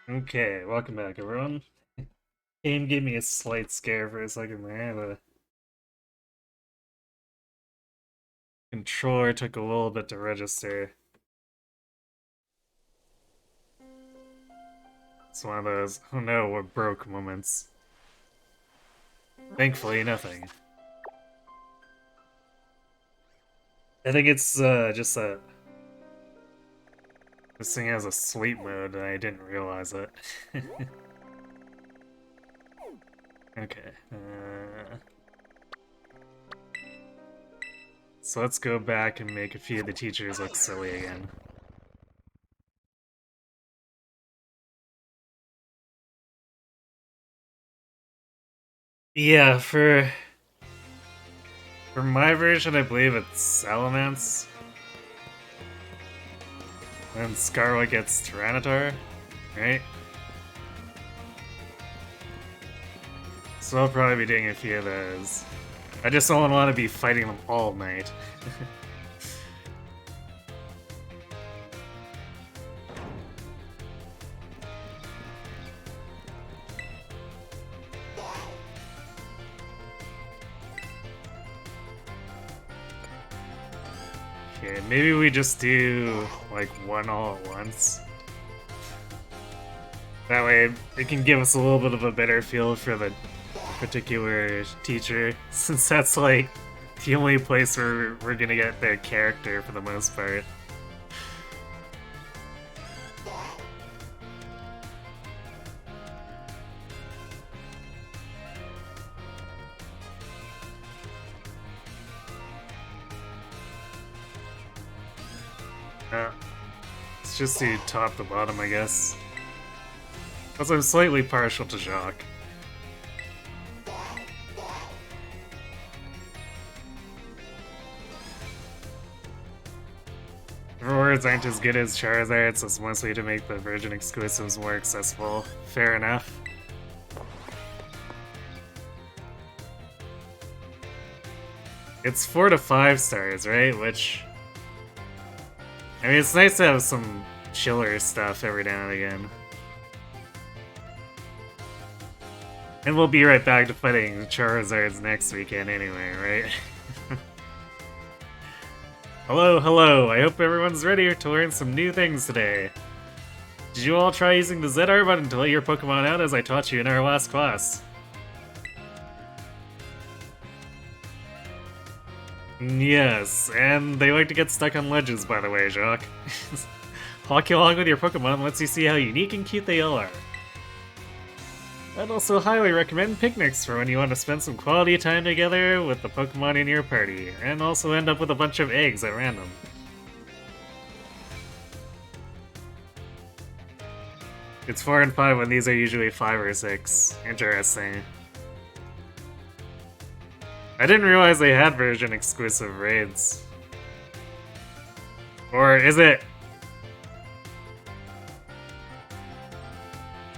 Okay, welcome back, everyone. Game gave me a slight scare for a second there. The controller took a little bit to register. It's one of those, oh no, what broke moments. Thankfully, nothing. I think it's just that this thing has a sleep mode and I didn't realize it. Okay. So let's go back and make a few of the teachers look silly again. Yeah, for my version, I believe it's Salamence. And Scarlet gets Tyranitar, right? So I'll probably be doing a few of those. I just don't want to be fighting them all night. Okay, maybe we just do like one all at once. That way it can give us a little bit of a better feel for the particular teacher, since that's like the only place where we're gonna get their character for the most part. Uh, let's just do top to bottom, I guess. Because I'm slightly partial to Jacques. Rewards aren't as good as Charizard, so it's mostly to make the version exclusives more accessible. Fair enough. It's 4 to 5 stars, right? Which... I mean, it's nice to have some chiller stuff every now and again. And we'll be right back to fighting Charizards next weekend anyway, right? Hello, hello! I hope everyone's ready to learn some new things today. Did you all try using the ZR button to let your Pokemon out as I taught you in our last class? Yes, and they like to get stuck on ledges, by the way, Jacques. Walking along with your Pokemon lets you see how unique and cute they all are. I'd also highly recommend picnics for when you want to spend some quality time together with the Pokemon in your party, and also end up with a bunch of eggs at random. It's 4 and 5 when these are usually 5 or 6. Interesting. I didn't realize they had version exclusive raids. Or is it?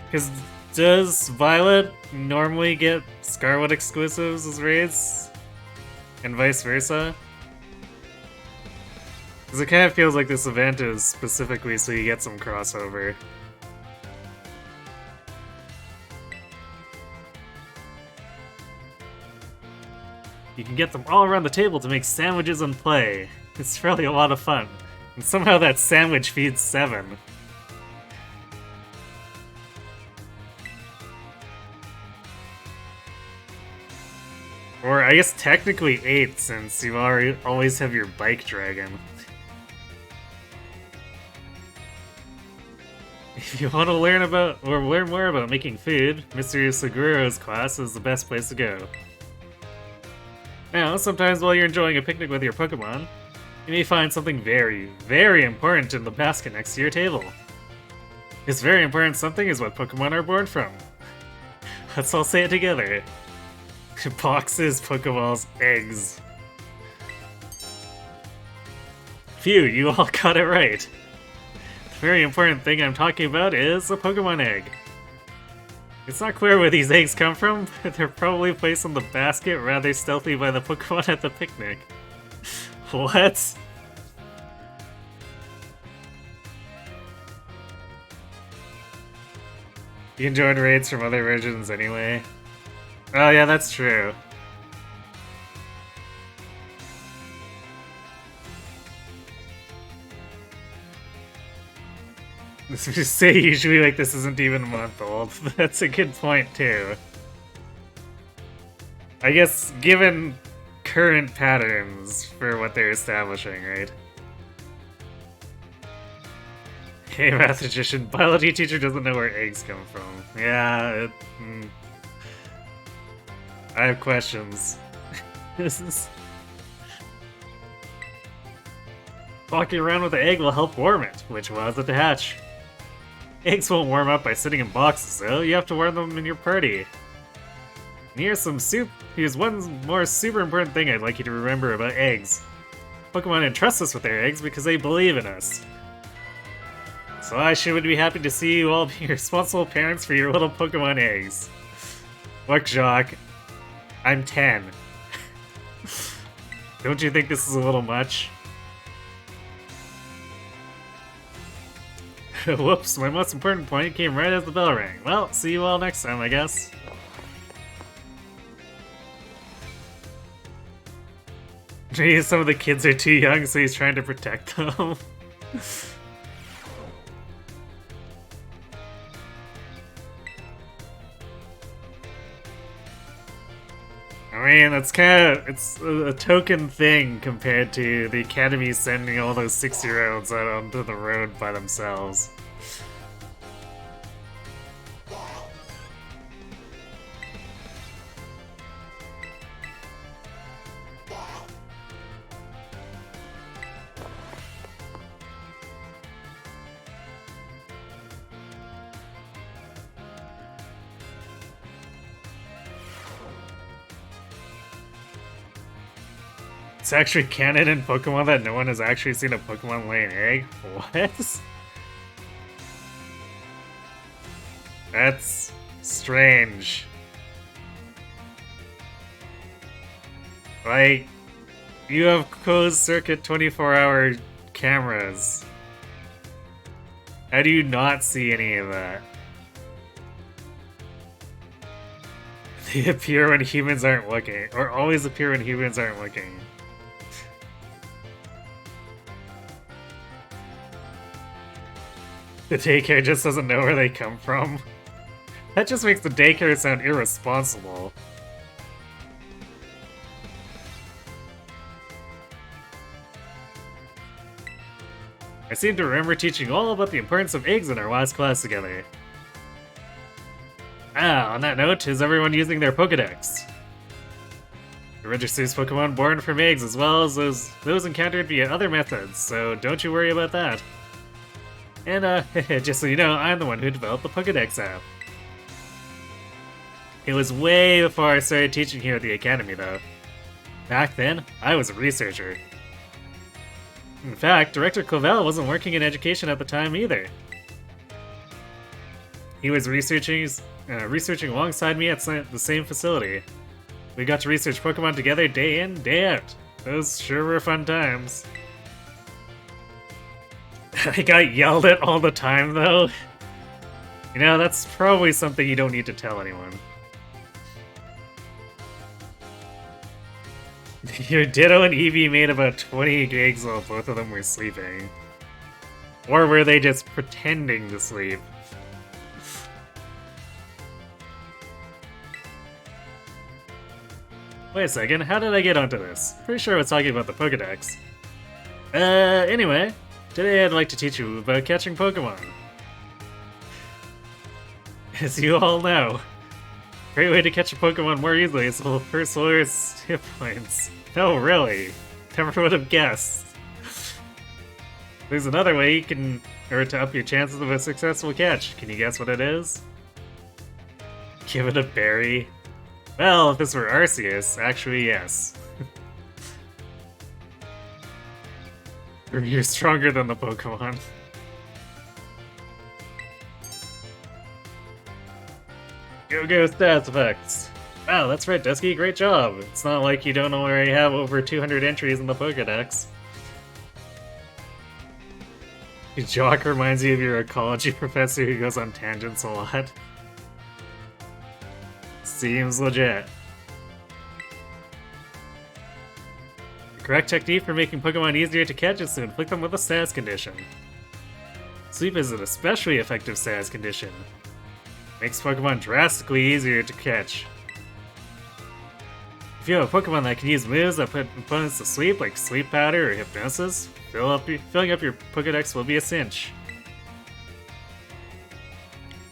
Because does Violet normally get Scarlet exclusives as raids? And vice versa? Because it kind of feels like this event is specifically so you get some crossover. You can get them all around the table to make sandwiches and play. It's really a lot of fun. And somehow that sandwich feeds 7. Or I guess technically 8, since you always have your bike dragon. If you want to learn more about making food, Mr. Seguro's class is the best place to go. Now, sometimes while you're enjoying a picnic with your Pokemon, you may find something very, very important in the basket next to your table. This very important something is what Pokemon are born from. Let's all say it together. Boxes, Pokeballs, eggs. Phew, you all got it right. The very important thing I'm talking about is a Pokemon egg. It's not clear where these eggs come from, but they're probably placed in the basket rather stealthy by the Pokemon at the picnic. What? You can join raids from other versions anyway. Oh yeah, that's true. Just say usually like this isn't even a month old. That's a good point too. I guess given current patterns for what they're establishing, right? Hey, mathematician, biology teacher doesn't know where eggs come from. Yeah, I have questions. This is... Walking around with the egg will help warm it, which allows it to hatch. Eggs won't warm up by sitting in boxes, though. You have to warm them in your party. And here's some soup. Here's one more super important thing I'd like you to remember about eggs. Pokemon entrust us with their eggs because they believe in us. So I sure would be happy to see you all be responsible parents for your little Pokemon eggs. Look, Jacques, I'm 10. Don't you think this is a little much? Whoops, my most important point came right as the bell rang. Well, see you all next time, I guess. Maybe some of the kids are too young, so he's trying to protect them. I mean, it's a token thing compared to the Academy sending all those 6-year-olds out onto the road by themselves. It's actually canon in Pokemon that no one has actually seen a Pokemon lay an egg? What? That's strange. Like, you have closed circuit 24-hour cameras. How do you not see any of that? They appear when humans aren't looking, or always appear when humans aren't looking. The daycare just doesn't know where they come from. That just makes the daycare sound irresponsible. I seem to remember teaching all about the importance of eggs in our last class together. Ah, on that note, is everyone using their Pokedex? It registers Pokemon born from eggs as well as those encountered via other methods, so don't you worry about that. And just so you know, I'm the one who developed the Pokedex app. It was way before I started teaching here at the Academy, though. Back then, I was a researcher. In fact, Director Clavell wasn't working in education at the time either. He was researching alongside me at the same facility. We got to research Pokemon together day in, day out. Those sure were fun times. I got yelled at all the time, though. You know, that's probably something you don't need to tell anyone. Your Ditto and Eevee made about 20 gigs while both of them were sleeping. Or were they just pretending to sleep? Wait a second, how did I get onto this? Pretty sure I was talking about the Pokedex. Anyway, today I'd like to teach you about catching Pokemon. As you all know, a great way to catch a Pokemon more easily is the first lowest hit points. No, really. Never would have guessed. There's another way you can, to up your chances of a successful catch. Can you guess what it is? Give it a berry. Well, if this were Arceus, actually yes. You're stronger than the Pokemon. Go stats effects. Wow, that's right, Dusky, great job. It's not like you don't already have over 200 entries in the Pokedex. Jock reminds you of your ecology professor who goes on tangents a lot. Seems legit. The correct technique for making Pokemon easier to catch is to inflict them with a status condition. Sleep is an especially effective status condition. Makes Pokemon drastically easier to catch. If you have a Pokemon that can use moves that put opponents to sleep, like Sleep Powder or Hypnosis, filling up your Pokedex will be a cinch.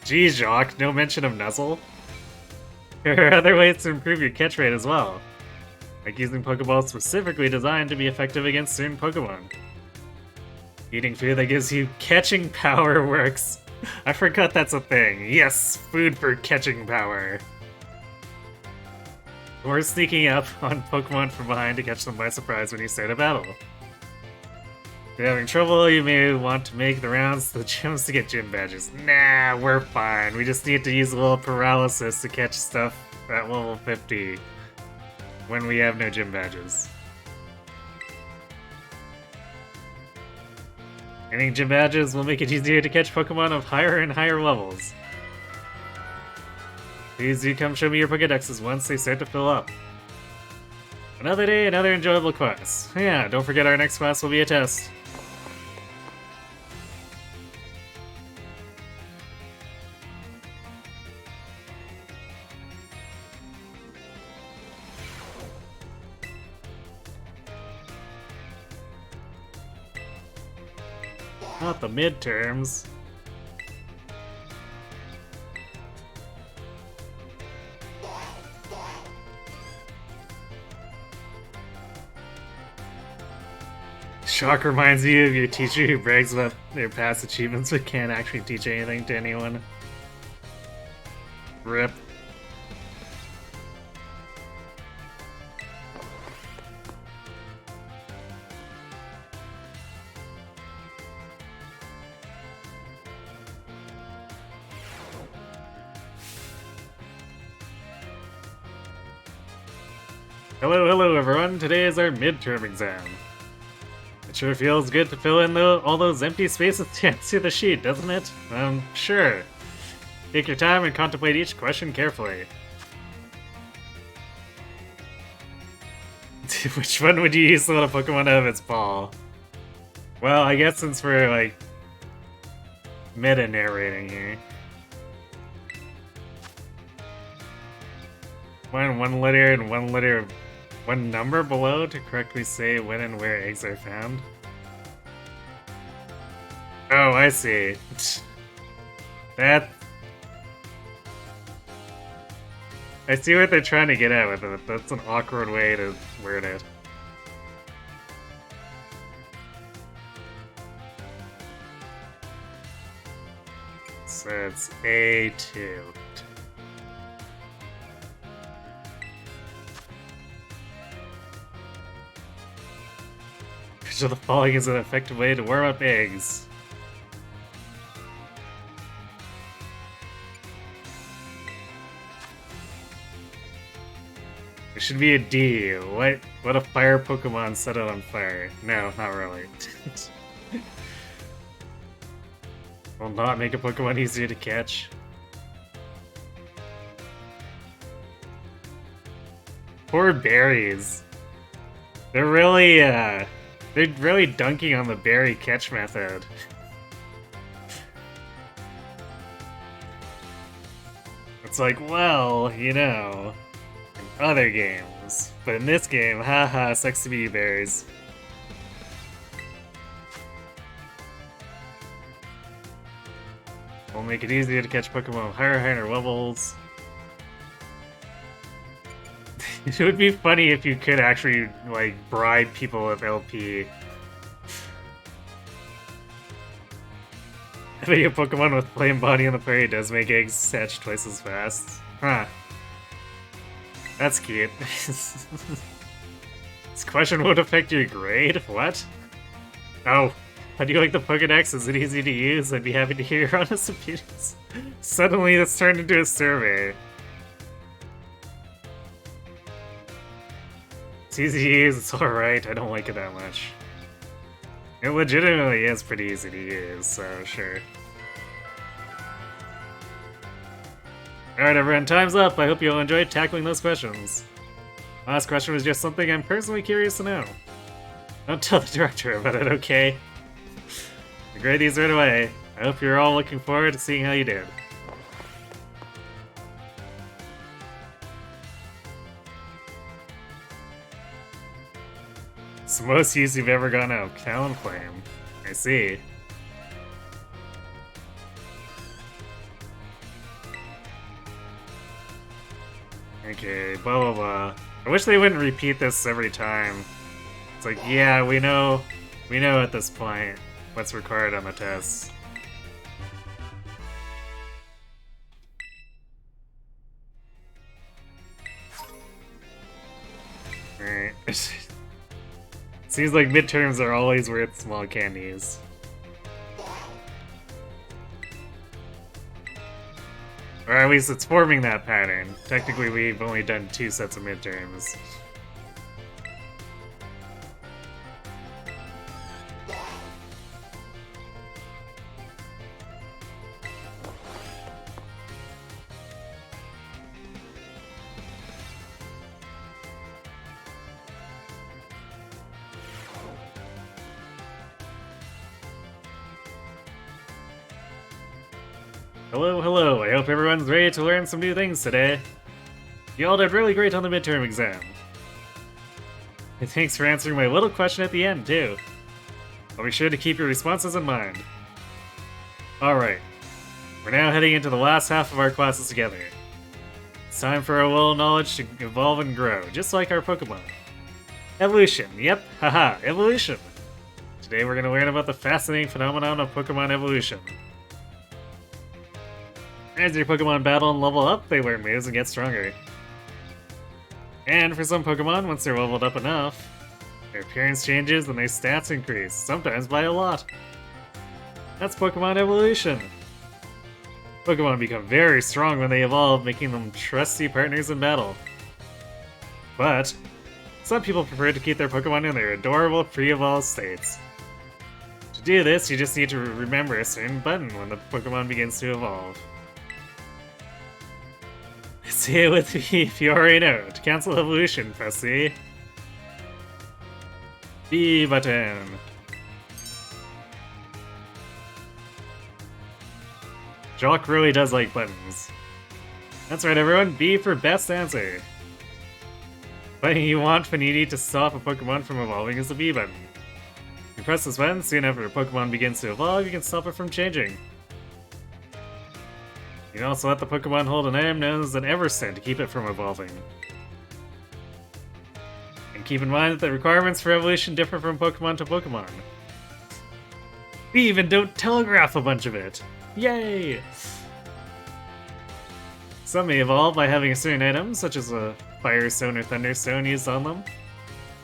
Geez, Jacques, no mention of Nuzzle? There are other ways to improve your catch rate as well, like using Pokeballs specifically designed to be effective against certain Pokemon. Eating food that gives you catching power works. I forgot that's a thing. Yes, food for catching power. Or sneaking up on Pokemon from behind to catch them by surprise when you start a battle. If you're having trouble, you may want to make the rounds to the gyms to get gym badges. Nah, we're fine. We just need to use a little paralysis to catch stuff at level 50 when we have no gym badges. Getting gym badges will make it easier to catch Pokemon of higher and higher levels. Please do come show me your Pokedexes once they start to fill up. Another day, another enjoyable quest. Yeah, don't forget our next quest will be a test. Not the midterms. Shock reminds you of your teacher who brags about their past achievements but can't actually teach anything to anyone. RIP. Hello everyone, today is our midterm exam. It sure feels good to fill in all those empty spaces to answer the sheet, doesn't it? Sure. Take your time and contemplate each question carefully. Which one would you use to let a Pokemon out of its ball? Well, I guess since we're, like, meta-narrating here. One letter and one number below to correctly say when and where eggs are found. Oh, I see. That... I see what they're trying to get at with it. That's an awkward way to word it. So it's A2. Which of the following is an effective way to warm up eggs? It should be a D. What a fire Pokemon set it on fire. No, not really. Will not make a Pokemon easier to catch. Poor berries. They're really dunking on the berry catch method. It's like, well, you know, in other games. But in this game, haha, sucks to be you berries. Will make it easier to catch Pokemon with higher levels. It would be funny if you could actually, like, bribe people with LP. Having a Pokemon with Flame Body on the Prairie does make eggs hatch twice as fast. Huh. That's cute. This question won't affect your grade? What? Oh. How do you like the Pokedex? Is it easy to use? I'd be happy to hear your honest opinions. Suddenly, this turned into a survey. It's easy to use, it's alright, I don't like it that much. It legitimately is pretty easy to use, so sure. Alright everyone, time's up. I hope you all enjoyed tackling those questions. Last question was just something I'm personally curious to know. Don't tell the director about it, okay? I grade these right away. I hope you're all looking forward to seeing how you did. It's the most use you've ever gotten out of Talonflame. I see. Okay, blah blah blah. I wish they wouldn't repeat this every time. It's like, yeah, we know at this point what's required on the tests. Alright. Seems like midterms are always worth small candies. Or at least it's forming that pattern. Technically, we've only done 2 sets of midterms. Hello, hello. I hope everyone's ready to learn some new things today. You all did really great on the midterm exam. And thanks for answering my little question at the end, too. I'll be sure to keep your responses in mind. Alright. We're now heading into the last half of our classes together. It's time for our little knowledge to evolve and grow, just like our Pokemon. Evolution. Yep, haha, evolution. Today we're going to learn about the fascinating phenomenon of Pokemon evolution. As your Pokemon battle and level up, they learn moves and get stronger. And for some Pokemon, once they're leveled up enough, their appearance changes and their stats increase, sometimes by a lot. That's Pokemon evolution. Pokemon become very strong when they evolve, making them trusty partners in battle. But some people prefer to keep their Pokemon in their adorable pre-evolved states. To do this, you just need to remember a certain button when the Pokemon begins to evolve. Say it with me if you already know. To cancel evolution, press the B button. Jock really does like buttons. That's right everyone, B for best answer. The button you want when you need to stop a Pokemon from evolving is the B button. If you press this button, soon after a Pokemon begins to evolve, you can stop it from changing. You can also let the Pokemon hold an item known as an Everstone to keep it from evolving. And keep in mind that the requirements for evolution differ from Pokemon to Pokemon. We even don't telegraph a bunch of it! Yay! Some may evolve by having a certain item, such as a Firestone or Thunderstone used on them.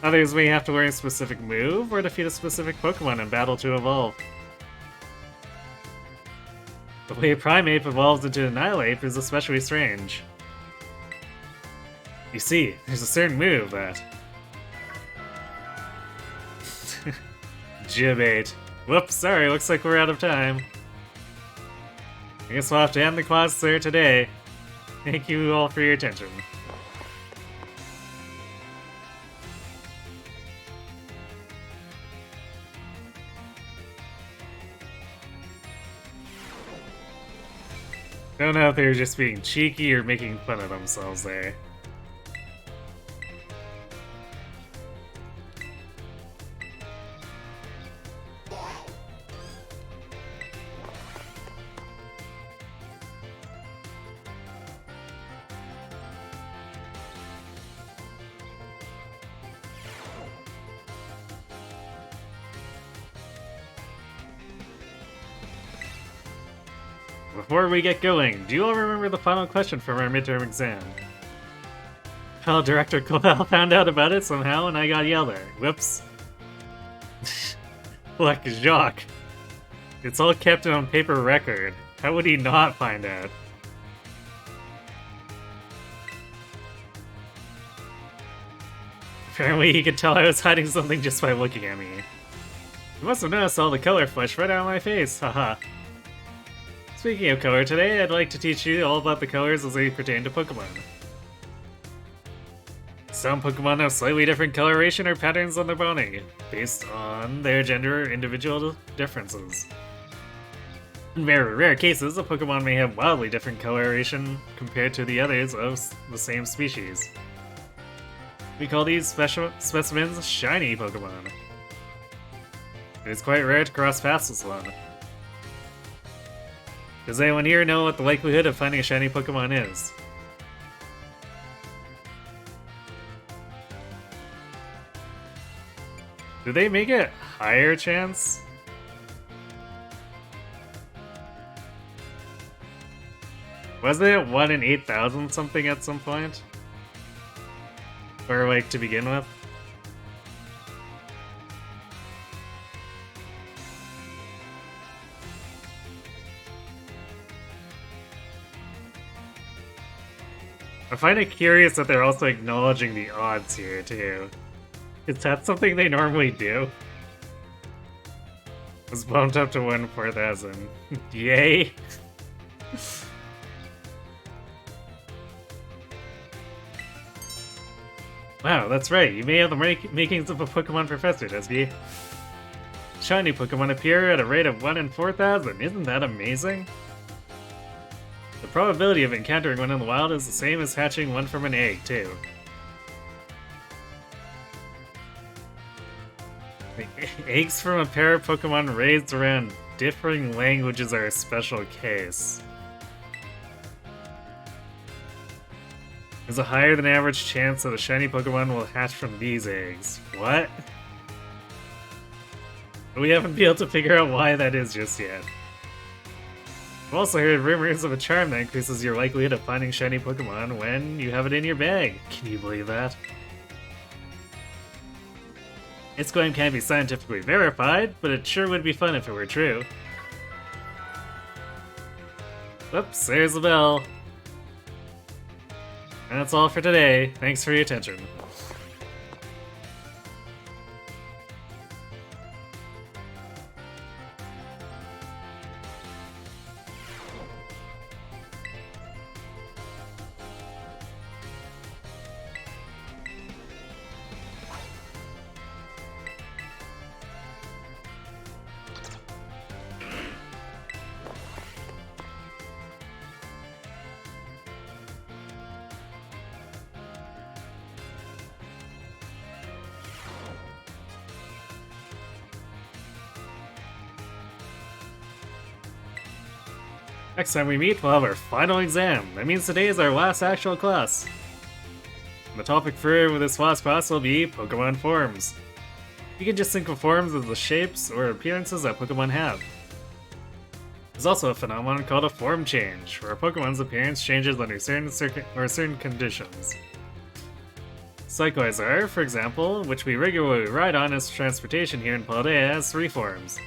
Others may have to learn a specific move or defeat a specific Pokemon in battle to evolve. The way Primeape evolves into Annihilape is especially strange. You see, there's a certain move that... Gibate. Whoops, sorry, looks like we're out of time. I guess we'll have to end the class there today. Thank you all for your attention. Don't know if they were just being cheeky or making fun of themselves there. Before we get going, do you all remember the final question from our midterm exam? Well, Director Cobell found out about it somehow and I got yelled at. Whoops. Look, Jacques. It's all kept on paper record. How would he not find out? Apparently he could tell I was hiding something just by looking at me. You must have noticed all the color flash right out of my face, haha. Speaking of color, today I'd like to teach you all about the colors as they pertain to Pokemon. Some Pokemon have slightly different coloration or patterns on their body, based on their gender or individual differences. In very rare cases, a Pokemon may have wildly different coloration compared to the others of the same species. We call these specimens shiny Pokemon. It is quite rare to cross paths with one. Does anyone here know what the likelihood of finding a shiny Pokemon is? Do they make it higher chance? Wasn't it 1 in 8,000 something at some point? Or like to begin with? I find it curious that they're also acknowledging the odds here too. Is that something they normally do? It was bumped up to 1 in 4,000. Yay! Wow, that's right. You may have the makings of a Pokemon professor, Desby. Shiny Pokemon appear at a rate of 1 in 4,000. Isn't that amazing? The probability of encountering one in the wild is the same as hatching one from an egg, too. The eggs from a pair of Pokemon raised around differing languages are a special case. There's a higher than average chance that a shiny Pokemon will hatch from these eggs. What? We haven't been able to figure out why that is just yet. I've also heard rumors of a charm that increases your likelihood of finding shiny Pokemon when you have it in your bag. Can you believe that? Its claim can't be scientifically verified, but it sure would be fun if it were true. Whoops, there's the bell. And that's all for today. Thanks for your attention. Next time we meet, we'll have our final exam. That means today is our last actual class. The topic for this last class will be Pokemon forms. You can just think of forms as the shapes or appearances that Pokemon have. There's also a phenomenon called a form change, where a Pokemon's appearance changes under certain conditions. Cyclizar, for example, which we regularly ride on as transportation here in Paldea, has 3 forms.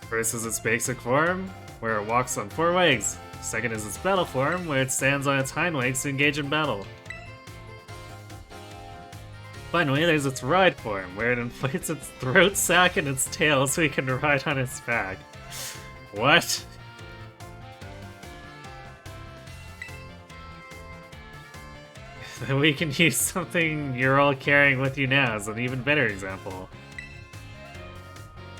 First is its basic form, where it walks on 4 legs. Second is its battle form, where it stands on its hind legs to engage in battle. Finally, there's its ride form, where it inflates its throat sac and its tail so it can ride on its back. What? Then we can use something you're all carrying with you now as an even better example.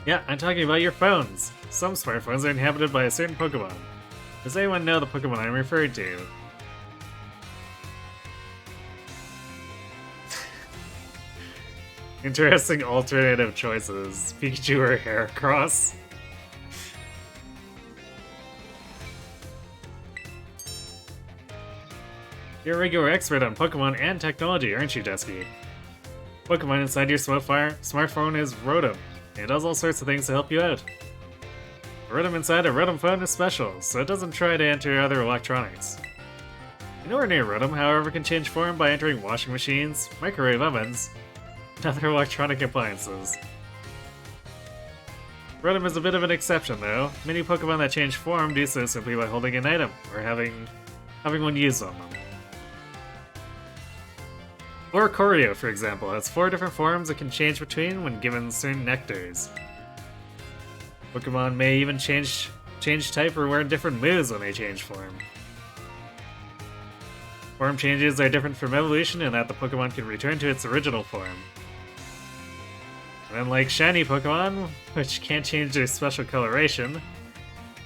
Yeah, I'm talking about your phones. Some smartphones are inhabited by a certain Pokemon. Does anyone know the Pokemon I'm referring to? Interesting alternative choices. Pikachu or Heracross? You're a regular expert on Pokemon and technology, aren't you, Dusky? Pokemon inside your smartphone is Rotom. It does all sorts of things to help you out. The Rotom inside a Rotom phone is special, so it doesn't try to enter other electronics. An ordinary Rotom, however, can change form by entering washing machines, microwave ovens, and other electronic appliances. Rotom is a bit of an exception, though. Many Pokemon that change form do so simply by holding an item, or having one used on them. Oricorio, for example, has 4 different forms it can change between when given certain nectars. Pokemon may even change change type or learn different moves when they change form. Form changes are different from evolution in that the Pokemon can return to its original form. And unlike shiny Pokemon, which can't change their special coloration,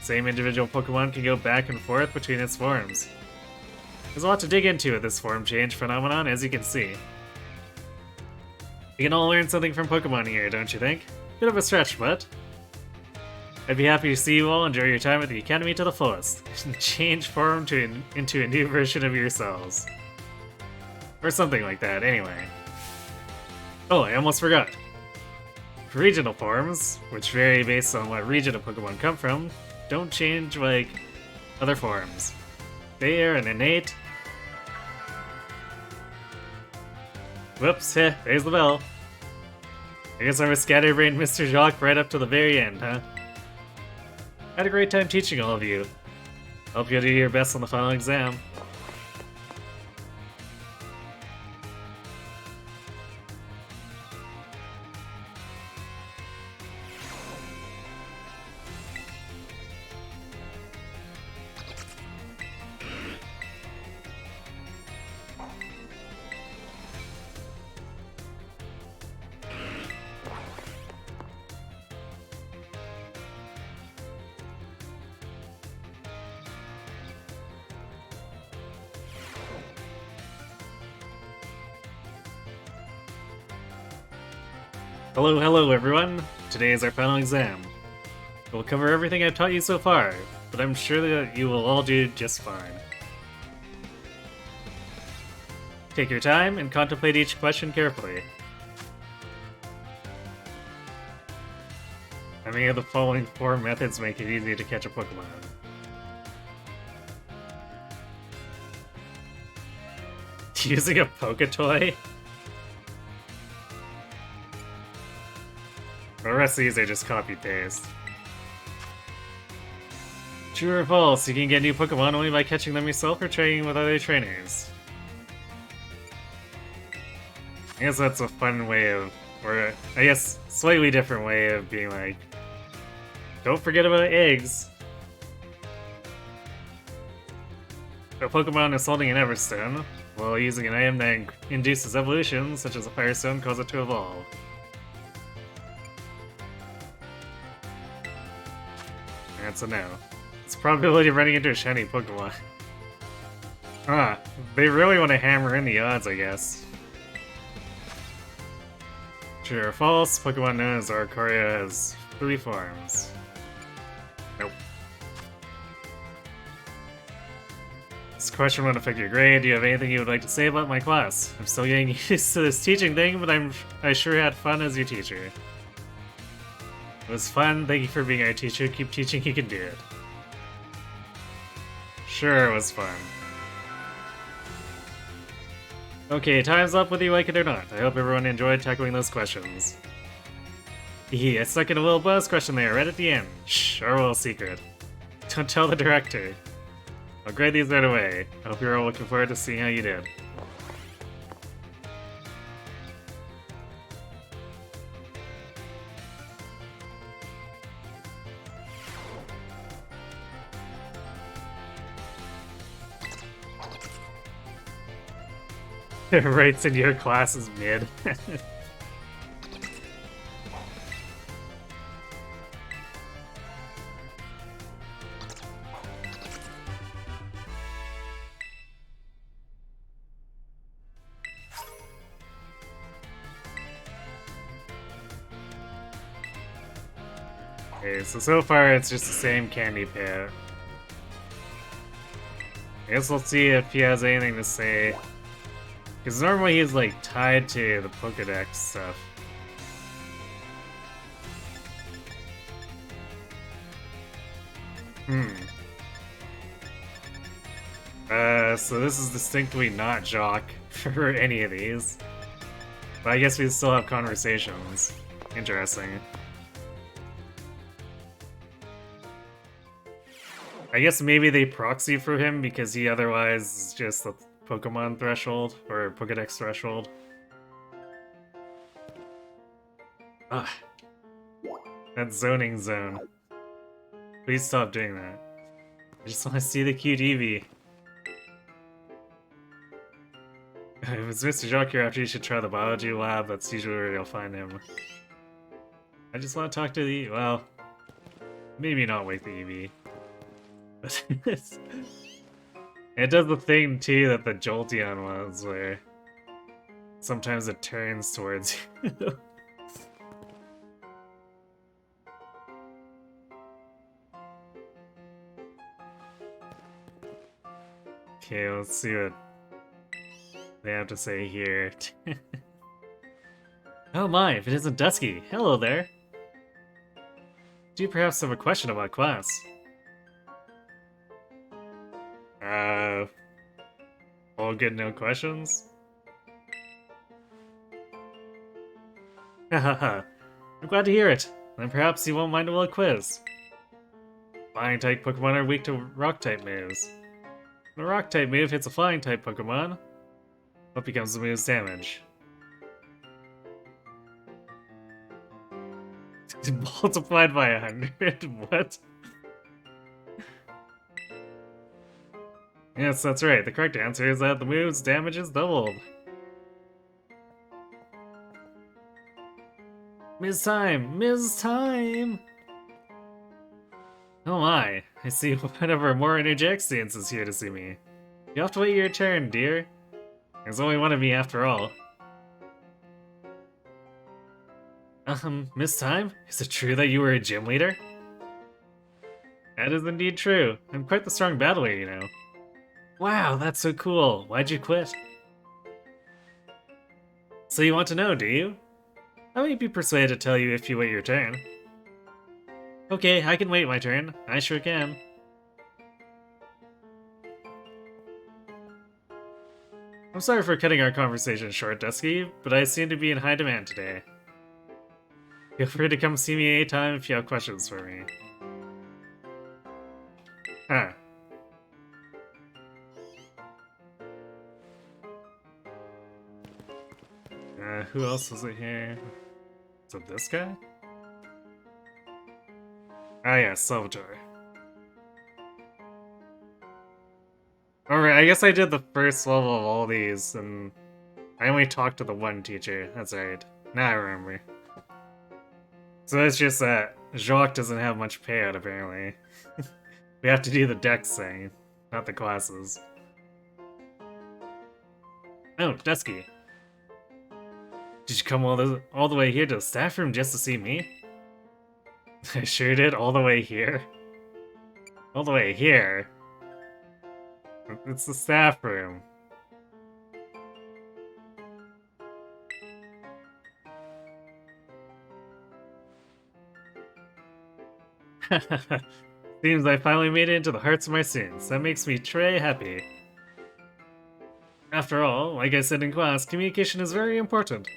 same individual Pokemon can go back and forth between its forms. There's a lot to dig into with this form change phenomenon, as you can see. We can all learn something from Pokemon here, don't you think? Bit of a stretch, but I'd be happy to see you all enjoy your time at the Academy to the fullest, and change form into a new version of yourselves. Or something like that, anyway. Oh, I almost forgot. Regional forms, which vary based on what region a Pokemon come from, don't change like other forms. They are an innate... Whoops, there's the bell. I guess I was scatterbrained Mr. Jacques right up to the very end, huh? I had a great time teaching all of you. Hope you'll do your best on the final exam. Hello everyone! Today is our final exam. We'll cover everything I've taught you so far, but I'm sure that you will all do just fine. Take your time and contemplate each question carefully. How many of the following 4 methods make it easy to catch a Pokemon? Using a Poketoy? The rest of these are just copy-paste. True or false, you can get new Pokemon only by catching them yourself or training with other trainers. I guess that's a fun way of, or I guess slightly different way of being like, don't forget about eggs. If a Pokemon is holding an Everstone, while using an item that induces evolution, such as a Firestone, cause it to evolve. That's a no. It's the probability of running into a shiny Pokemon. Huh. They really want to hammer in the odds, I guess. True or false, Pokemon known as Arcaria has 3 forms. Nope. This question won't affect your grade. Do you have anything you would like to say about my class? I'm still getting used to this teaching thing, but I sure had fun as your teacher. It was fun, thank you for being our teacher, keep teaching, you can do it. Sure, it was fun. Okay, time's up whether you like it or not. I hope everyone enjoyed tackling those questions. I stuck in a little bonus question there, right at the end. Shh, our little secret. Don't tell the director. I'll grade these right away. I hope you're all looking forward to seeing how you did. Rates in your class is mid. Okay, so far it's just the same candy pit. I guess we'll see if he has anything to say. Because normally he's like tied to the Pokedex stuff. So this is distinctly not Jacques for any of these. But I guess we still have conversations. Interesting. I guess maybe they proxy for him because he otherwise is just the Pokemon threshold, or Pokedex threshold. Ah. That zoning zone. Please stop doing that. I just want to see the cute Eevee. If it's Mr. Jacques here after, you should try the biology lab. That's usually where you'll find him. I just want to talk to the... well... maybe not wake the Eevee. But it does the thing, too, that the Jolteon was, where... sometimes it turns towards you. Okay, let's see what they have to say here. Oh my, if it isn't Dusky. Hello there. Do you perhaps have a question about class? All good, no questions? Hahaha. I'm glad to hear it. Then perhaps you won't mind a little quiz. Flying type Pokemon are weak to rock type moves. When a rock type move hits a flying type Pokemon, what becomes the move's damage? Multiplied by 100? What? Yes, that's right. The correct answer is that the move's damage is doubled. Ms. Time! Ms. Time! Oh my, I see one of our more energetic students is here to see me. You have to wait your turn, dear. There's only one of me after all. Miss Time? Is it true that you were a gym leader? That is indeed true. I'm quite the strong battler, you know. Wow, that's so cool. Why'd you quit? So you want to know, do you? I might be persuaded to tell you if you wait your turn. Okay, I can wait my turn. I sure can. I'm sorry for cutting our conversation short, Dusky, but I seem to be in high demand today. Feel free to come see me anytime if you have questions for me. Huh. Who else was it here? Is it this guy? Ah yeah, Salvatore. Alright, I guess I did the first level of all these, and I only talked to the one teacher. That's right. Now I remember. So it's just that Jacques doesn't have much payout, apparently. We have to do the dex thing, not the classes. Oh, Dusky. Did you come all the way here to the staff room just to see me? I sure did, all the way here. All the way here? It's the staff room. Seems I finally made it into the hearts of my students. That makes me très happy. After all, like I said in class, communication is very important.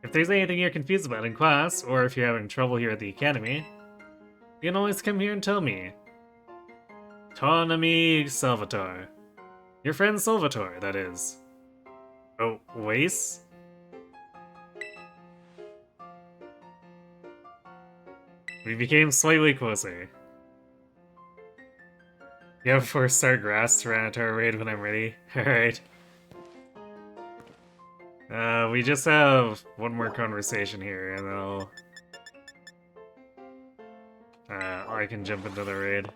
If there's anything you're confused about in class, or if you're having trouble here at the academy, you can always come here and tell me. Ton ami Salvatore. Your friend Salvatore, that is. Oh, Wace? We became slightly closer. Yeah, before start grass Tyranitar raid when I'm ready. Alright. We just have one more conversation here, and then I can jump into the raid.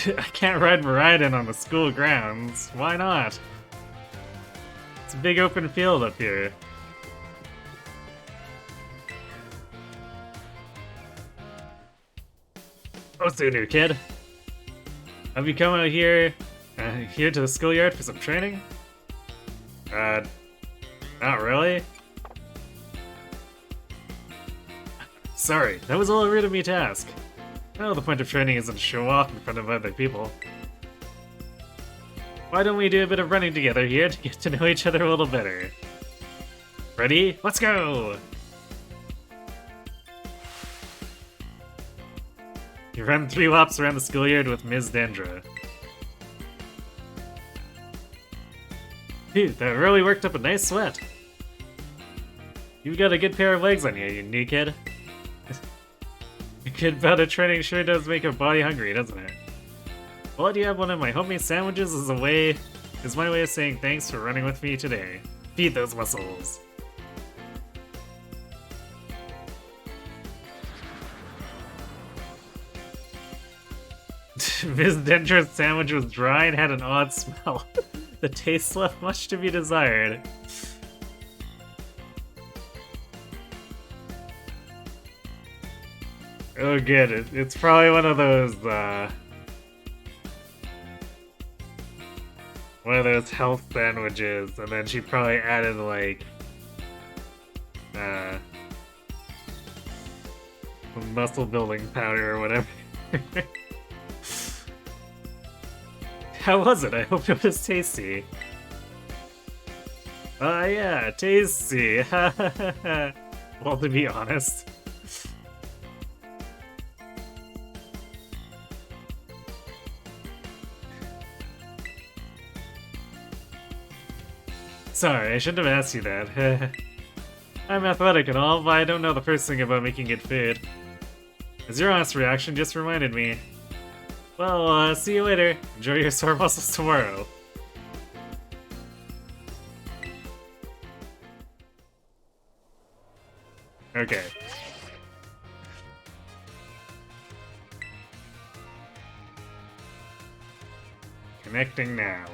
I can't ride Miraidon on the school grounds. Why not? It's a big open field up here. What's new, new kid? Have you come out here to the schoolyard for some training? Not really. Sorry, that was all rude of me to ask. No, the point of training isn't to show off in front of other people. Why don't we do a bit of running together here to get to know each other a little better? Ready? Let's go! You ran 3 laps around the schoolyard with Ms. Dendra. Phew, that really worked up a nice sweat. You've got a good pair of legs on you, you new kid. A good bout of training sure does make a body hungry, doesn't it? Well, let you have one of my homemade sandwiches is my way of saying thanks for running with me today. Feed those muscles. Ms. Dendra's sandwich was dry and had an odd smell. The taste left much to be desired. Oh good, it's probably one of those health sandwiches, and then she probably added like muscle building powder or whatever. How was it? I hope it was tasty. Yeah, tasty. Well, to be honest. Sorry, I shouldn't have asked you that. I'm athletic and all, but I don't know the first thing about making good food. As your honest reaction just reminded me. Well, see you later. Enjoy your sore muscles tomorrow. Okay. Connecting now.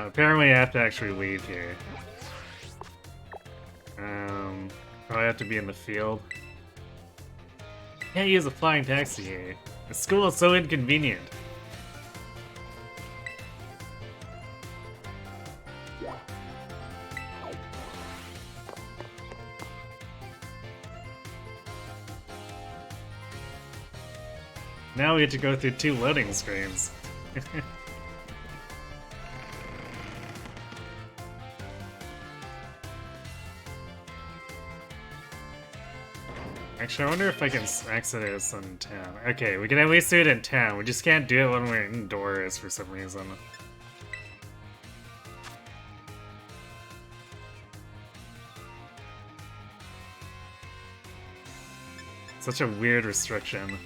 Apparently I have to actually leave here. Probably have to be in the field. Can't use a flying taxi here. The school is so inconvenient. Now we have to go through 2 loading screens. Actually, I wonder if I can exit this in town. Okay, we can at least do it in town. We just can't do it when we're indoors for some reason. Such a weird restriction.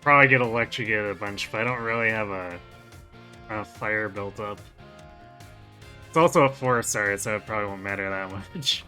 Probably get electrocuted a bunch, but I don't really have a fire built up. It's also a 4-star, so it probably won't matter that much.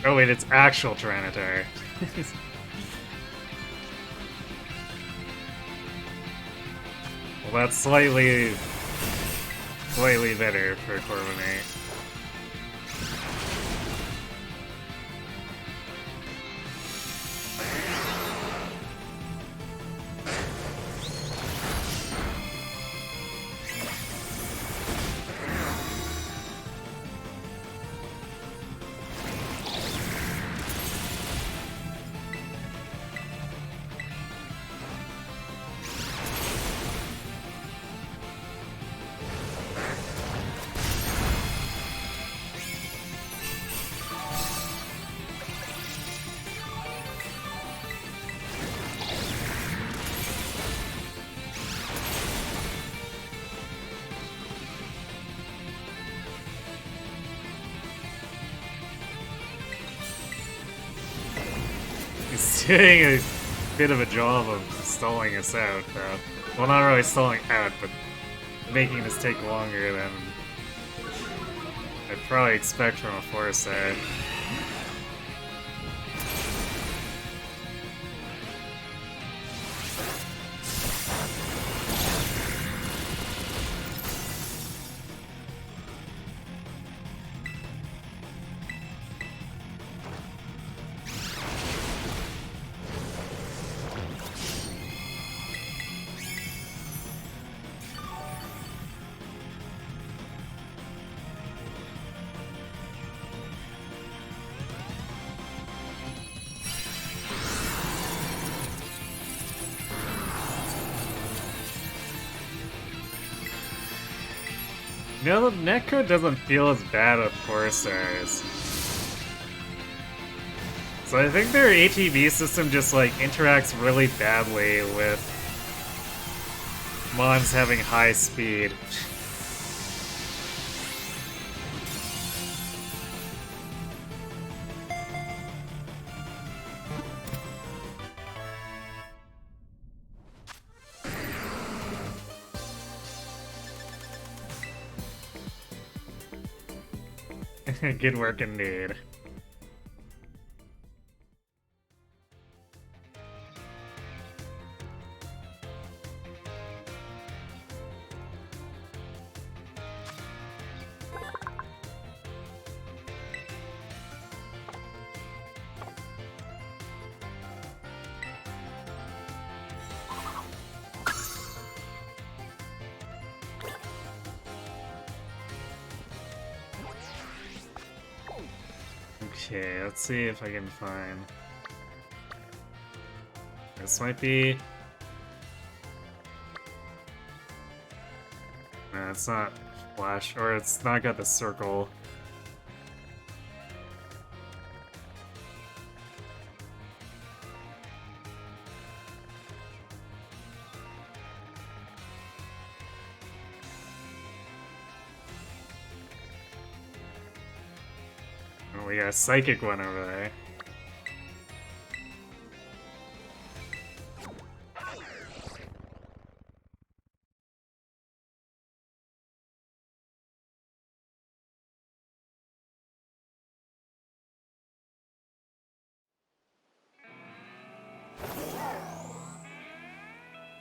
Oh wait, it's actual Tyranitar. Well, that's slightly better for Corviknight. doing a bit of a job of stalling us out, though. Well, not really stalling out, but making this take longer than I'd probably expect from a Forsyth. You know, the netcode doesn't feel as bad with Corsairs. So I think their ATB system just, like, interacts really badly with Mons having high speed. Good work indeed. Okay, let's see if I can find... This might be... No, it's not Flash, or it's not got the circle. Oh, we got a psychic one over there.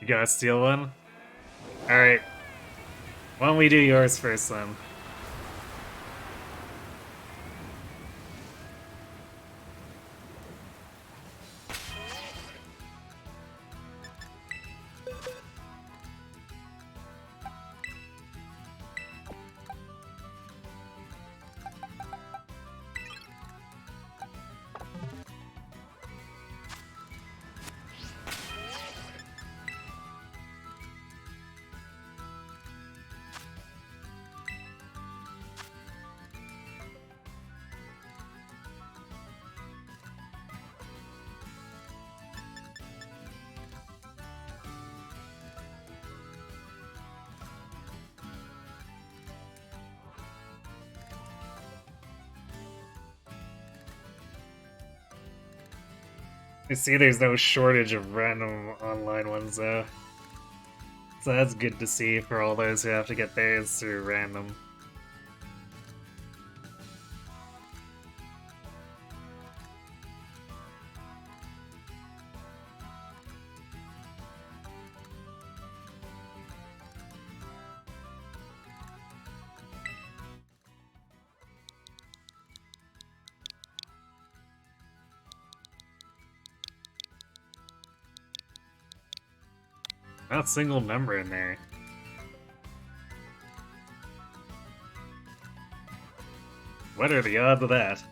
You gotta steal one? Alright. Why don't we do yours first then? You see there's no shortage of random online ones though. So that's good to see for all those who have to get theirs through random. Not a single number in there. What are the odds of that?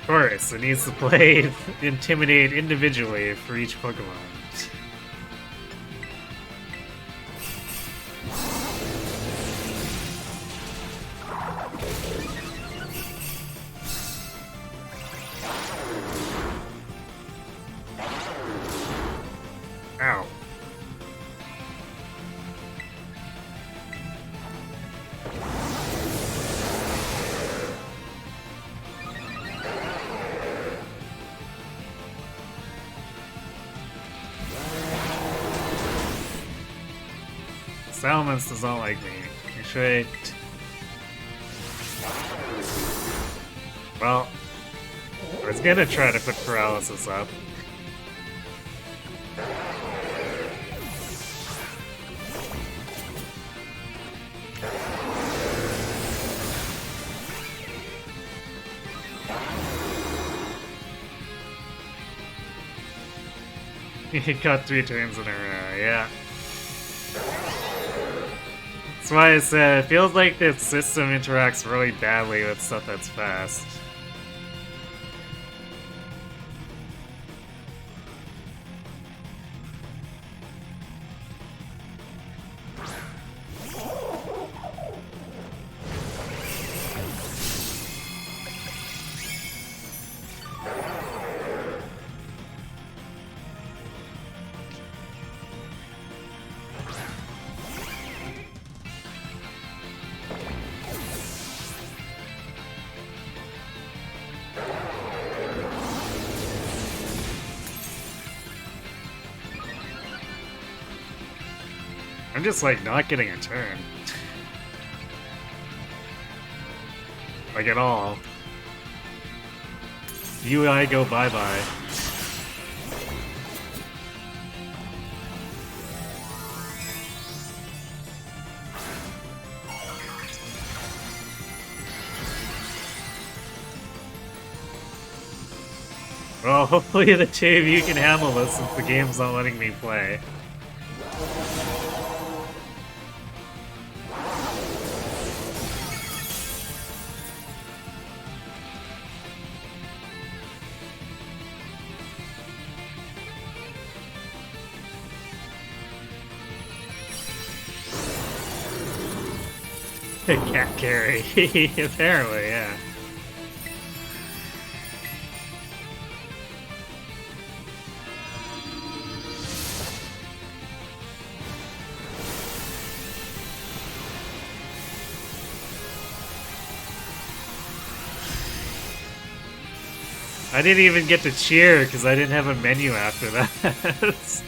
Of course, it needs to play Intimidate individually for each Pokemon. Ow. Salamence does not like me. Actually, well, I was gonna try to put paralysis up. He got 3 turns in a row, yeah. That's why I said it feels like this system interacts really badly with stuff that's fast. I'm just like not getting a turn. Like at all. You and I go bye-bye. Well, hopefully the two of you can handle this since the game's not letting me play. Cat carry. Apparently, yeah. I didn't even get to cheer because I didn't have a menu after that.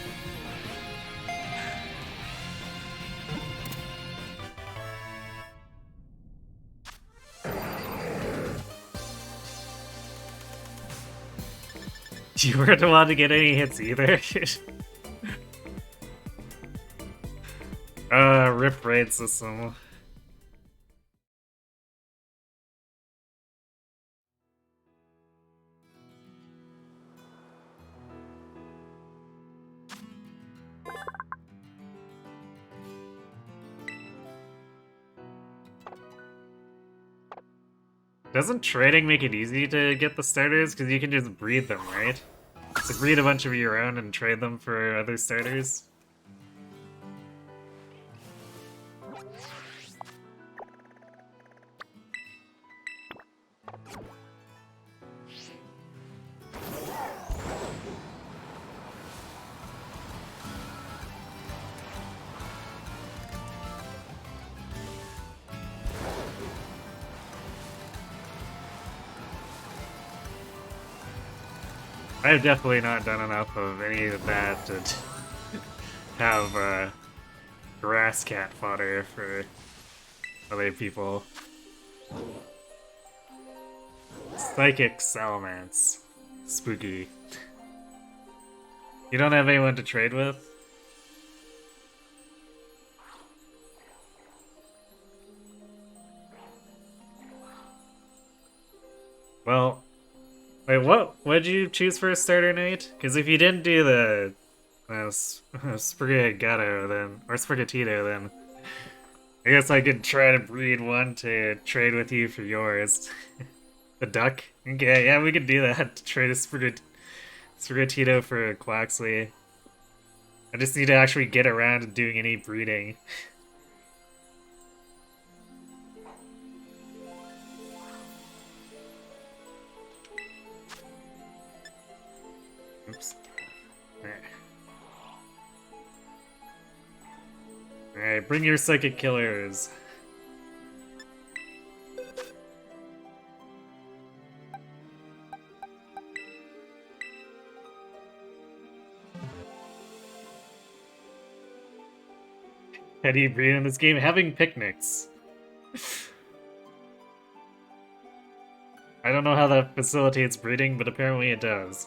You weren't allowed to get any hits either. Rip raid system. Doesn't trading make it easy to get the starters? Because you can just breed them, right? So breed a bunch of your own and trade them for other starters? I've definitely not done enough of any of that to have grass cat fodder for other people. Psychic Salamence. Spooky. You don't have anyone to trade with? Well, wait, what did you choose for a starter, Nate? Because if you didn't do the Sprigatito, then, or Sprigatito, then I guess I could try to breed one to trade with you for yours. The duck? Okay, yeah, we could do that. Trade a Sprigatito for a Quaxley. I just need to actually get around to doing any breeding. Oops. Alright, bring your psychic killers. How do you breed in this game? Having picnics. I don't know how that facilitates breeding, but apparently it does.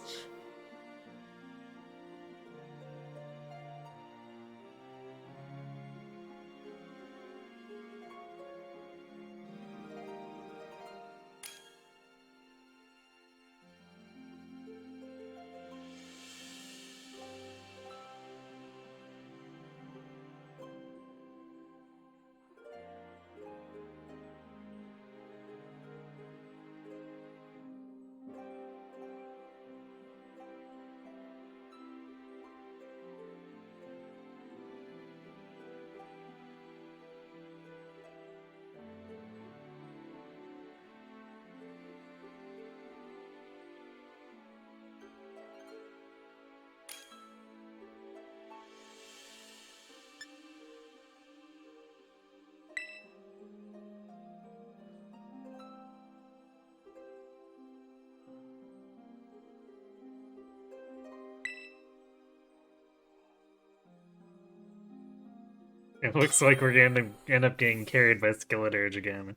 It looks like we're going to end up getting carried by Skeledirge again.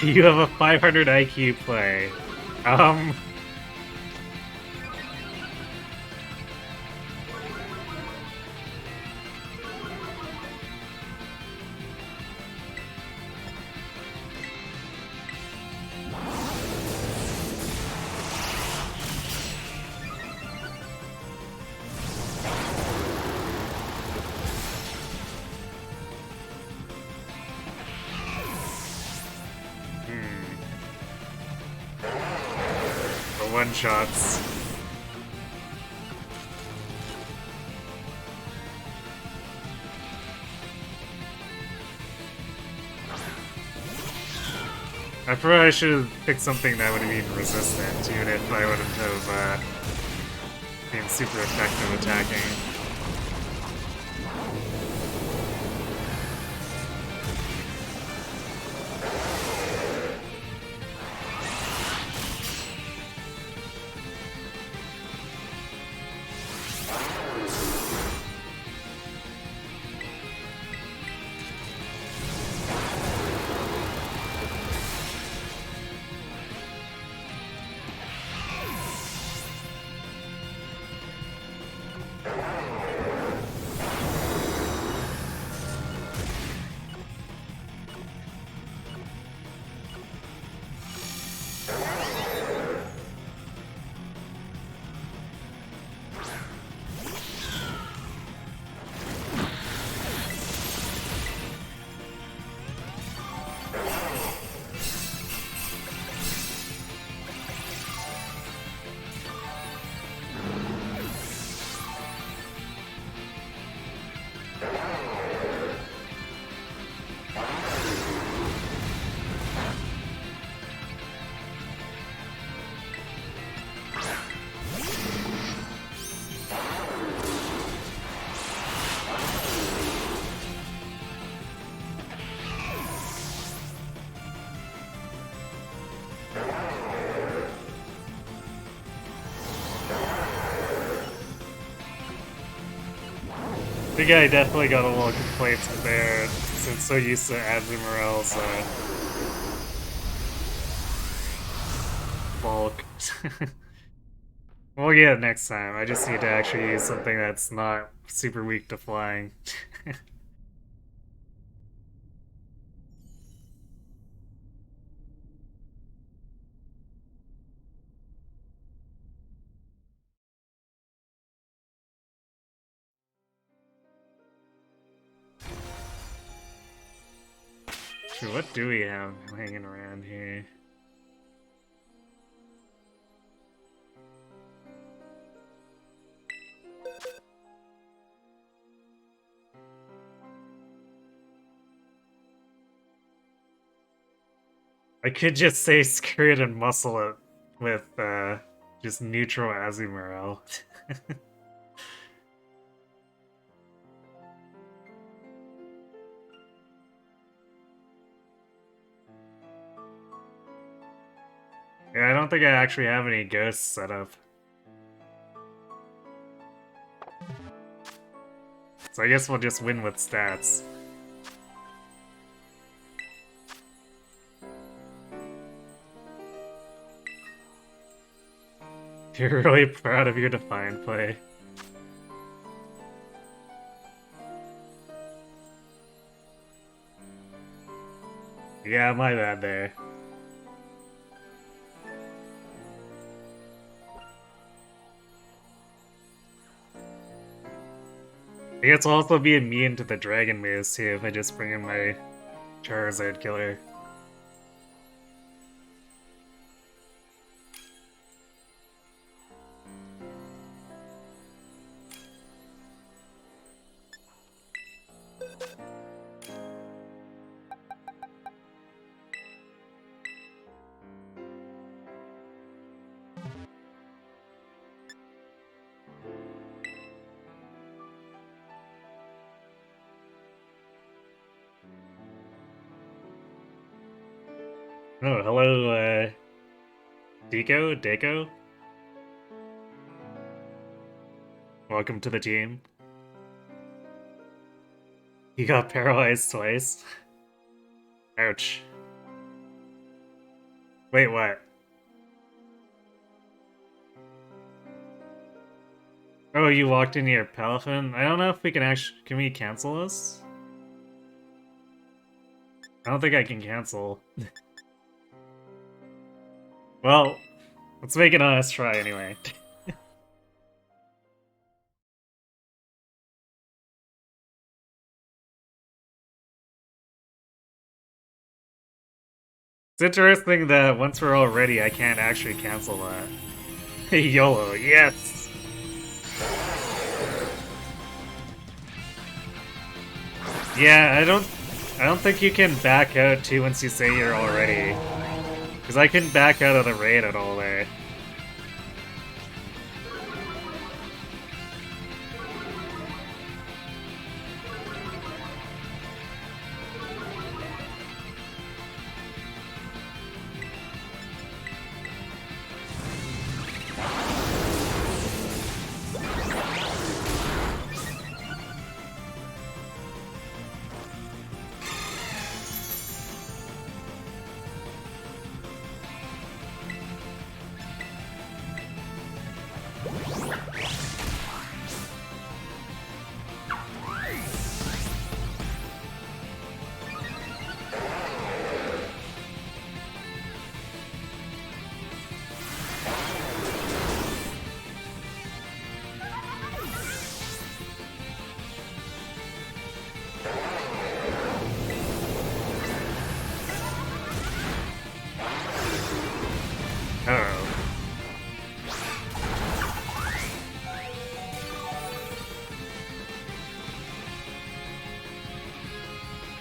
You have a 500 IQ play. One-shots. I probably should have picked something that would have been resistant, even if I wouldn't have been super effective attacking. I think I definitely got a little complaints there, since so used to Azumarill's bulk. We'll get it next time. I just need to actually use something that's not super weak to flying. What do we have hanging around here? I could just say screw it and muscle it with just neutral Azumarill. Yeah, I don't think I actually have any ghosts set up. So I guess we'll just win with stats. You're really proud of your Defiant play. Yeah, my bad there. I guess I'll also be immune to the Dragon moves too if I just bring in my Charizard killer. Oh, hello, Deco? Welcome to the team. You got paralyzed twice. Ouch. Wait, what? Oh, you walked into your Palafin? I don't know if we can actually... Can we cancel this? I don't think I can cancel. Well, let's make an honest try anyway. It's interesting that once we're all ready, I can't actually cancel that. YOLO, yes! Yeah, I don't think you can back out too once you say you're all ready. Because I couldn't back out of the raid at all there.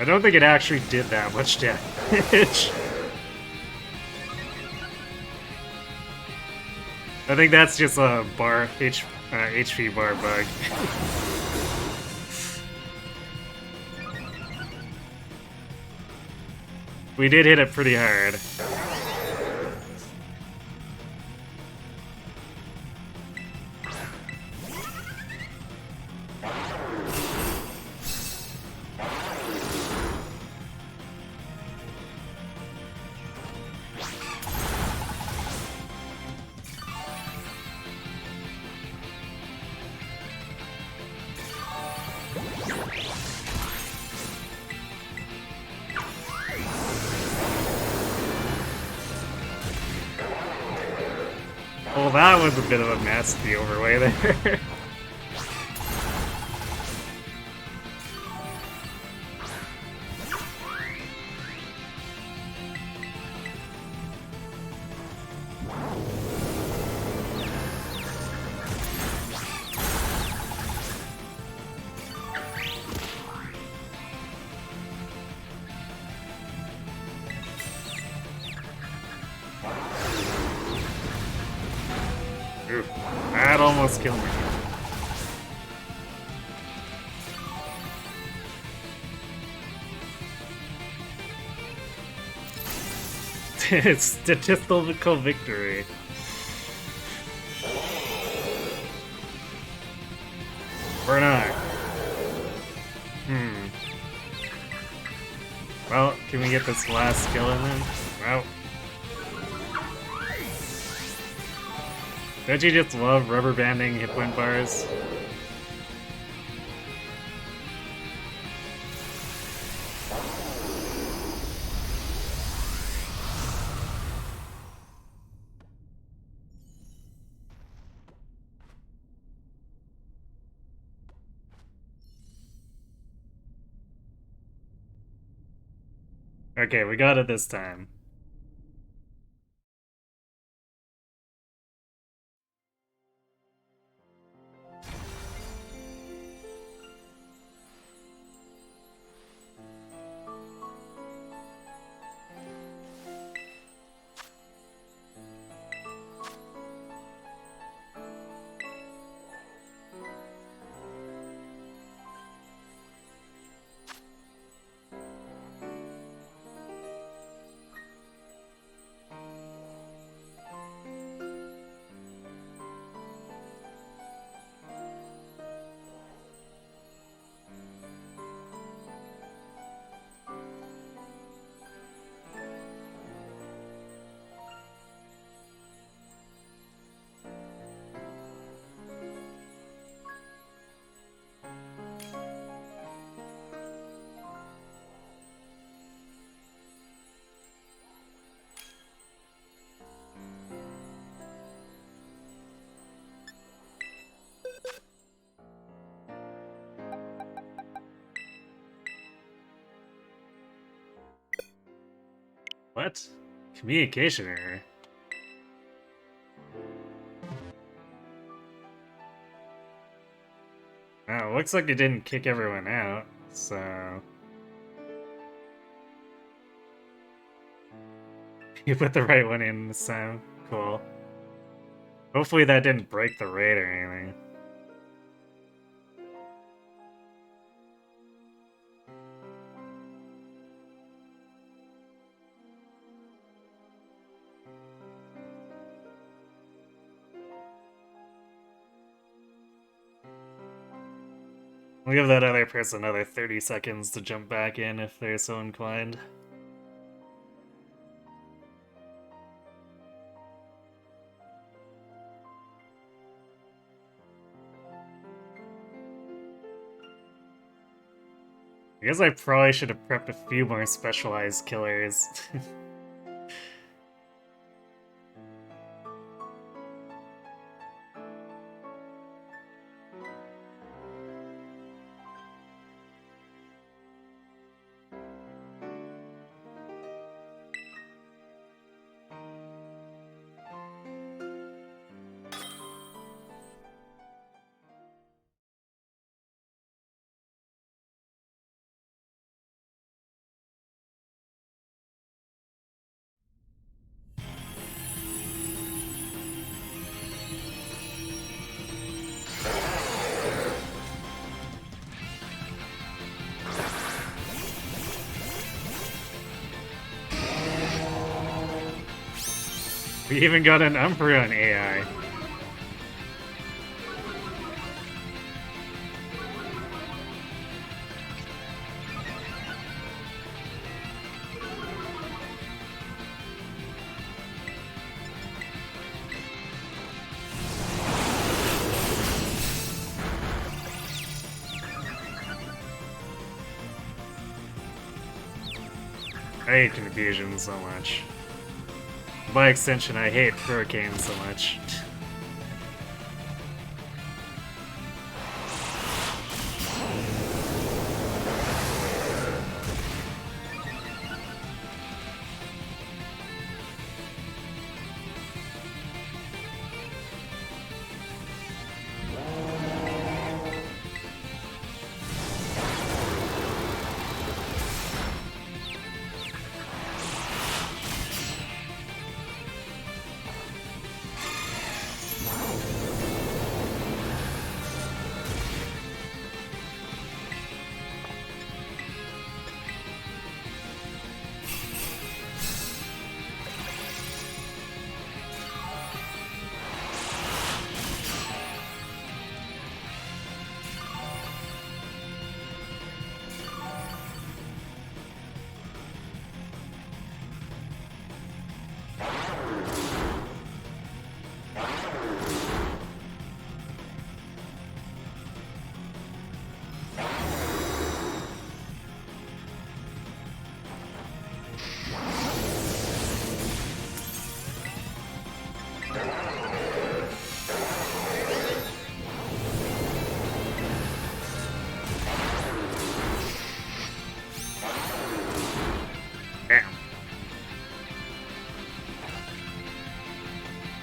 I don't think it actually did that much damage. I think that's just a HP bar bug. We did hit it pretty hard. Well, that was a bit of a mess, the overlay there. Oof, that almost killed me. It's statistical victory. Or not. Well, can we get this last skill in then? Well. Don't you just love rubber banding hit point bars? Okay, we got it this time. What? Communication error? Oh, looks like it didn't kick everyone out, so... You put the right one in this time. Cool. Hopefully that didn't break the raid or anything. We'll give that other person another 30 seconds to jump back in if they're so inclined. I guess I probably should have prepped a few more specialized killers. We even got an Umbreon AI. I hate confusion so much. By extension, I hate Hurricane so much.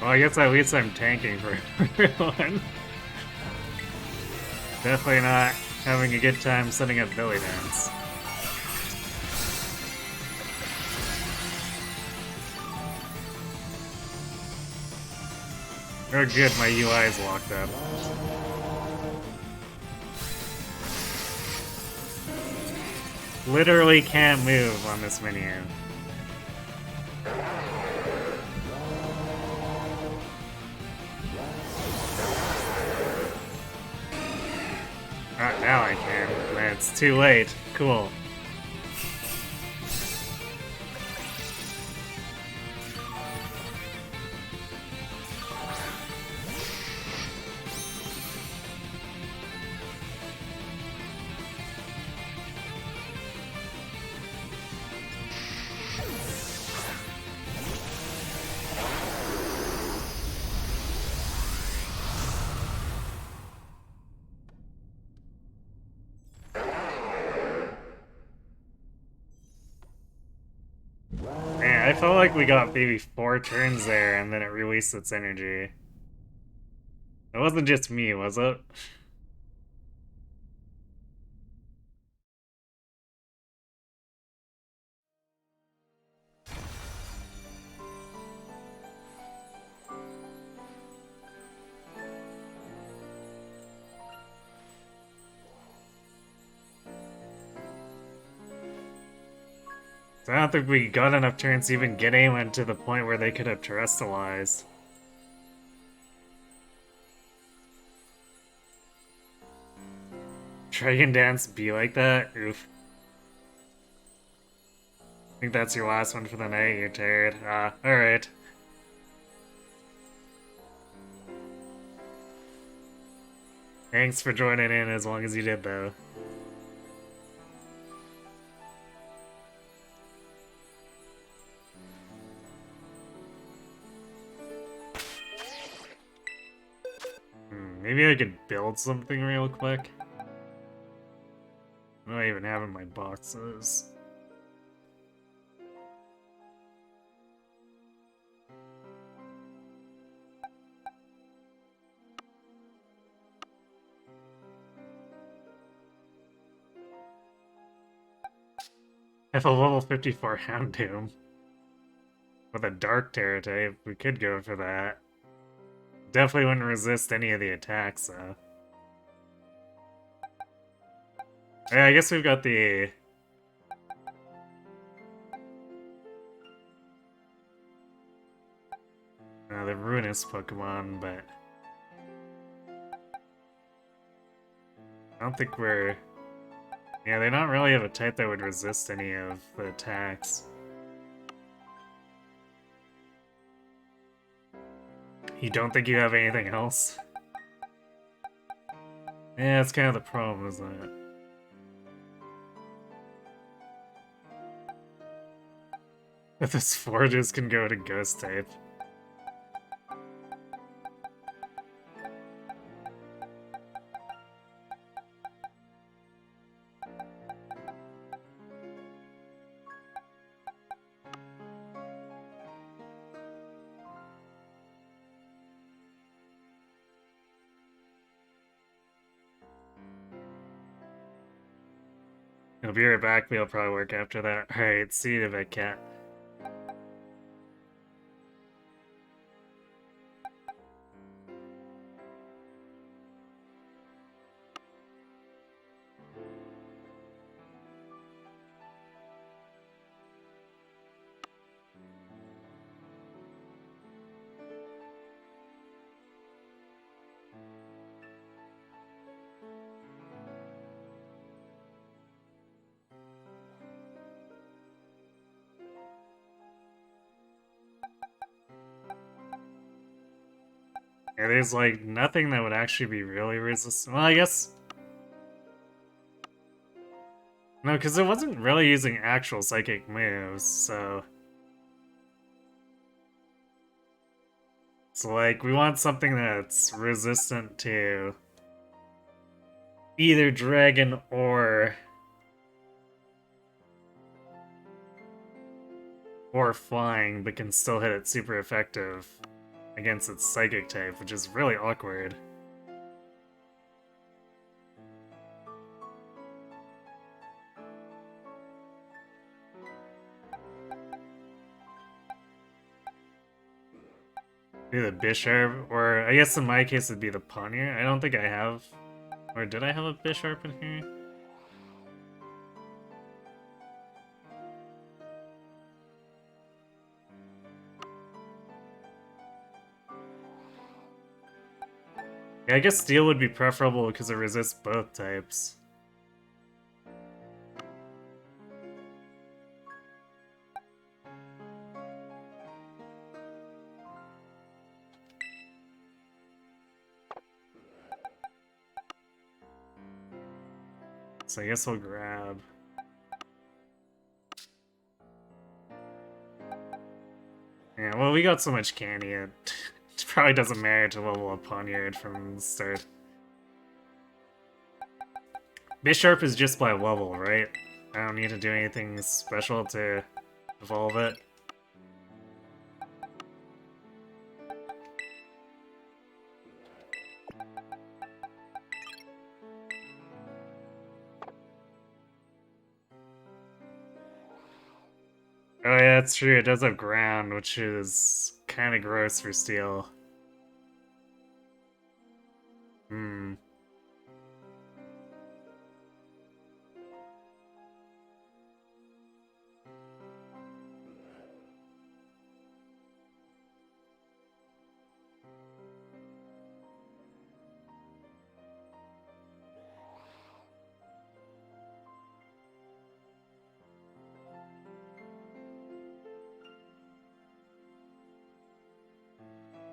Well, I guess at least I'm tanking for everyone. Definitely not having a good time setting up belly dance. Oh good, my UI is locked up. Literally can't move on this menu. Now I can. Man, it's too late. Cool. Man, I felt like we got maybe 4 turns there and then it released its energy. It wasn't just me, was it? So I don't think we got enough turns to even get anyone to the point where they could have terrestrialized. Dragon Dance be like that? Oof. I think that's your last one for the night, you're tired. Alright. Thanks for joining in as long as you did, though. Maybe I could build something real quick. What do I even have in my boxes? I have a level 54 Houndoom. With a Dark Terror type, we could go for that. Definitely wouldn't resist any of the attacks, though. Yeah, I guess we've got the... the Ruinous Pokemon, but... I don't think we're... Yeah, they don't really have a type that would resist any of the attacks. You don't think you have anything else? Yeah, that's kind of the problem, isn't it? That this Forges can go to Ghost type. I'll be right back, we'll probably work after that. Alright, see you in a bit, cat. Yeah, there's like nothing that would actually be really resistant. Well, I guess... No, because it wasn't really using actual psychic moves, so... So like, we want something that's resistant to... either dragon or flying, but can still hit it super effective. against its psychic type, which is really awkward. Maybe the Bisharp, or I guess in my case it'd be the Pawniard. I don't think I have, or did I have a Bisharp in here? Yeah, I guess Steel would be preferable because it resists both types. So I guess we'll grab... Yeah, well, we got so much candy, it probably doesn't matter to level up Pawniard from the start. Bisharp is just by level, right? I don't need to do anything special to evolve it. Oh yeah, that's true, it does have ground, which is kind of gross for Steel. Hmm.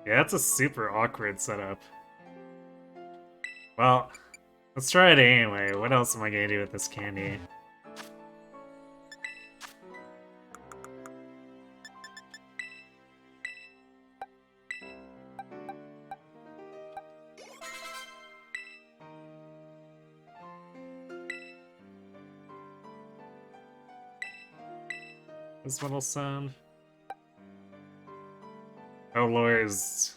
Yeah, that's a super awkward setup. Well, let's try it anyway. What else am I gonna do with this candy? This little sound. Oh, Lawyer's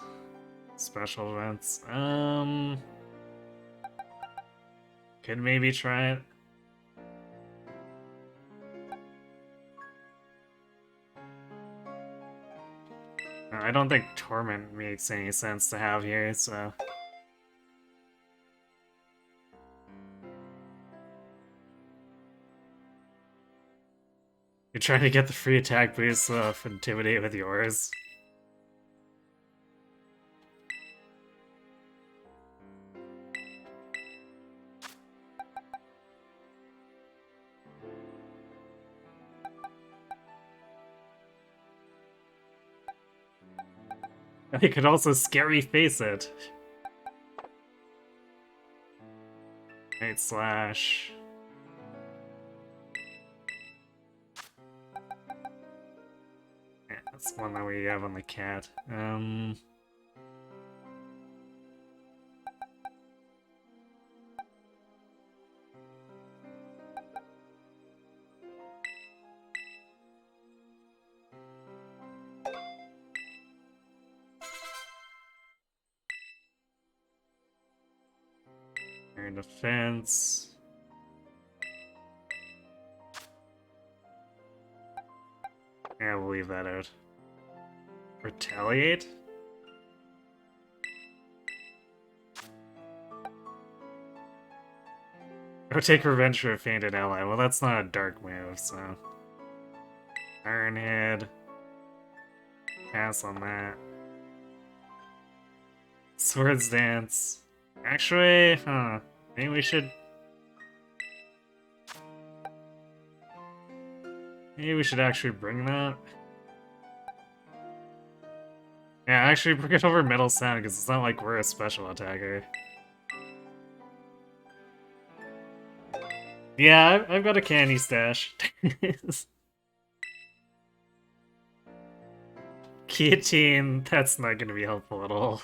special events. Could maybe try it. I don't think Torment makes any sense to have here, so... You're trying to get the free attack boost off Intimidate with yours. I could also Scary Face it. Night Slash. Yeah, that's one that we have on the cat. Air Defense. Yeah, we'll leave that out. Retaliate? Or take revenge for a fainted ally. Well, that's not a dark move, so... Ironhead. Pass on that. Swords Dance. Actually, huh. Maybe we should... Maybe we should actually bring that. Yeah, actually bring it over Metal Sound, because it's not like we're a special attacker. Yeah, I've got a candy stash. Guillotine, that's not gonna be helpful at all.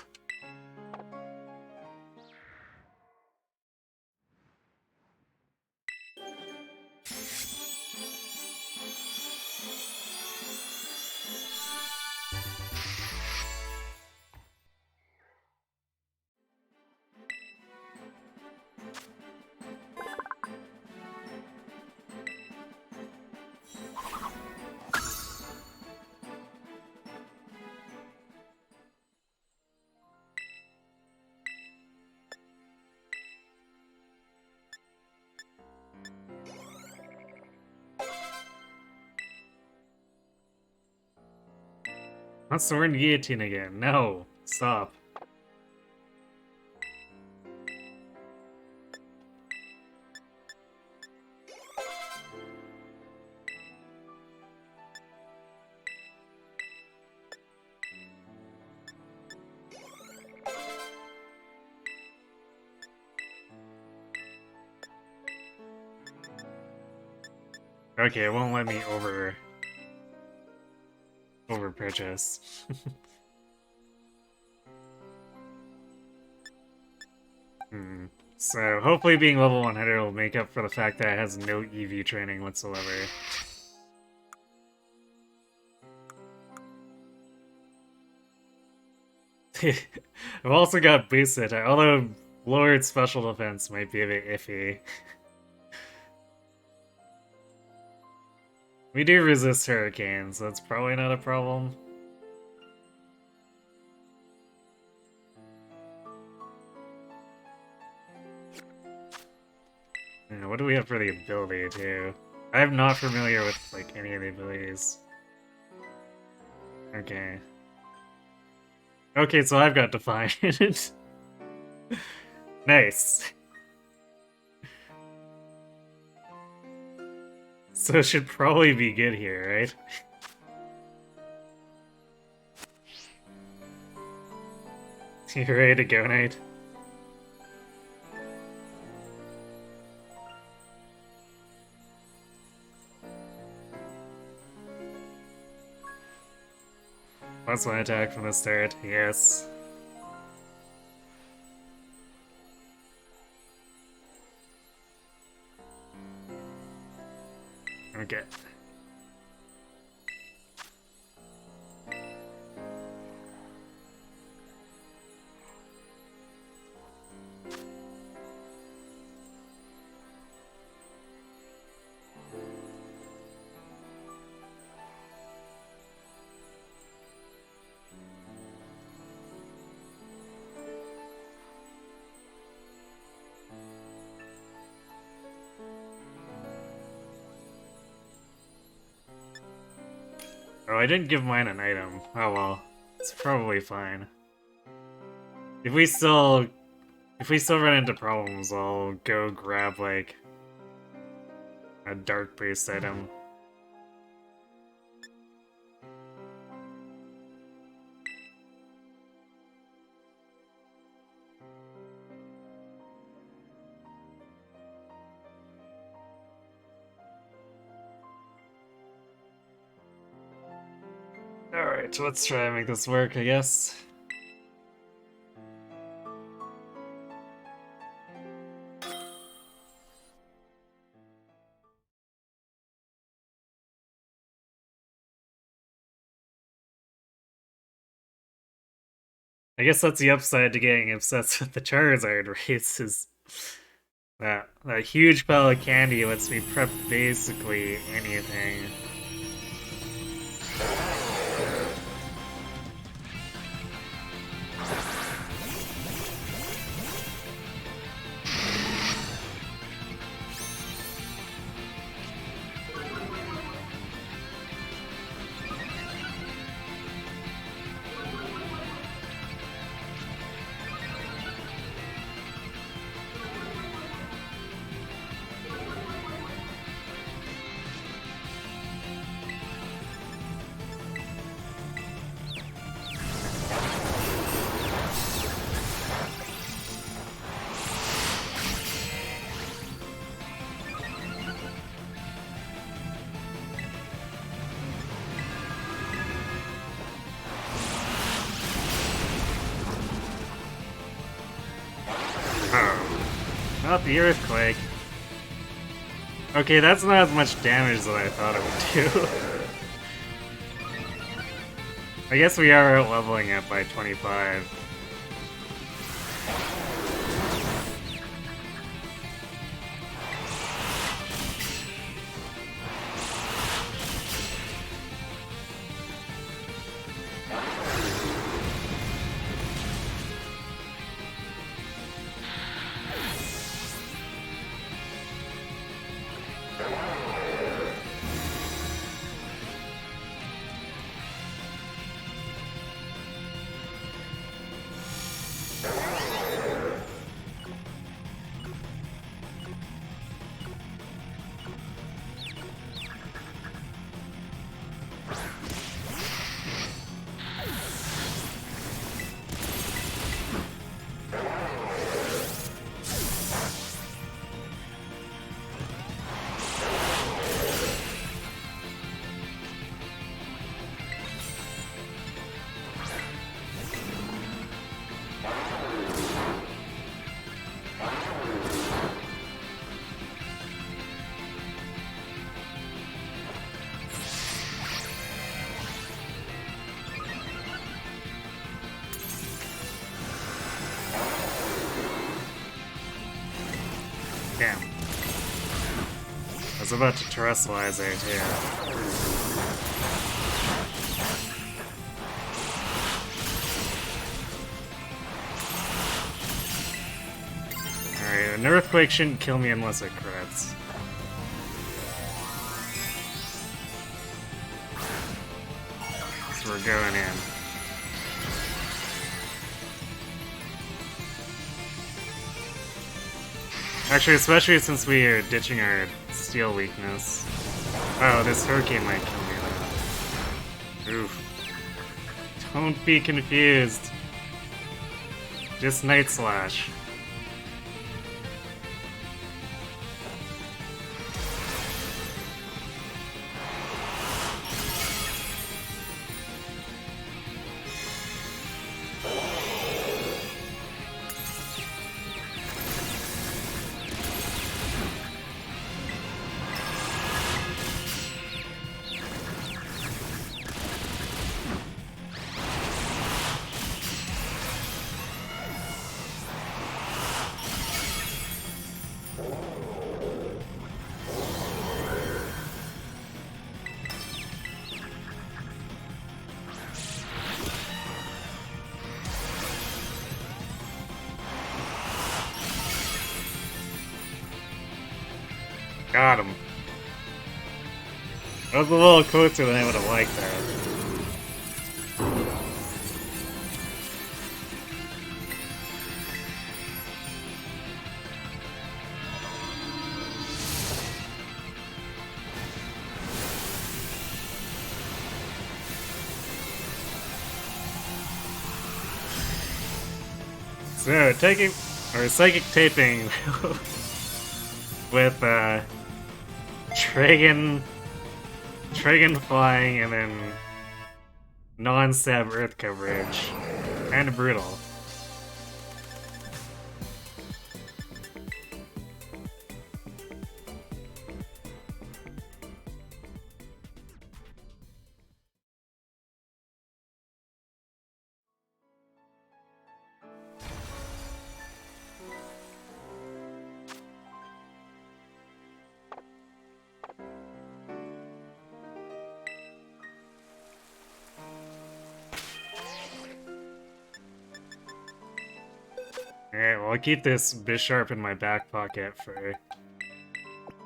Wants to learn guillotine again. No, stop. Okay, it won't let me over purchase. So hopefully being level 100 will make up for the fact that it has no EV training whatsoever. I've also got boosted, although lowered special defense might be a bit iffy. We do resist hurricanes, so that's probably not a problem. Yeah, what do we have for the ability, too? I'm not familiar with, like, any of the abilities. Okay. Okay, so I've got Defiant. Nice. So it should probably be good here, right? You ready to go, Knight? +1 attack from the start, yes. Okay. Oh, I didn't give mine an item. Oh well. It's probably fine. If we still run into problems, I'll go grab, like, a dark boost item. Alright, let's try and make this work, I guess. I guess that's the upside to getting obsessed with the Charizard race, is that huge pile of candy lets me prep basically anything. Not the earthquake. Okay, that's not as much damage as I thought it would do. I guess we are out leveling it by 25. Damn. I was about to terrestrialize it, yeah. Alright, an earthquake shouldn't kill me unless it crits. So we're going in. Actually, especially since we are ditching our steel weakness. Oh, this hurricane might kill me though. Oof. Don't be confused. Just Night Slash. Got him. That was a little closer than I would have liked there. So, taking, or psychic taping with, Tragon flying and then non-stab earth coverage. Kinda brutal. Alright, well, I'll keep this Bisharp in my back pocket for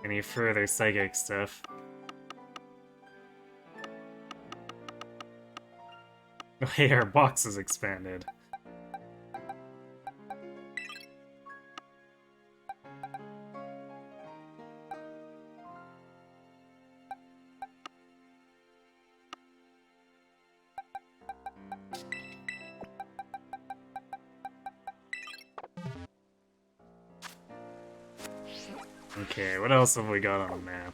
any further psychic stuff. Hey, our box is expanded. Okay, what else have we got on the map?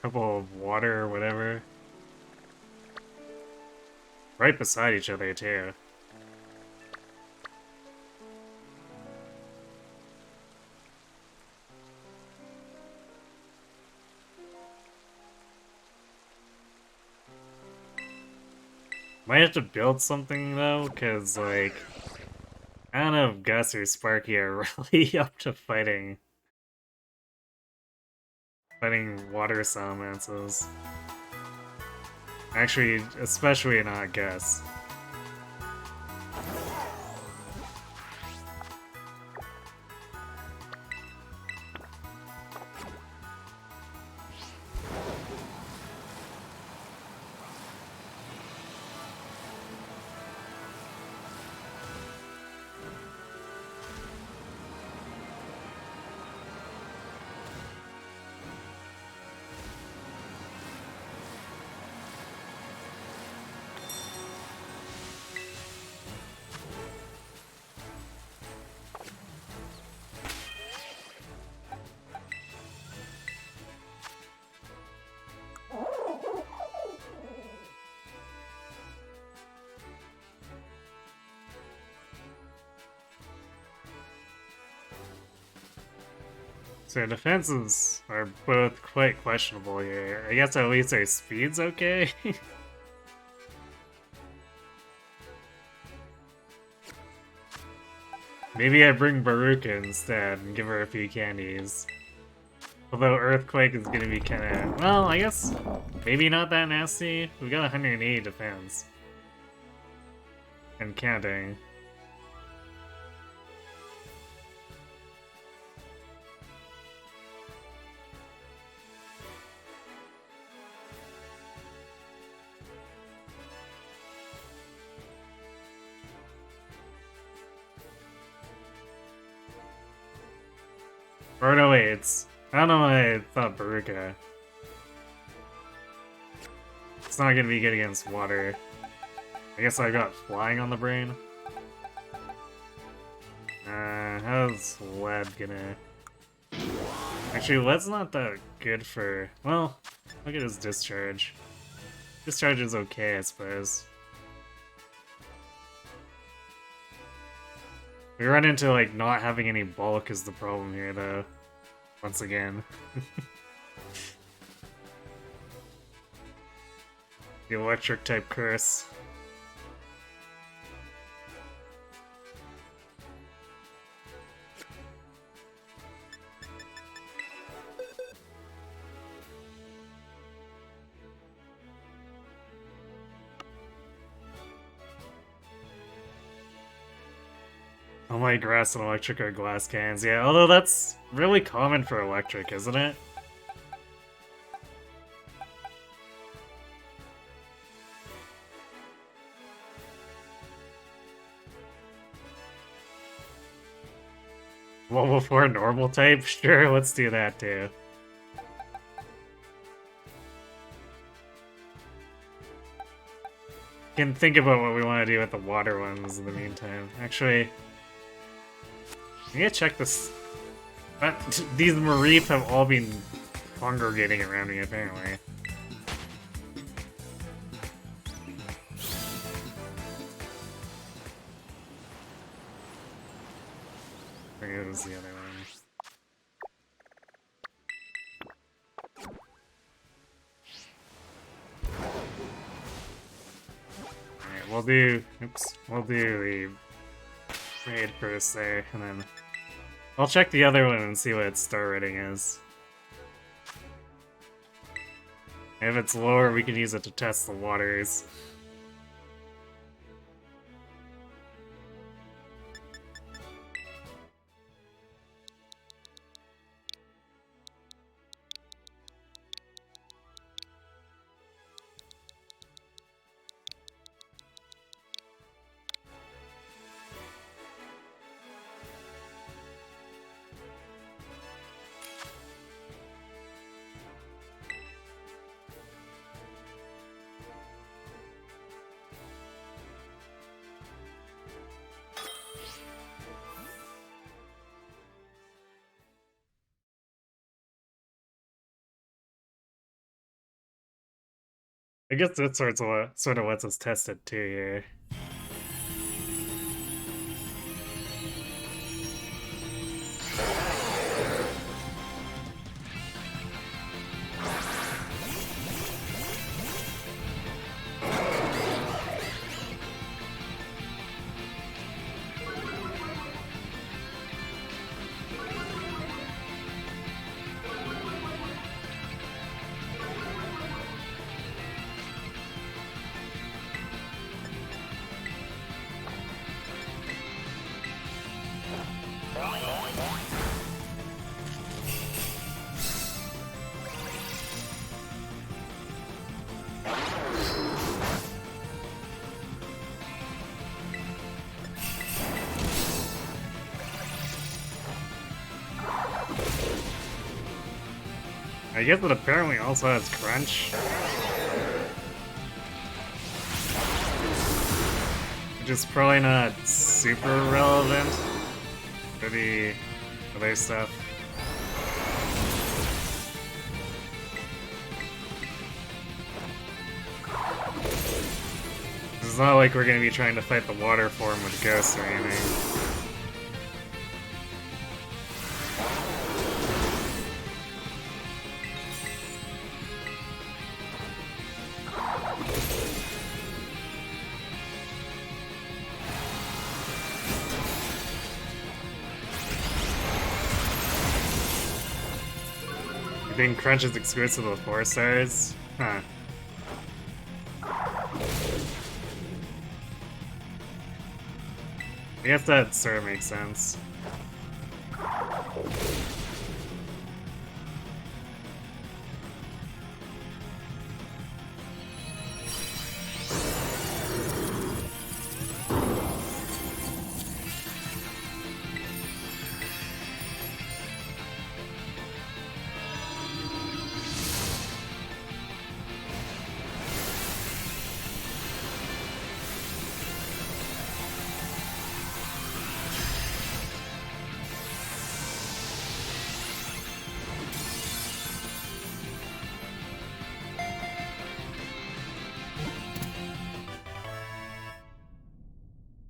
Couple of water or whatever. Right beside each other, too. Might have to build something, though, because, like, I don't know if Gus or Sparky are really up to fighting water salamancers. Actually, especially not Gus. So defenses are both quite questionable here. I guess at least our speed's okay. Maybe I bring Baruka instead and give her a few candies. Although Earthquake is gonna be kinda... Well, I guess maybe not that nasty. We got 180 defense. And counting. Or no, wait, it's... I don't know why I thought Baruka. It's not gonna be good against water. I guess I got flying on the brain. How's lead gonna... Actually, lead's not that good for... Well, look at his discharge. Discharge is okay, I suppose. We run into, like, not having any bulk is the problem here, though. Once again. The electric type curse. Oh my, grass and electric are glass cans. Yeah, although that's really common for electric, isn't it? Level 4 normal type? Sure, let's do that too. Can think about what we want to do with the water ones in the meantime. Actually, I need to check this. These Mareep have all been congregating around me, apparently. Where is the other one? Alright, we'll do... Oops. We'll do the raid first there, and then... I'll check the other one and see what its star rating is. If it's lower, we can use it to test the waters. I guess that sort of lets us test it too here. I guess it apparently also has crunch. Which is probably not super relevant for the other stuff. It's not like we're gonna be trying to fight the water form with ghosts or anything. being Crunch is exclusive to the 4 stars? Huh. I guess that sort of makes sense.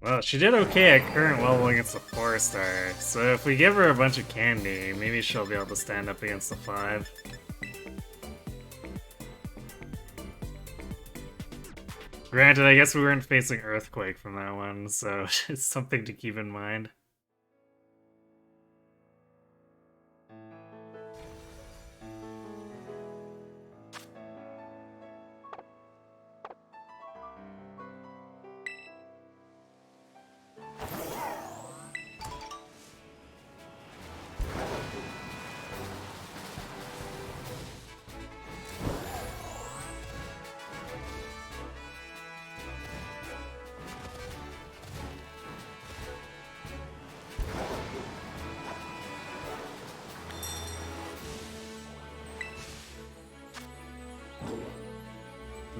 Well, she did okay at current level against the 4 star, so if we give her a bunch of candy, maybe she'll be able to stand up against the 5. Granted, I guess we weren't facing Earthquake from that one, so it's something to keep in mind.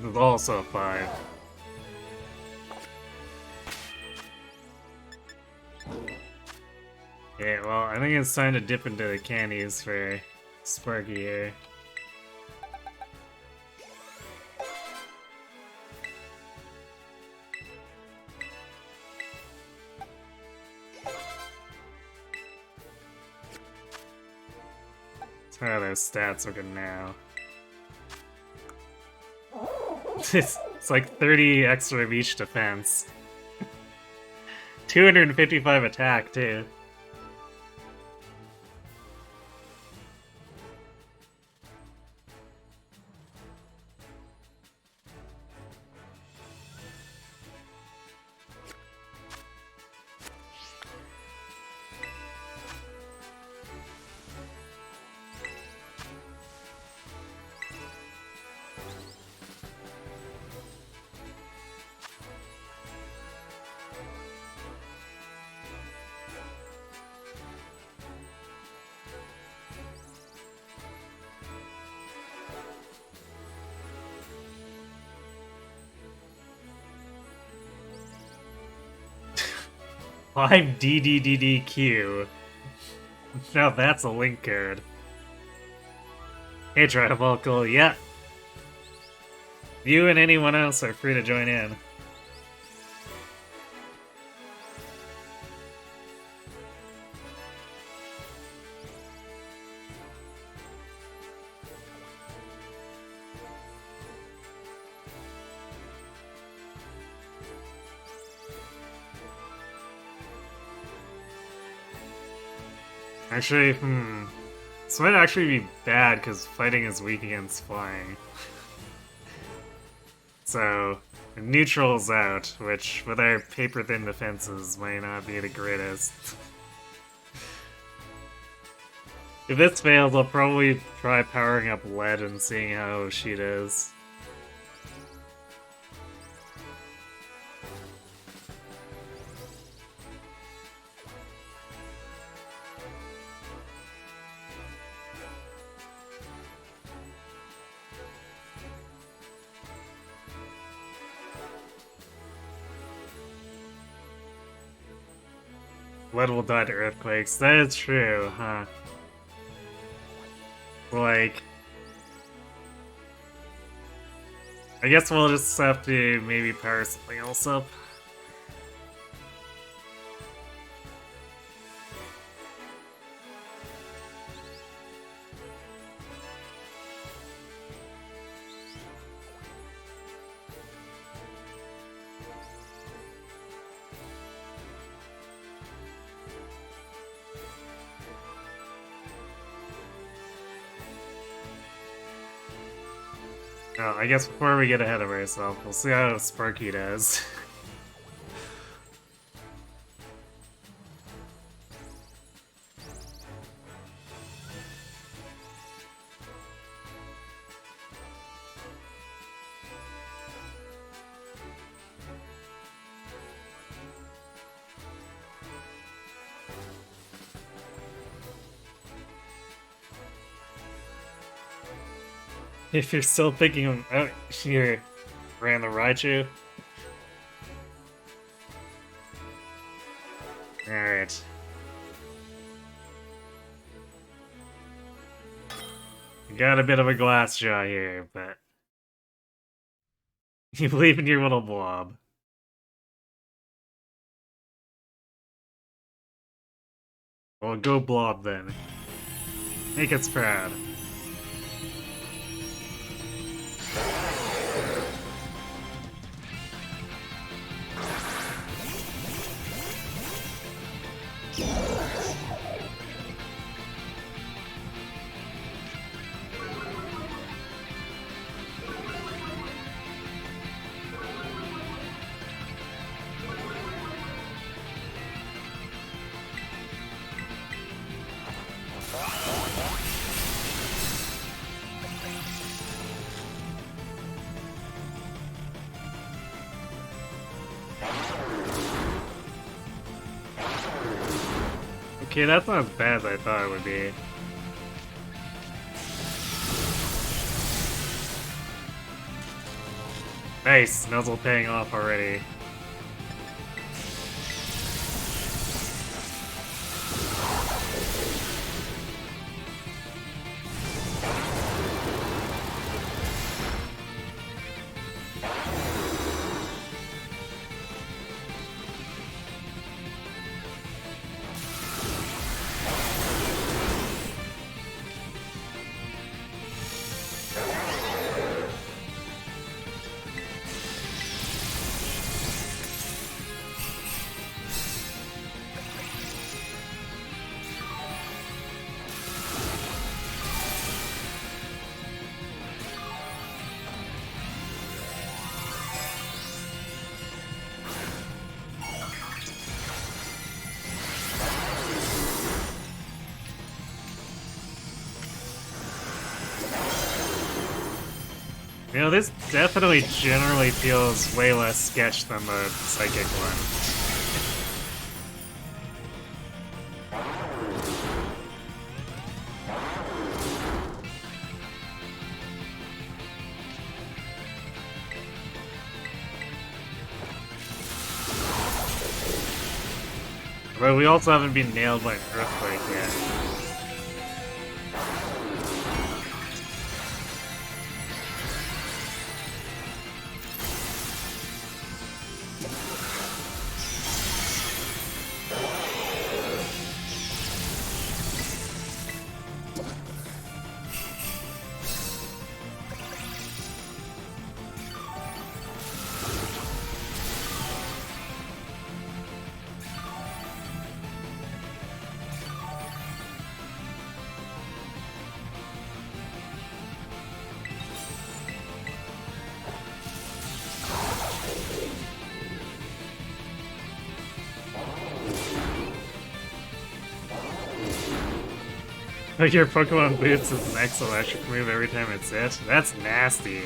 This is also a 5. Okay, well, I think it's time to dip into the candies for Sparky here. How are those stats looking now? It's like 30 extra of each defense. 255 attack, too. Five DDDDQ. Now that's a link card. Hey, Trivocal, yeah. You and anyone else are free to join in. Actually, this might actually be bad because fighting is weak against flying. So, neutral's out, which with our paper-thin defenses might not be the greatest. If this fails, I'll probably try powering up lead and seeing how she does. Lead will die to earthquakes. That is true, huh? Like... I guess we'll just have to maybe power something else up. Oh, I guess before we get ahead of ourselves, we'll see how Sparky does. If you're still thinking of... Oh, you ran the Raichu? Alright. You got a bit of a glass jaw here, but... You believe in your little blob. Well, go blob then. Make us proud. Okay, that's not as bad as I thought it would be. Nice, Nuzzle paying off already. You know, this definitely generally feels way less sketch than the Psychic one. But we also haven't been nailed by an Earthquake yet. Like your Pokemon boots is an X electric move every time it's hit? That's nasty.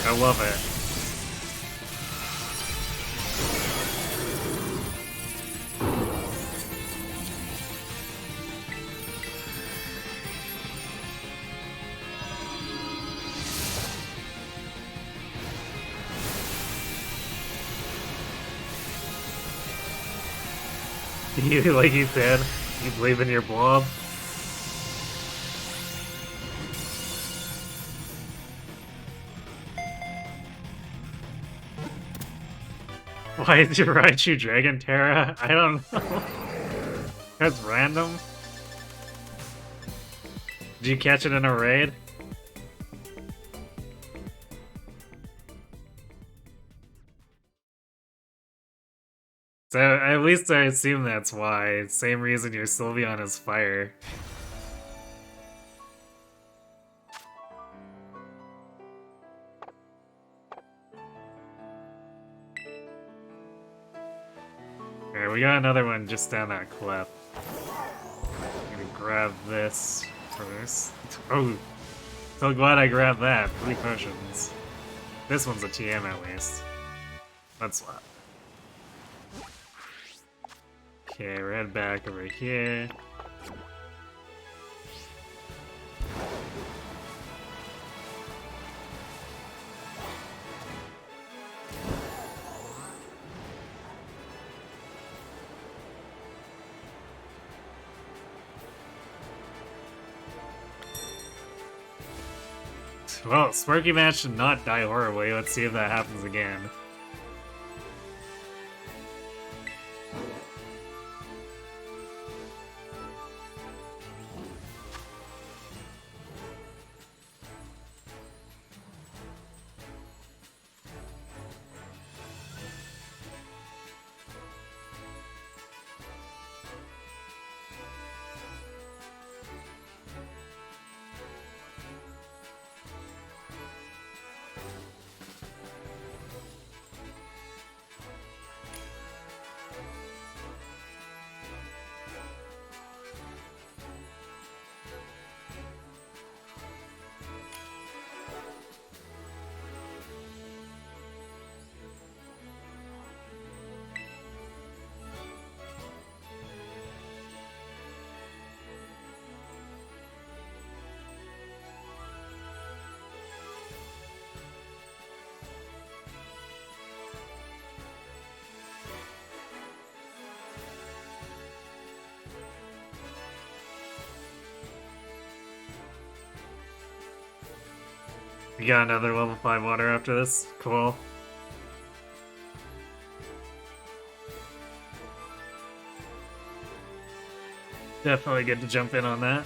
I love it. Like you said, you believe in your blob? Why is your Raichu Dragon Terra? I don't know. That's random. Did you catch it in a raid? So at least I assume that's why. Same reason your Sylveon is fire. we got another one just down that cliff. I'm gonna grab this first. Oh, so glad I grabbed that. 3 potions. This one's a TM at least. Let's swap. Okay, we're head back over here. Well, Sparky Match should not die horribly. Let's see if that happens again. We got another level 5 water after this. Cool. Definitely good to jump in on that.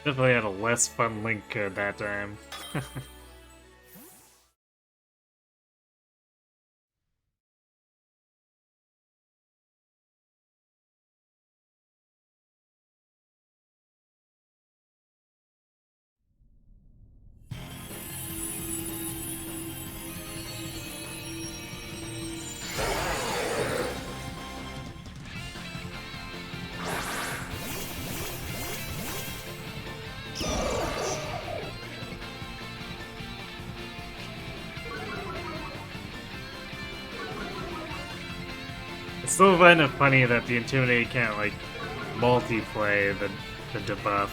Definitely had a less fun Link that time. I still find it funny that the Intimidate can't, like, multi-play the debuff.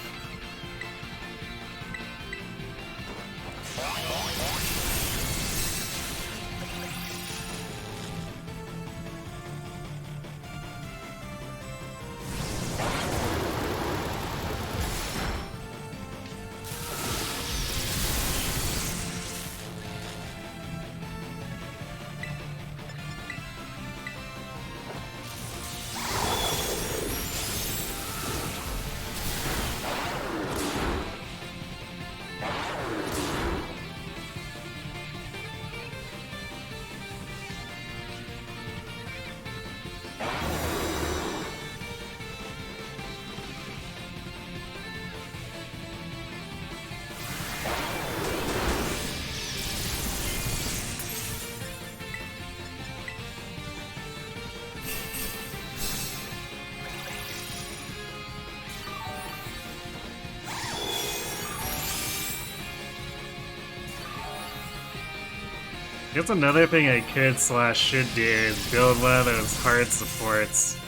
I guess another thing I could / should do is build one of those hard supports.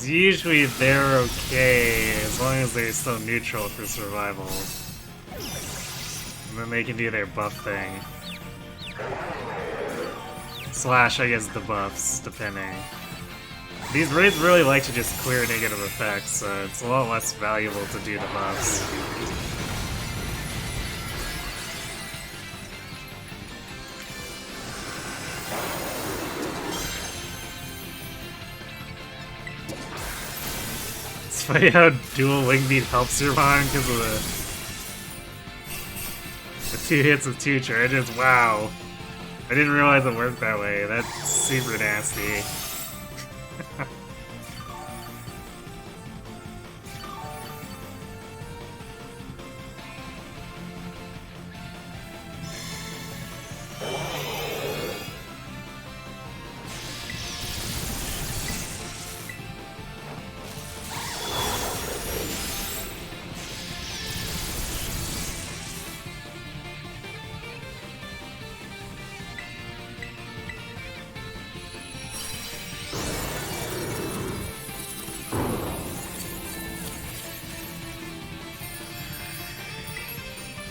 Usually they're okay, as long as they're still neutral for survival. And then they can do their buff thing. Slash, I guess, debuffs, depending. These raids really like to just clear negative effects, so it's a lot less valuable to do the buffs. It's funny how dual wing beat helps your mind because of the 2 hits of 2 charges. Wow. I didn't realize it worked that way. That's super nasty.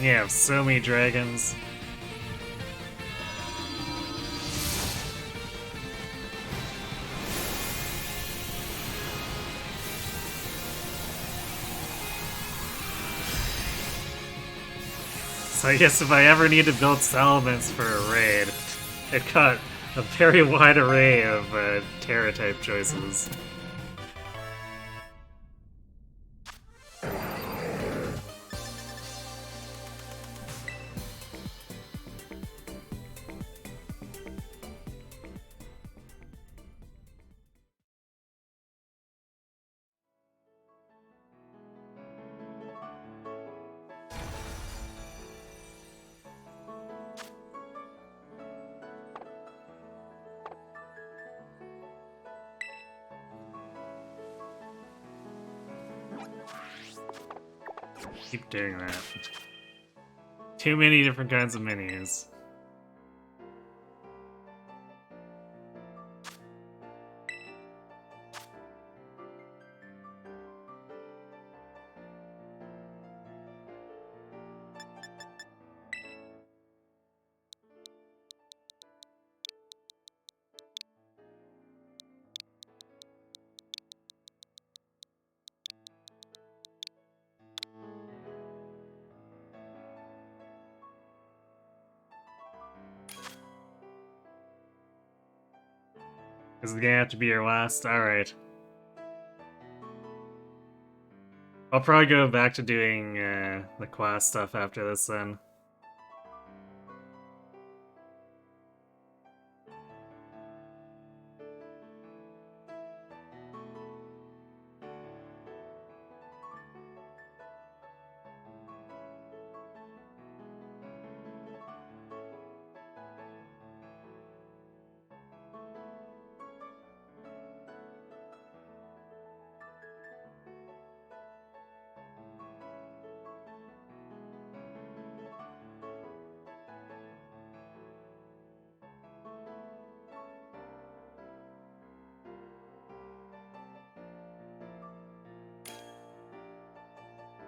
You have so many dragons. So I guess if I ever need to build settlements for a raid, I've got a very wide array of Terra type choices. Keep doing that. Too many different kinds of minis. Is it gonna have to be your last? Alright. I'll probably go back to doing the quest stuff after this then.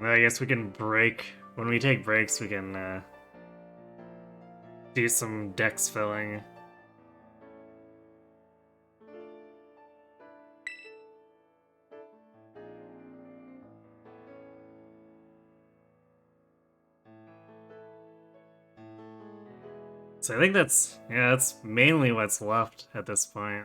Well, I guess we can break. When we take breaks, we can do some dex filling. So I think that's mainly what's left at this point.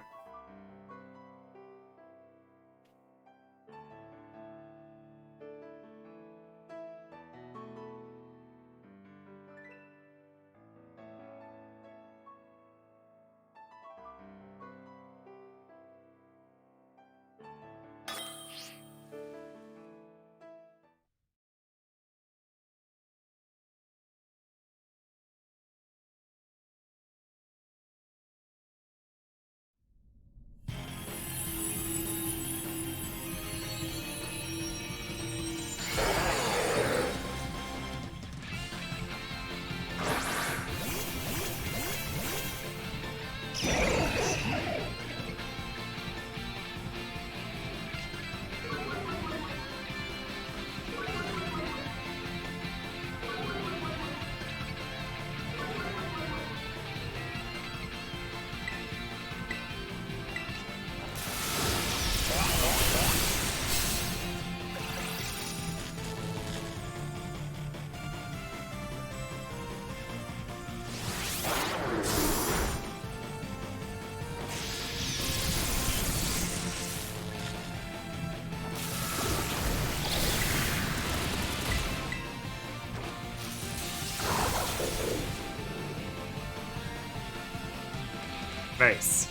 Nice.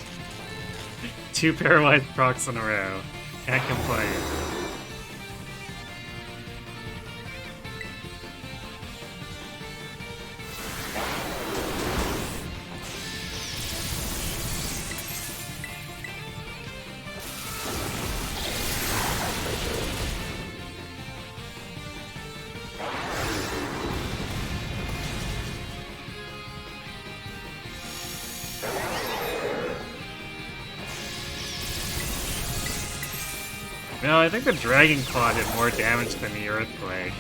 2 paralyzed procs in a row. Can't complain. No, I think the Dragon Claw did more damage than the Earthquake.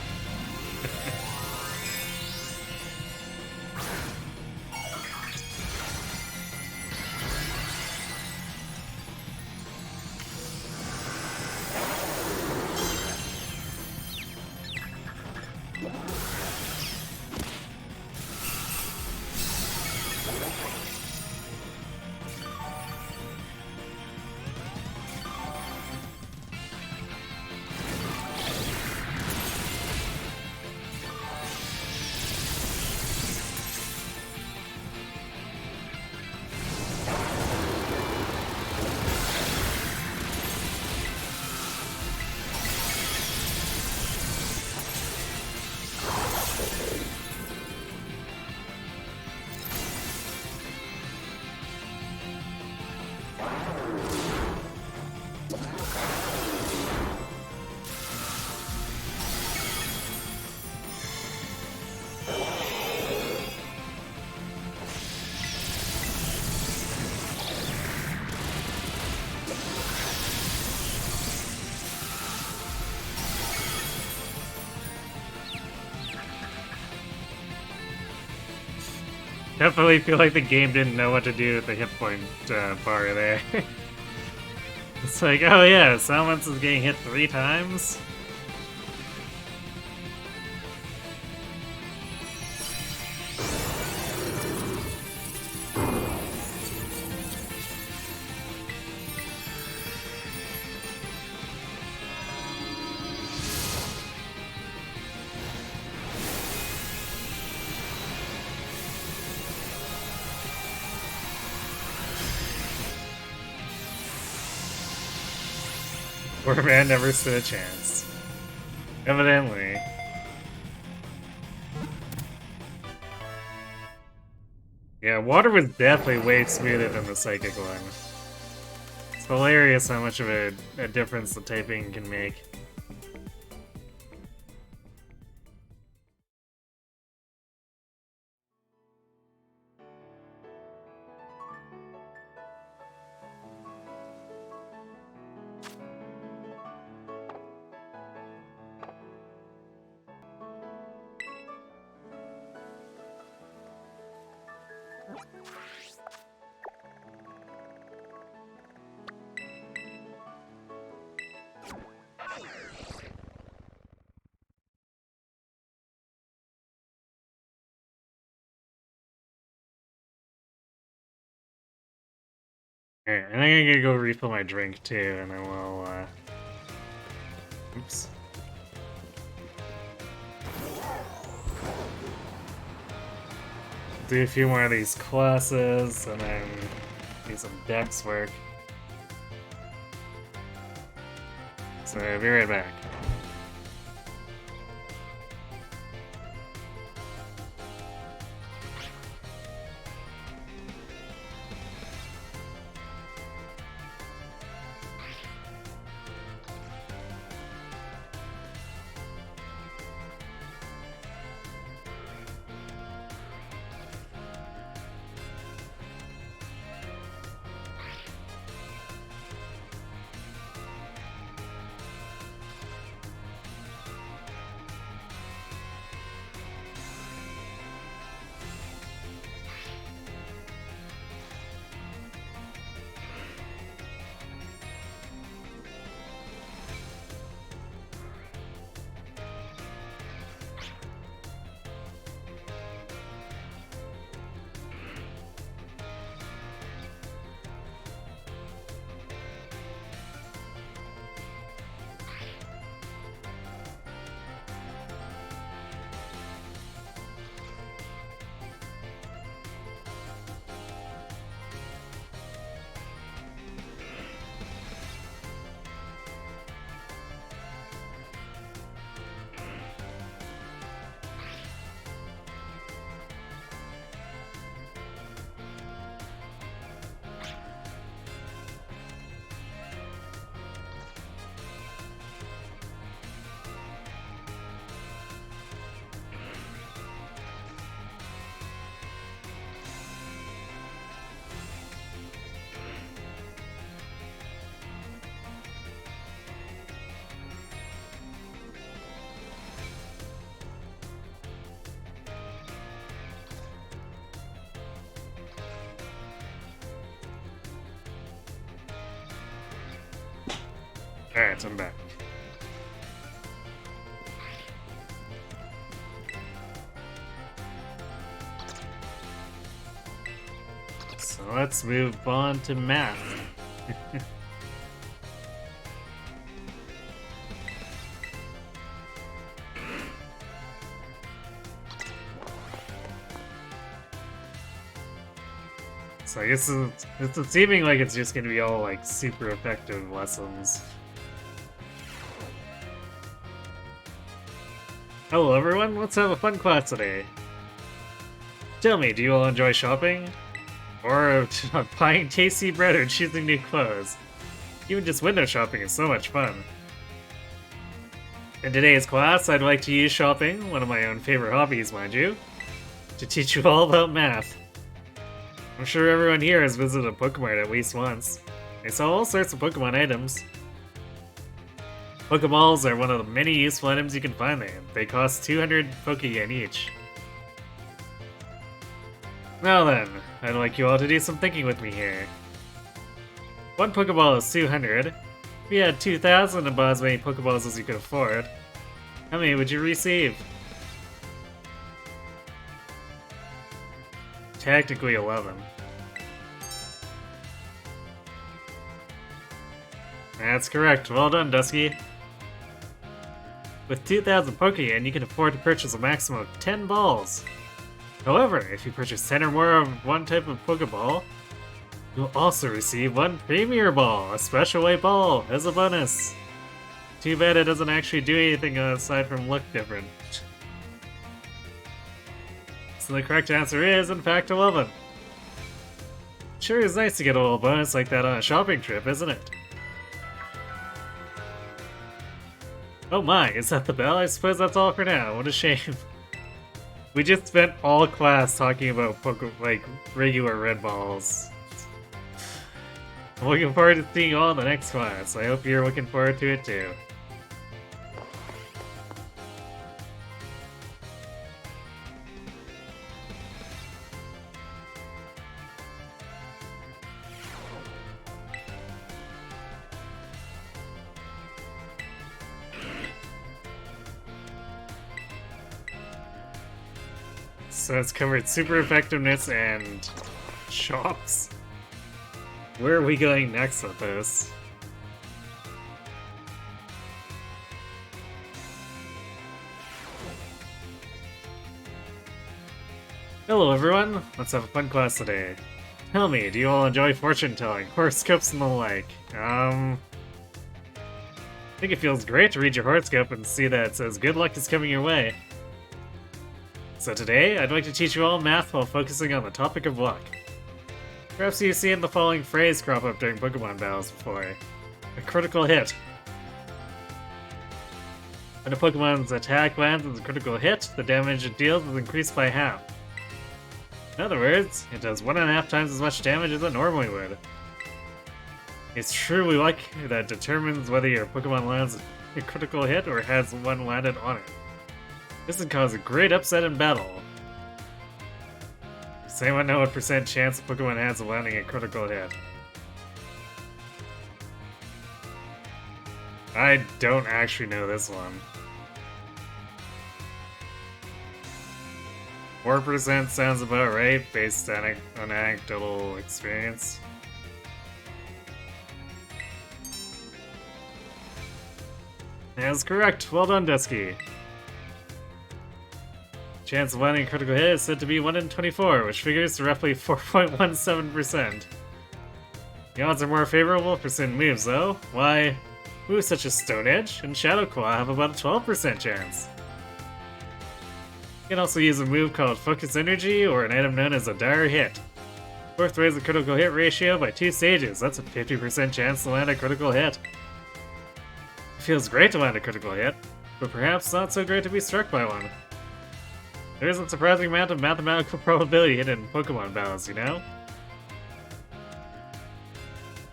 Definitely feel like the game didn't know what to do with the hit point bar there. It's like, oh yeah, Salamence is getting hit 3 times? Poor man never stood a chance. Evidently. Yeah, water was definitely way smoother than the psychic one. It's hilarious how much of a difference the typing can make. Alright, I think I'm gonna go refill my drink too, and then we'll, oops. Do a few more of these classes, and then do some dex work. So I'll be right back. Alright, I'm back. So let's move on to math. So I guess it's seeming like it's just gonna be all like super effective lessons. Hello everyone, let's have a fun class today. Tell me, do you all enjoy shopping? Or buying tasty bread or choosing new clothes? Even just window shopping is so much fun. In today's class, I'd like to use shopping, one of my own favorite hobbies, mind you, to teach you all about math. I'm sure everyone here has visited a Pokemart at least once. They sell all sorts of Pokemon items. Pokeballs are one of the many useful items you can find there. They cost 200 Pokeyen each. Now then, I'd like you all to do some thinking with me here. One Pokeball is 200. If you had 2,000 and bought as many Pokeballs as you could afford, how many would you receive? Technically 11. That's correct. Well done, Dusky. With 2,000 Pokeyen, you can afford to purchase a maximum of 10 balls. However, if you purchase 10 or more of one type of Pokeball, you'll also receive one Premier Ball, a special weight ball, as a bonus. Too bad it doesn't actually do anything aside from look different. So the correct answer is, in fact, 11. Sure is nice to get a little bonus like that on a shopping trip, isn't it? Oh my, is that the bell? I suppose that's all for now. What a shame. We just spent all class talking about regular red balls. I'm looking forward to seeing you all in the next class. I hope you're looking forward to it too. So it's covered super effectiveness and shops. Where are we going next with this? Hello everyone, let's have a fun class today. Tell me, do you all enjoy fortune telling, horoscopes and the like? I think it feels great to read your horoscope and see that it says good luck is coming your way. So today, I'd like to teach you all math while focusing on the topic of luck. Perhaps you've seen the following phrase crop up during Pokemon battles before. A critical hit. When a Pokemon's attack lands as a critical hit, the damage it deals is increased by half. In other words, it does 1.5 times as much damage as it normally would. It's truly luck that determines whether your Pokemon lands a critical hit or has one landed on it. This can cause a great upset in battle. Does anyone know what % chance a Pokemon has of landing a critical hit? I don't actually know this one. 4% sounds about right, based on anecdotal experience. That's correct. Well done, Dusky. Chance of landing a critical hit is said to be 1 in 24, which figures to roughly 4.17%. The odds are more favorable for certain moves, though. Why, moves such as Stone Edge and Shadow Claw have about a 12% chance. You can also use a move called Focus Energy or an item known as a Dire Hit. Both raise the critical hit ratio by 2 stages. That's a 50% chance to land a critical hit. It feels great to land a critical hit, but perhaps not so great to be struck by one. There is a surprising amount of mathematical probability hidden in Pokemon battles, you know?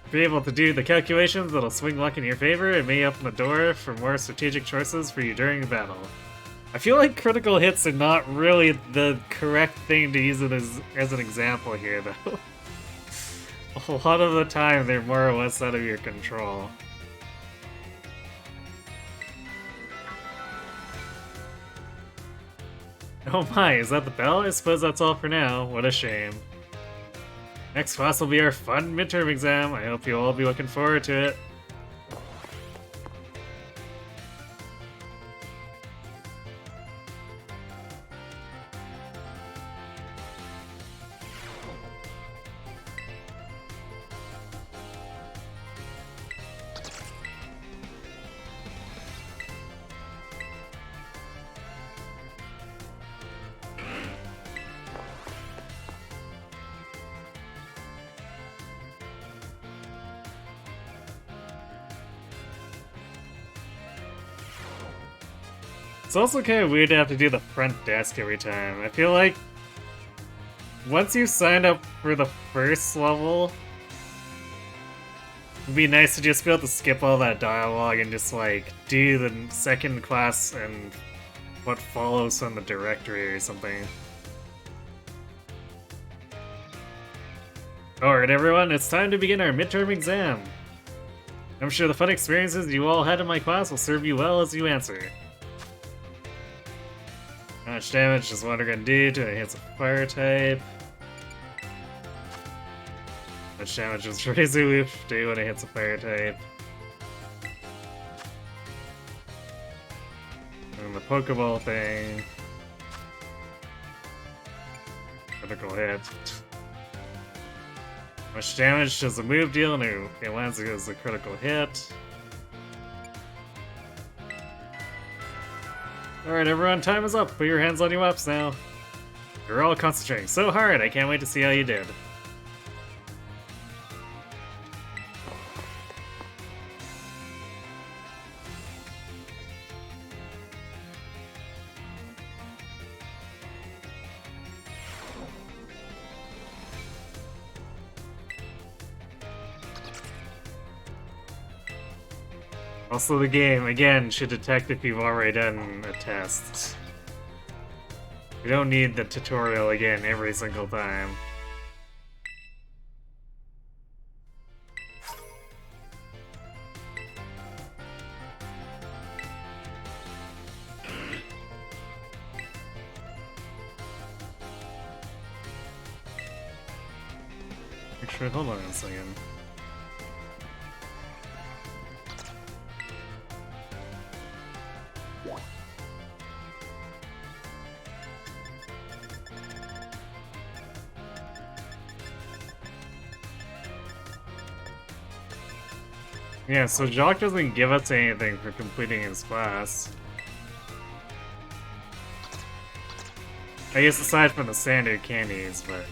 Be able to do the calculations that'll swing luck in your favor and may open the door for more strategic choices for you during the battle. I feel like critical hits are not really the correct thing to use it as an example here, though. A lot of the time, they're more or less out of your control. Oh my, is that the bell? I suppose that's all for now. What a shame. Next class will be our fun midterm exam. I hope you'll all be looking forward to it. It's also kind of weird to have to do the front desk every time. I feel like once you sign up for the first level, it'd be nice to just be able to skip all that dialogue and just like do the second class and what follows from the directory or something. Alright everyone, it's time to begin our midterm exam. I'm sure the fun experiences you all had in my class will serve you well as you answer. How much damage does water gun do to enhance a fire type? How much damage does Razor Loop do when it hits a fire type? And the Pokeball thing. Critical hit. How much damage does the move deal? No, it lands as a critical hit. Alright everyone, time is up. Put your hands on your weapons now. You're all concentrating so hard, I can't wait to see how you did. Also, the game, again, should detect if you've already done a test. You don't need the tutorial again every single time. Actually, hold on a second. Yeah, so Jock doesn't give us anything for completing his class. I guess aside from the standard candies, but...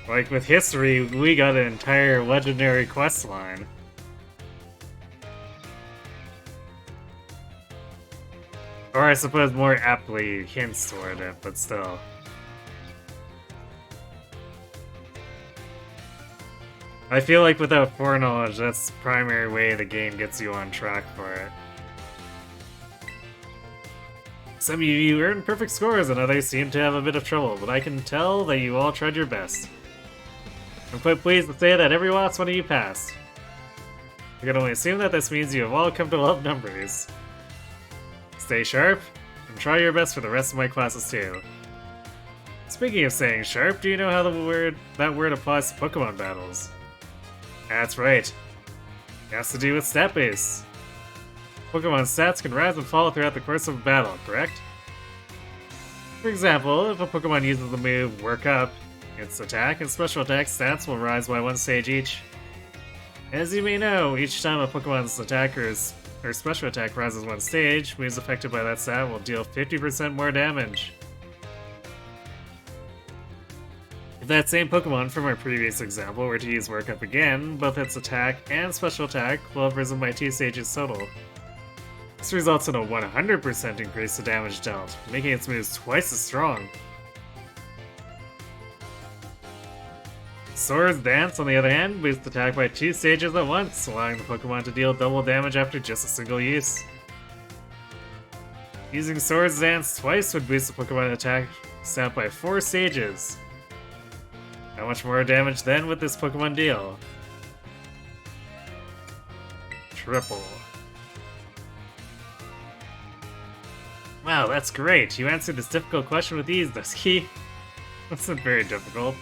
like with history, we got an entire legendary quest line. Or I suppose more aptly hints toward it, but still. I feel like without foreknowledge, that's the primary way the game gets you on track for it. Some of you earned perfect scores and others seem to have a bit of trouble, but I can tell that you all tried your best. I'm quite pleased to say that every last one of you passed. I can only assume that this means you have all come to love numbers. Stay sharp, and try your best for the rest of my classes too. Speaking of staying sharp, do you know how that word applies to Pokemon battles? That's right. It has to do with stat base. Pokemon stats can rise and fall throughout the course of a battle, correct? For example, if a Pokemon uses the move Work Up, its attack and special attack stats will rise by 1 stage each. As you may know, each time a Pokemon's attack or special attack rises 1 stage, moves affected by that stat will deal 50% more damage. If that same Pokemon from our previous example were to use Work Up again, both its attack and special attack will have risen by 2 stages total. This results in a 100% increase to damage dealt, making its moves twice as strong. Sora's Dance, on the other hand, boosts attack by 2 stages at once, allowing the Pokemon to deal double damage after just a single use. Using Sora's Dance twice would boost the Pokemon attack stat by 4 stages. How much more damage then would this Pokemon deal? Triple. Wow, that's great. You answered this difficult question with ease, Dusky. Wasn't very difficult.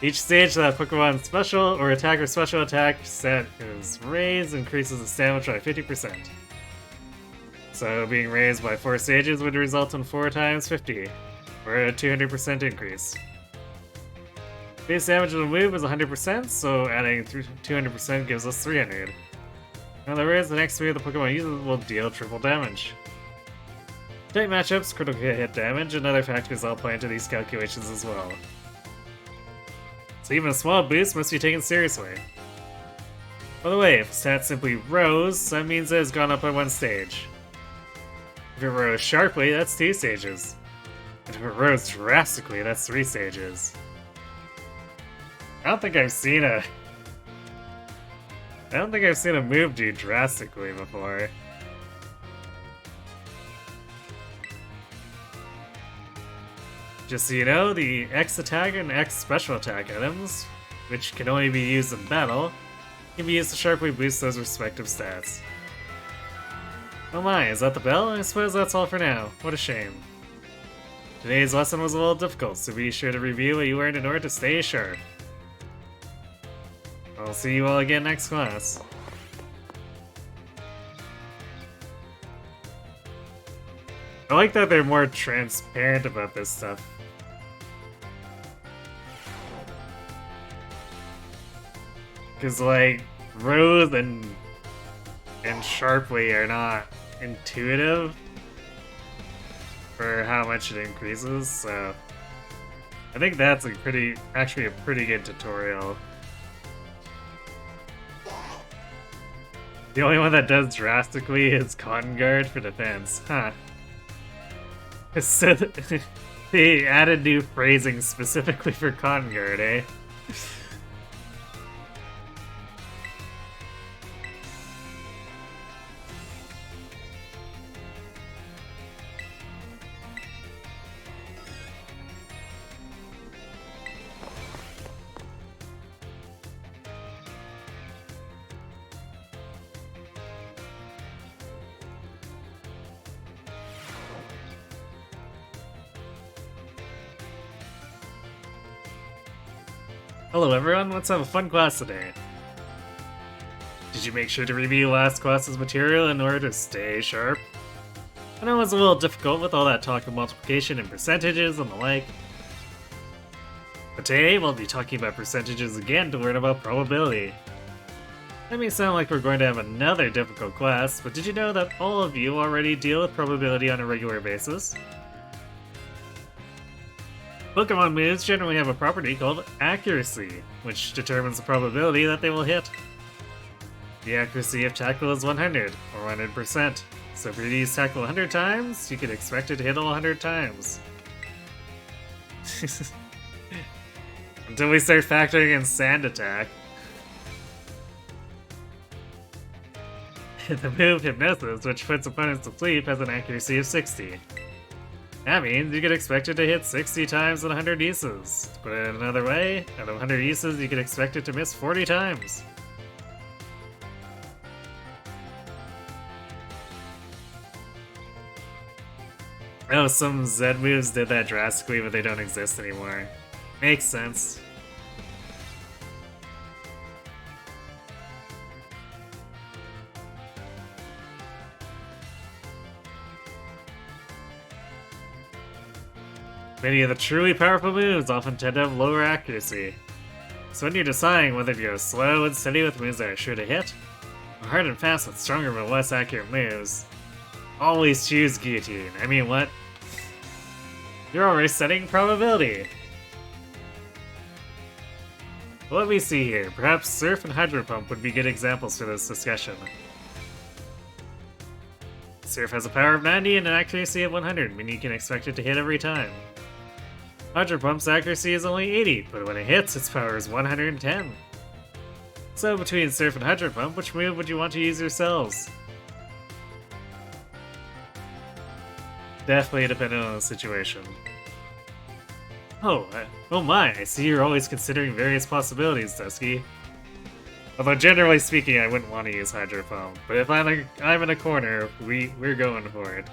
Each stage that Pokemon's special or special attack set is raised increases its damage by 50%. So being raised by 4 stages would result in 4 times 50, or a 200% increase. Base damage of the move is 100%, so adding 200% gives us 300. In other words, the next move the Pokemon uses will deal triple damage. Type matchups, critical hit damage, and other factors all play into these calculations as well. So even a small boost must be taken seriously. By the way, if a stat simply rose, that means it has gone up by 1 stage. If it rose sharply, that's 2 stages. And if it rose drastically, that's 3 stages. I don't think I've seen a move do drastically before. Just so you know, the X attack and X special attack items, which can only be used in battle, can be used to sharply boost those respective stats. Oh my, is that the bell? I suppose that's all for now. What a shame. Today's lesson was a little difficult, so be sure to review what you learned in order to stay sharp. I'll see you all again next class. I like that they're more transparent about this stuff. Because, like, Rose and Sharply are not intuitive for how much it increases, so I think that's actually a pretty good tutorial. The only one that does drastically is Cotton Guard for defense. Huh. So they added new phrasing specifically for Cotton Guard, eh? Hello everyone, let's have a fun class today. Did you make sure to review last class's material in order to stay sharp? I know it was a little difficult with all that talk of multiplication and percentages and the like. But today we'll be talking about percentages again to learn about probability. That may sound like we're going to have another difficult class, but did you know that all of you already deal with probability on a regular basis? Pokemon moves generally have a property called accuracy, which determines the probability that they will hit. The accuracy of Tackle is 100, or 100%, so if you use Tackle 100 times, you can expect it to hit all 100 times. Until we start factoring in Sand Attack. The move Hypnosis, which puts opponents to sleep, has an accuracy of 60. That means you can expect it to hit 60 times in 100 uses. To put it another way, out of 100 uses, you can expect it to miss 40 times. Oh, some Z moves did that drastically, but they don't exist anymore. Makes sense. Many of the truly powerful moves often tend to have lower accuracy. So when you're deciding whether to go slow and steady with moves that are sure to hit, or hard and fast with stronger but less accurate moves, always choose Guillotine. I mean, what? You're already setting probability! Let me see here. Perhaps Surf and Hydro Pump would be good examples for this discussion. Surf has a power of 90 and an accuracy of 100, meaning you can expect it to hit every time. Hydro Pump's accuracy is only 80, but when it hits, its power is 110. So between Surf and Hydro Pump, which move would you want to use yourselves? Definitely depending on the situation. Oh my, I see you're always considering various possibilities, Dusky. Although generally speaking, I wouldn't want to use Hydro Pump, but if I'm in a corner, we're going for it.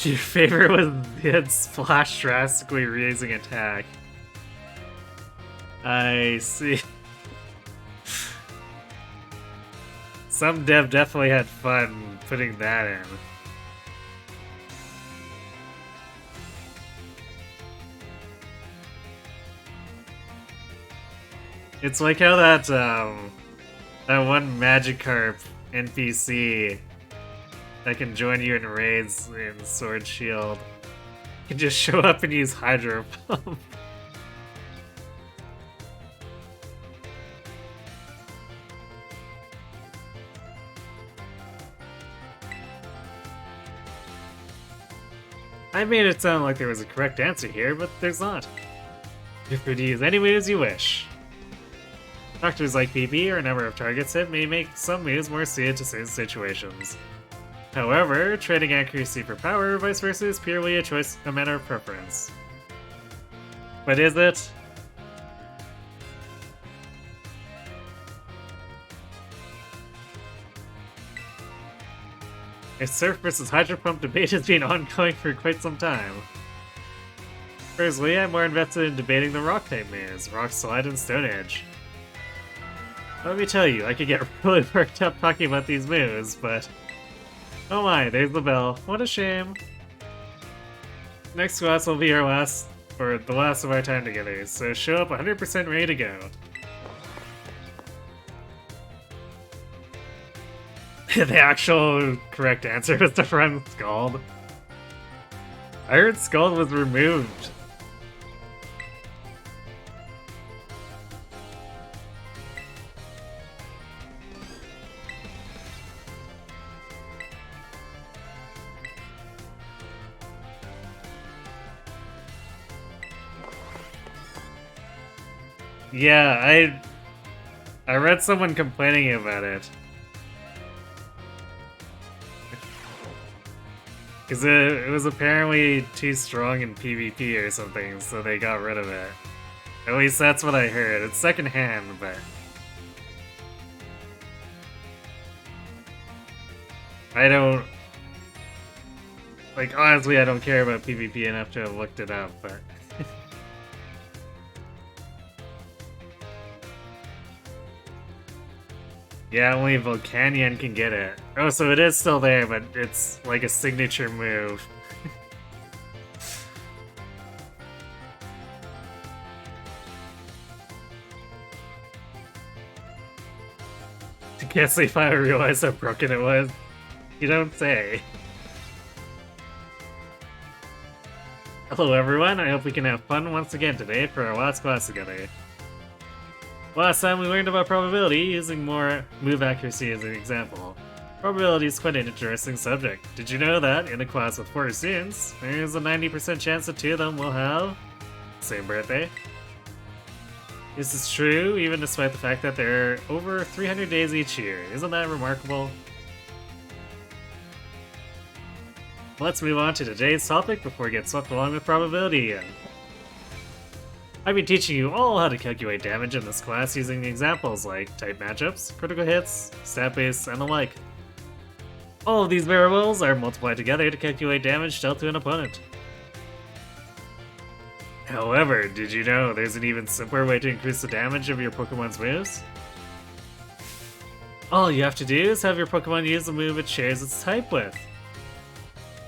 Your favorite was hit Splash drastically raising attack. I see. Some dev definitely had fun putting that in. It's like how that one Magikarp NPC that can join you in raids in Sword Shield can just show up and use Hydro Pump. I made it sound like there was a correct answer here, but there's not. You're free to use any moves you wish. Factors like PP or number of targets hit may make some moves more suited to certain situations. However, trading accuracy for power or vice versa is purely a matter of preference. But is it? A Surf vs Hydro Pump debate has been ongoing for quite some time. Personally, I'm more invested in debating the Rock-type moves, Rock Slide and Stone Edge. Let me tell you, I could get really worked up talking about these moves, but... Oh my, there's the bell. What a shame. Next class will be the last of our time together, so show up 100% ready to go. The actual correct answer was to run Scald. I heard Scald was removed. Yeah, I read someone complaining about it. Because it was apparently too strong in PvP or something, so they got rid of it. At least that's what I heard. It's secondhand, but... I don't... Like, honestly, I don't care about PvP enough to have looked it up, but... Yeah, only Volcanion can get it. Oh, so it is still there, but it's like a signature move. I can't say if I realized how broken it was. You don't say. Hello everyone, I hope we can have fun once again today for our last class together. Last time we learned about probability using more move accuracy as an example. Probability is quite an interesting subject. Did you know that, in a class with 4 students, there is a 90% chance that 2 of them will have the same birthday? This is true, even despite the fact that there are over 300 days each year. Isn't that remarkable? Let's move on to today's topic before we get swept along with probability again. I've been teaching you all how to calculate damage in this class using examples like type matchups, critical hits, stat base, and the like. All of these variables are multiplied together to calculate damage dealt to an opponent. However, did you know there's an even simpler way to increase the damage of your Pokemon's moves? All you have to do is have your Pokemon use a move it shares its type with.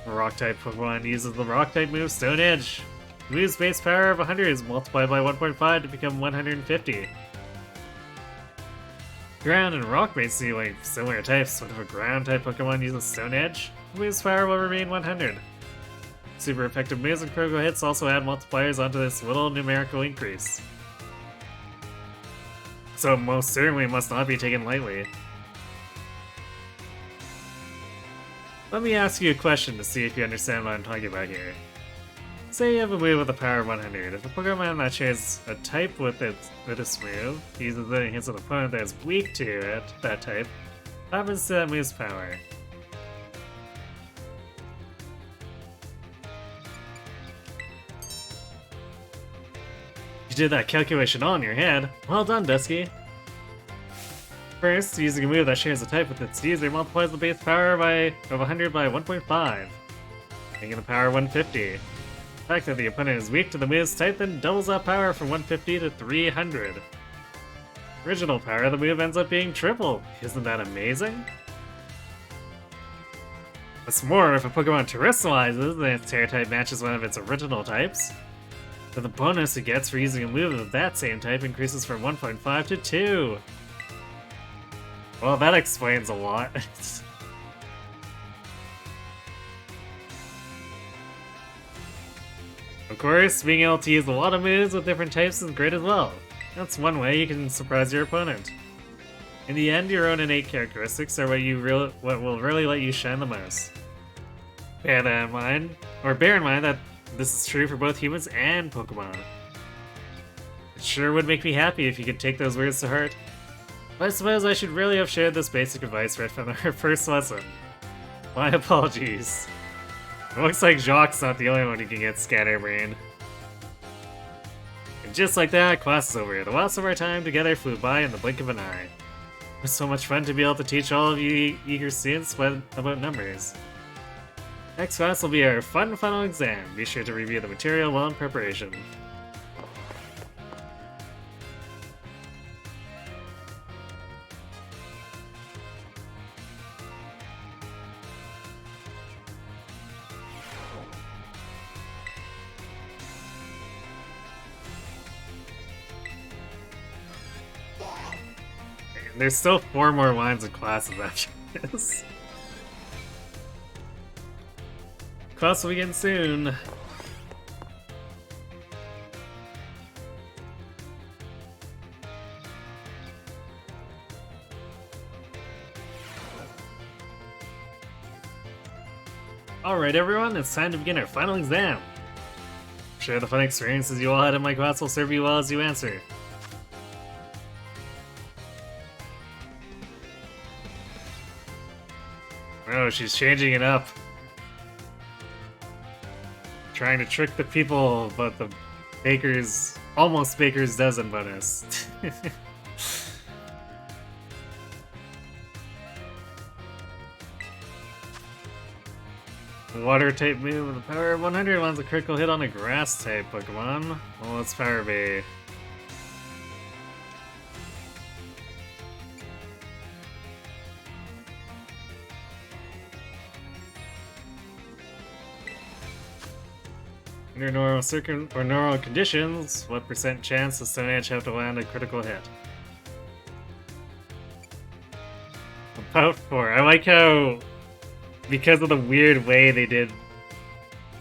A Rock-type Pokemon uses the Rock-type move Stone Edge. The move's base power of 100 is multiplied by 1.5 to become 150. Ground and Rock may seem like similar types, but if a Ground-type Pokemon uses Stone Edge, the move's power will remain 100. Super effective moves and critical hits also add multipliers onto this little numerical increase. So most certainly must not be taken lightly. Let me ask you a question to see if you understand what I'm talking about here. Say you have a move with a power of 100. If a Pokemon that shares a type with its move uses it against an opponent that is weak to it, that type, what happens to that move's power? You did that calculation all in your head. Well done, Dusky. First, using a move that shares a type with its user multiplies the base power of 100 by 1.5. making the power 150. The fact that the opponent is weak to the move's type then doubles that power from 150 to 300. Original power, the move ends up being triple. Isn't that amazing? What's more, if a Pokemon terrestrializes, then its Terra type matches one of its original types. Then the bonus it gets for using a move of that same type increases from 1.5 to 2. Well, that explains a lot. Of course, being able to use a lot of moves with different types is great as well. That's one way you can surprise your opponent. In the end, your own innate characteristics are what will really let you shine the most. Bear in mind that this is true for both humans and Pokemon. It sure would make me happy if you could take those words to heart. But I suppose I should really have shared this basic advice right from our first lesson. My apologies. It looks like Jacques' not the only one who can get Scatterbrain. And just like that, class is over. The last of our time together flew by in the blink of an eye. It was so much fun to be able to teach all of you eager students about numbers. Next class will be our fun final exam. Be sure to review the material well in preparation. There's still 4 more lines of classes after this. Class will begin soon. Alright everyone, it's time to begin our final exam. I'm sure the fun experiences you all had in my class will serve you well as you answer. Oh, she's changing it up. Trying to trick the people about the almost baker's dozen bonus. Water type move with a power of 100 lands a critical hit on a grass type Pokemon. Well, let's Power Bay. Under normal conditions, what % chance does Stone Edge have to land a critical hit? About 4. I like how, because of the weird way they did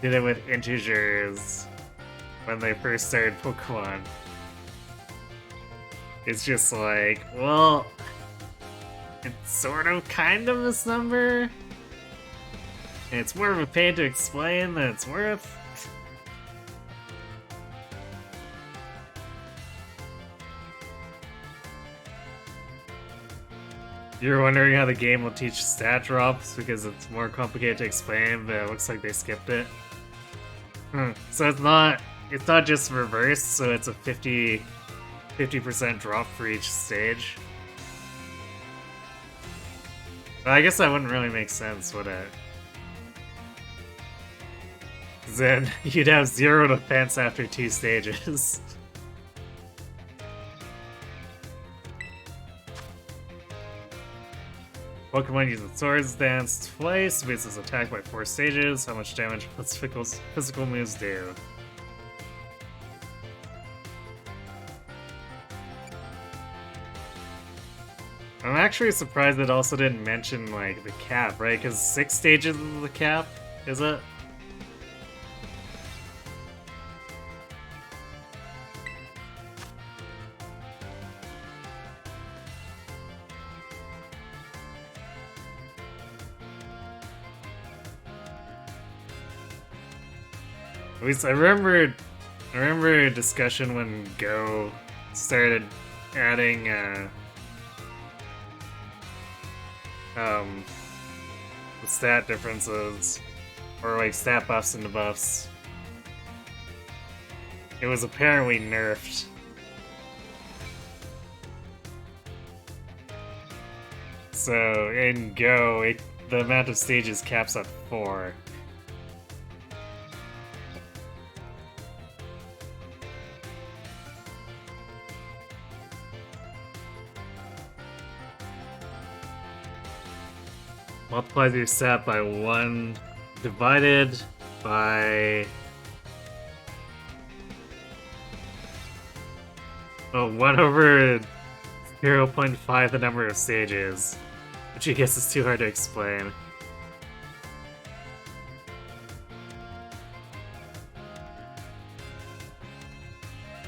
it with integers when they first started Pokemon, it's just like, well, it's sort of kind of this number, and it's more of a pain to explain than it's worth. You're wondering how the game will teach stat drops because it's more complicated to explain, but it looks like they skipped it. So it's not just reversed, so it's a 50% drop for each stage. But I guess that wouldn't really make sense, would it? 'Cause then you'd have 0 defense after 2 stages. Pokemon uses Swords Dance twice, bases attack by 4 stages. How much damage does physical moves do? I'm actually surprised it also didn't mention, like, the cap, right? Because 6 stages is the cap, is it? At least I remember a discussion when Go started adding the stat differences, or like stat buffs and debuffs. It was apparently nerfed. So in Go, the amount of stages caps at 4. multiplies your stat by 1 divided by 1 over 0.5 the number of stages, which I guess is too hard to explain.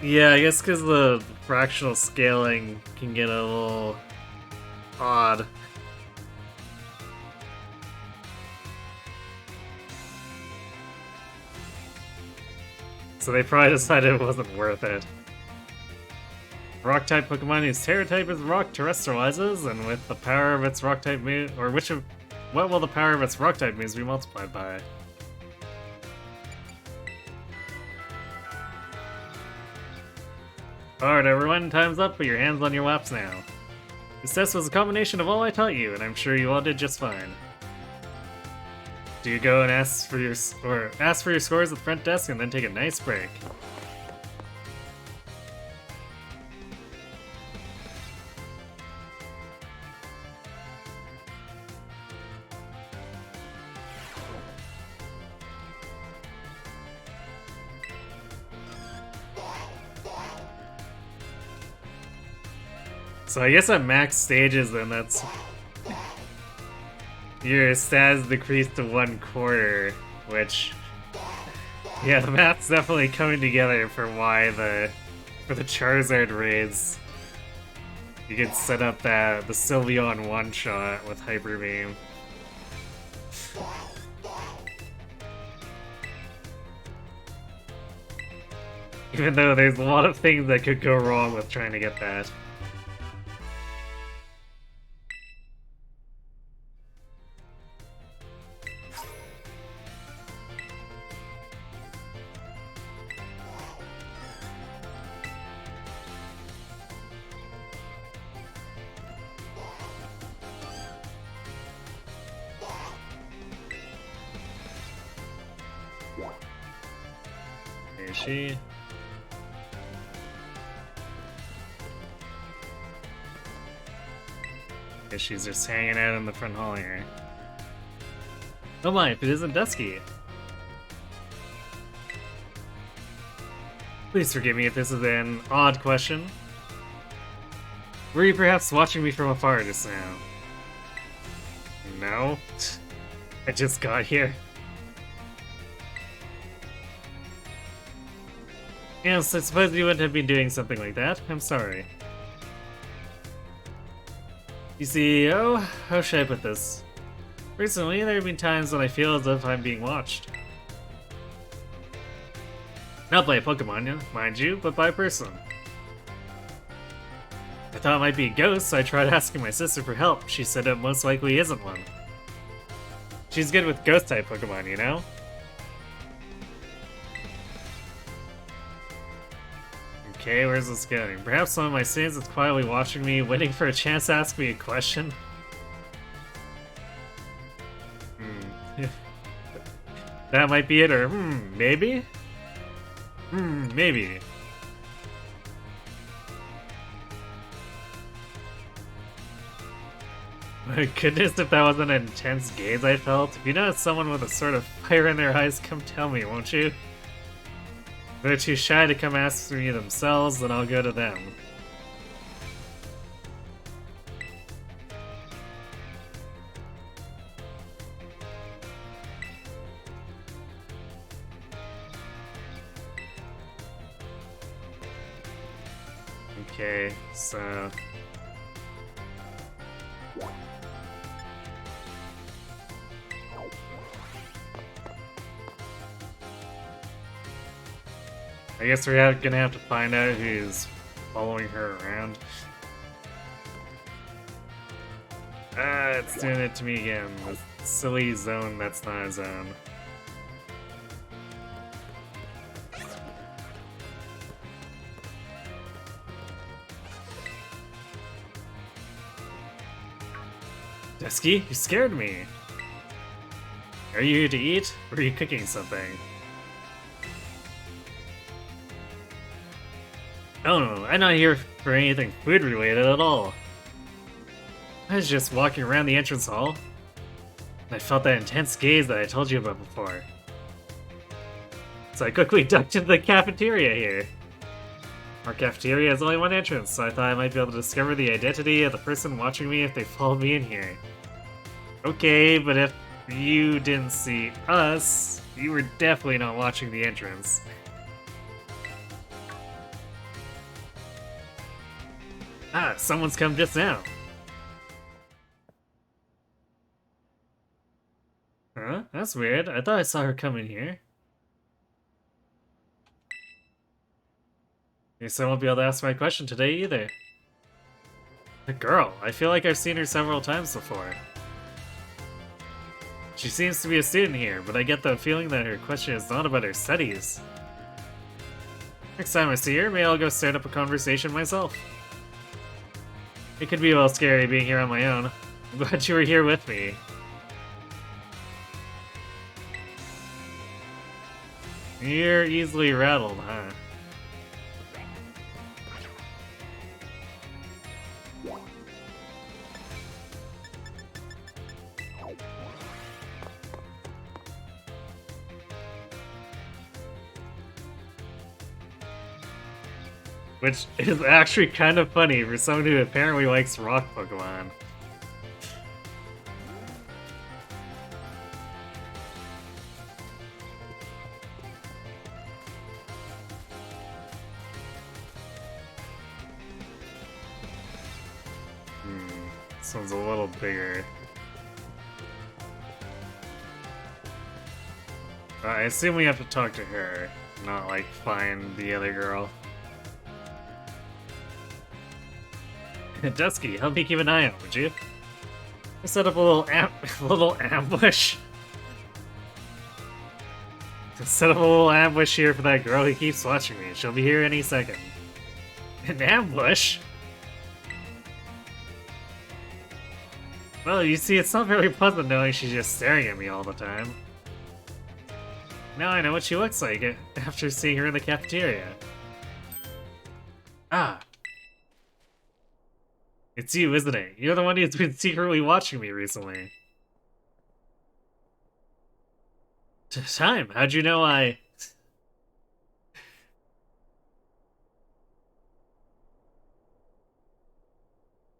Yeah, I guess because the fractional scaling can get a little odd. So they probably decided it wasn't worth it. Rock-type Pokemon whose Terra type is Rock terrestrializes, and with the power of its Rock-type move, or what will the power of its Rock-type moves be multiplied by? Alright everyone, time's up, put your hands on your laps now. This test was a combination of all I taught you, and I'm sure you all did just fine. Do you go and ask for your scores at the front desk and then take a nice break? So I guess at max stages then that's... Your stats decreased to 1/4, which... Yeah, the math's definitely coming together for why for the Charizard raids. You could set up the Sylveon one-shot with Hyper Beam. Even though there's a lot of things that could go wrong with trying to get that. Is she? Guess she's just hanging out in the front hall here. Oh my, if it isn't Dusky! Please forgive me if this is an odd question. Were you perhaps watching me from afar just now? No? I just got here. Yes, I suppose you wouldn't have been doing something like that. I'm sorry. You see, how should I put this? Recently, there have been times when I feel as if I'm being watched. Not by a Pokemon, mind you, but by a person. I thought it might be a ghost, so I tried asking my sister for help. She said it most likely isn't one. She's good with ghost-type Pokemon, you know? Okay, where's this going? Perhaps one of my students is quietly watching me, waiting for a chance to ask me a question? That might be it, or maybe? Maybe. My goodness, if that wasn't an intense gaze I felt. If you notice someone with a sort of fire in their eyes, come tell me, won't you? If they're too shy to come ask me themselves, then I'll go to them. Okay, so... I guess we're gonna have to find out who's following her around. It's doing it to me again. This silly zone that's not a zone. Dusky, you scared me. Are you here to eat, or are you cooking something? Oh no, I'm not here for anything food related at all. I was just walking around the entrance hall. I felt that intense gaze that I told you about before. So I quickly ducked into the cafeteria here. Our cafeteria has only one entrance, so I thought I might be able to discover the identity of the person watching me if they followed me in here. Okay, but if you didn't see us, you were definitely not watching the entrance. Ah, someone's come just now. Huh? That's weird. I thought I saw her come in here. Guess I won't be able to ask my question today either. The girl. I feel like I've seen her several times before. She seems to be a student here, but I get the feeling that her question is not about her studies. Next time I see her, maybe I'll go start up a conversation myself. It could be a little scary being here on my own. I'm glad you were here with me. You're easily rattled, huh? Which is actually kind of funny for someone who apparently likes rock Pokemon. This one's a little bigger. I assume we have to talk to her, not like find the other girl. Dusky, help me keep an eye out, would you? I set up a little ambush. Set up a little ambush here for that girl who keeps watching me. She'll be here any second. An ambush? Well, you see, it's not very pleasant knowing she's just staring at me all the time. Now I know what she looks like after seeing her in the cafeteria. Ah. It's you, isn't it? You're the one who's been secretly watching me recently. Time, how'd you know I...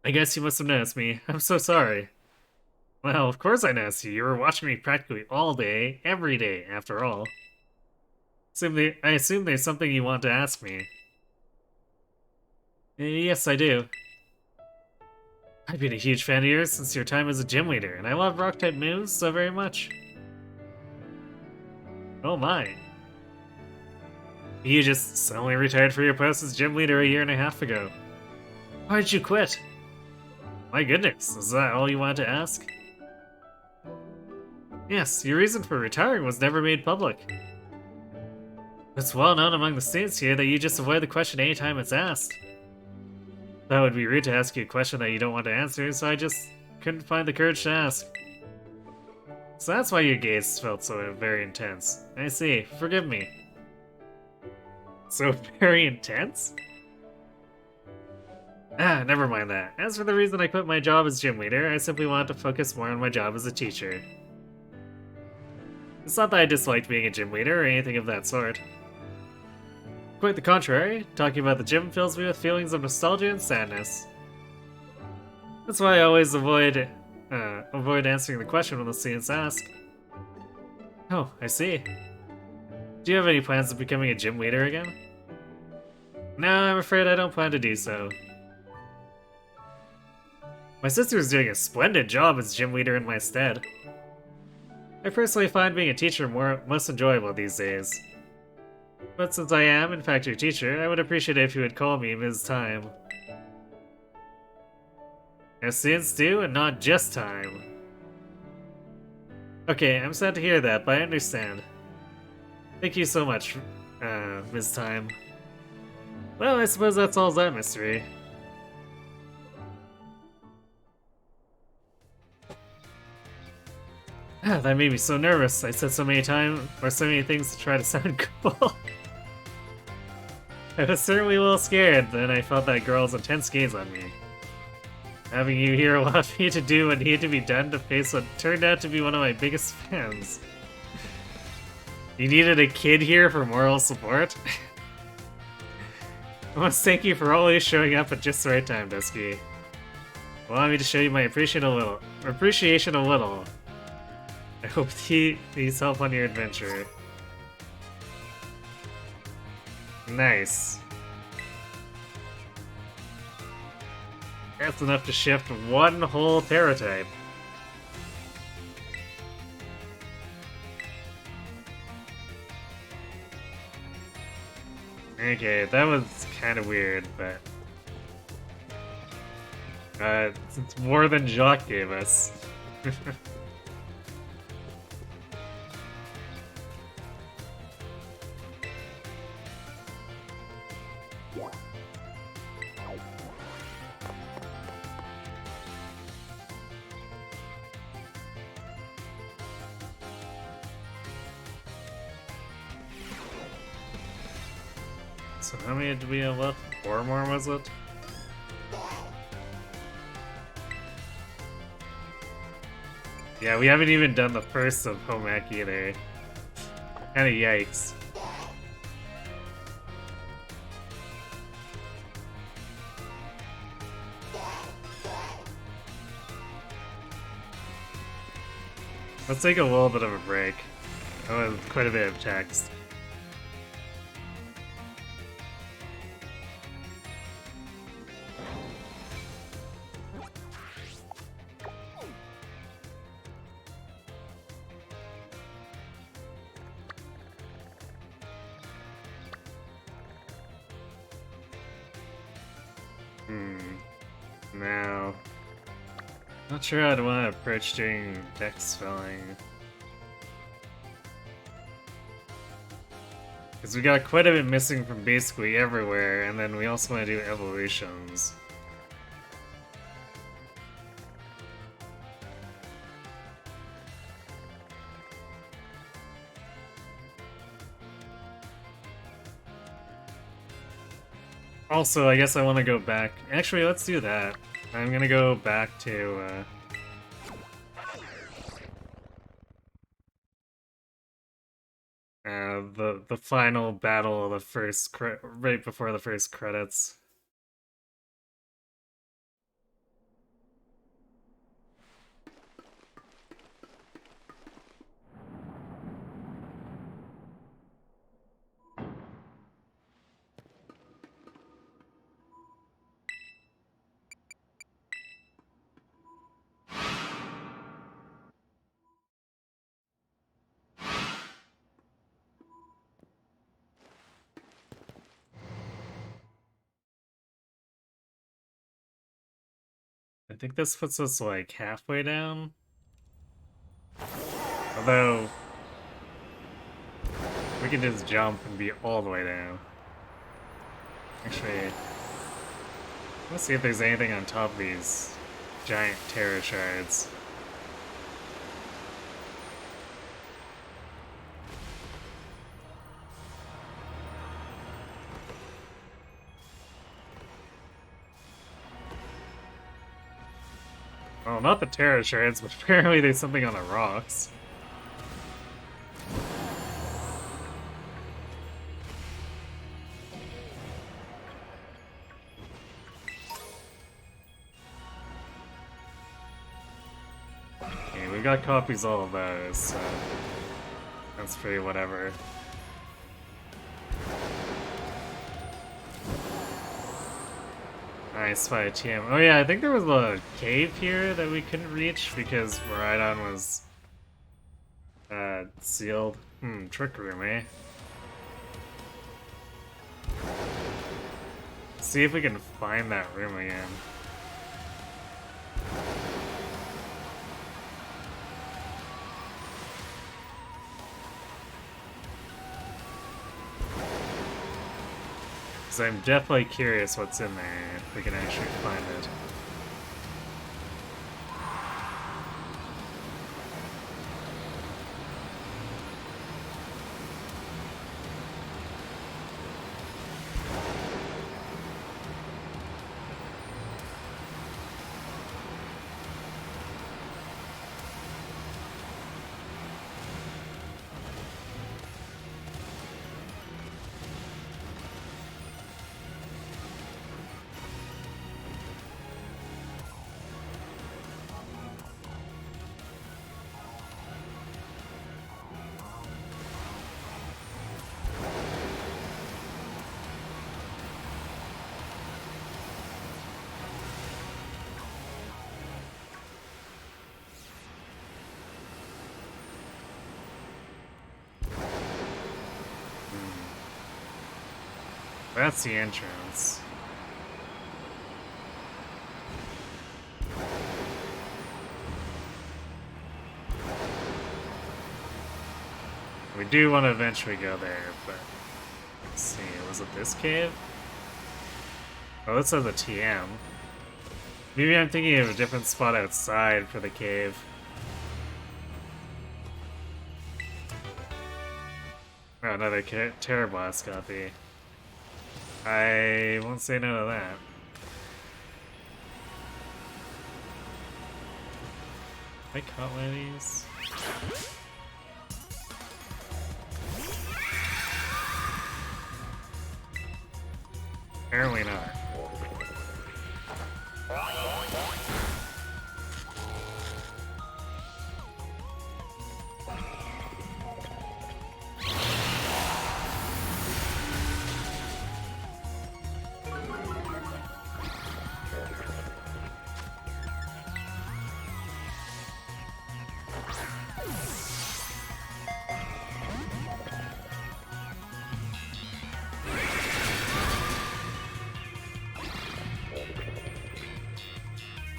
I guess you must have noticed me. I'm so sorry. Well, of course I noticed you. You were watching me practically all day, every day, after all. I assume there's something you want to ask me. Yes, I do. I've been a huge fan of yours since your time as a gym leader, and I love rock-type moves so very much. Oh my. You just suddenly retired from your post as gym leader a year and a half ago. Why did you quit? My goodness, is that all you wanted to ask? Yes, your reason for retiring was never made public. It's well known among the students here that you just avoid the question anytime it's asked. That would be rude to ask you a question that you don't want to answer, so I just couldn't find the courage to ask. So that's why your gaze felt so very intense. I see, forgive me. So very intense? Ah, never mind that. As for the reason I quit my job as gym leader, I simply wanted to focus more on my job as a teacher. It's not that I disliked being a gym leader or anything of that sort. Quite the contrary, talking about the gym fills me with feelings of nostalgia and sadness. That's why I always avoid answering the question when the students ask. Oh, I see. Do you have any plans of becoming a gym leader again? No, I'm afraid I don't plan to do so. My sister is doing a splendid job as gym leader in my stead. I personally find being a teacher most enjoyable these days. But since I am, in fact, your teacher, I would appreciate it if you would call me Ms. Time. As students do, and not just Time. Okay, I'm sad to hear that, but I understand. Thank you so much, Ms. Time. Well, I suppose that solves that mystery. Ah, that made me so nervous. I said so many things to try to sound cool. I was certainly a little scared, then I felt that girl's intense gaze on me. Having you here allowed me to do what needed to be done to face what turned out to be one of my biggest fans. You needed a kid here for moral support? I must thank you for always showing up at just the right time, Dusky. Allow me to show you my appreciation a little. I hope he needs help on your adventure. Nice. That's enough to shift one whole Terra type. Okay, that was kind of weird, but it's more than Jacques gave us. So how many did we have left? 4 more, was it? Yeah, we haven't even done the first of Home Ec either. Kinda yikes. Let's take a little bit of a break. That was quite a bit of text. Now, not sure how to want to approach doing deck spelling. Because we got quite a bit missing from basically everywhere, and then we also want to do evolutions. Also, I guess I want to go back. Actually, let's do that. I'm gonna go back to the final battle of the first right before the first credits. I think this puts us like halfway down. Although we can just jump and be all the way down. Actually, let's see if there's anything on top of these giant Terra shards. Well, not the Terra shards, but apparently there's something on the rocks. Okay, we've got copies of all of those, so that's pretty whatever. Nice fight, TM. Oh yeah, I think there was a cave here that we couldn't reach because Miraidon was sealed. Trick room, eh? See if we can find that room again. Because I'm definitely curious what's in there, if we can actually find it. That's the entrance. We do want to eventually go there, but let's see, was it this cave? Oh, this has a TM. Maybe I'm thinking of a different spot outside for the cave. Oh, another Terror Blast copy. I won't say no to that. I caught one of these. Apparently not.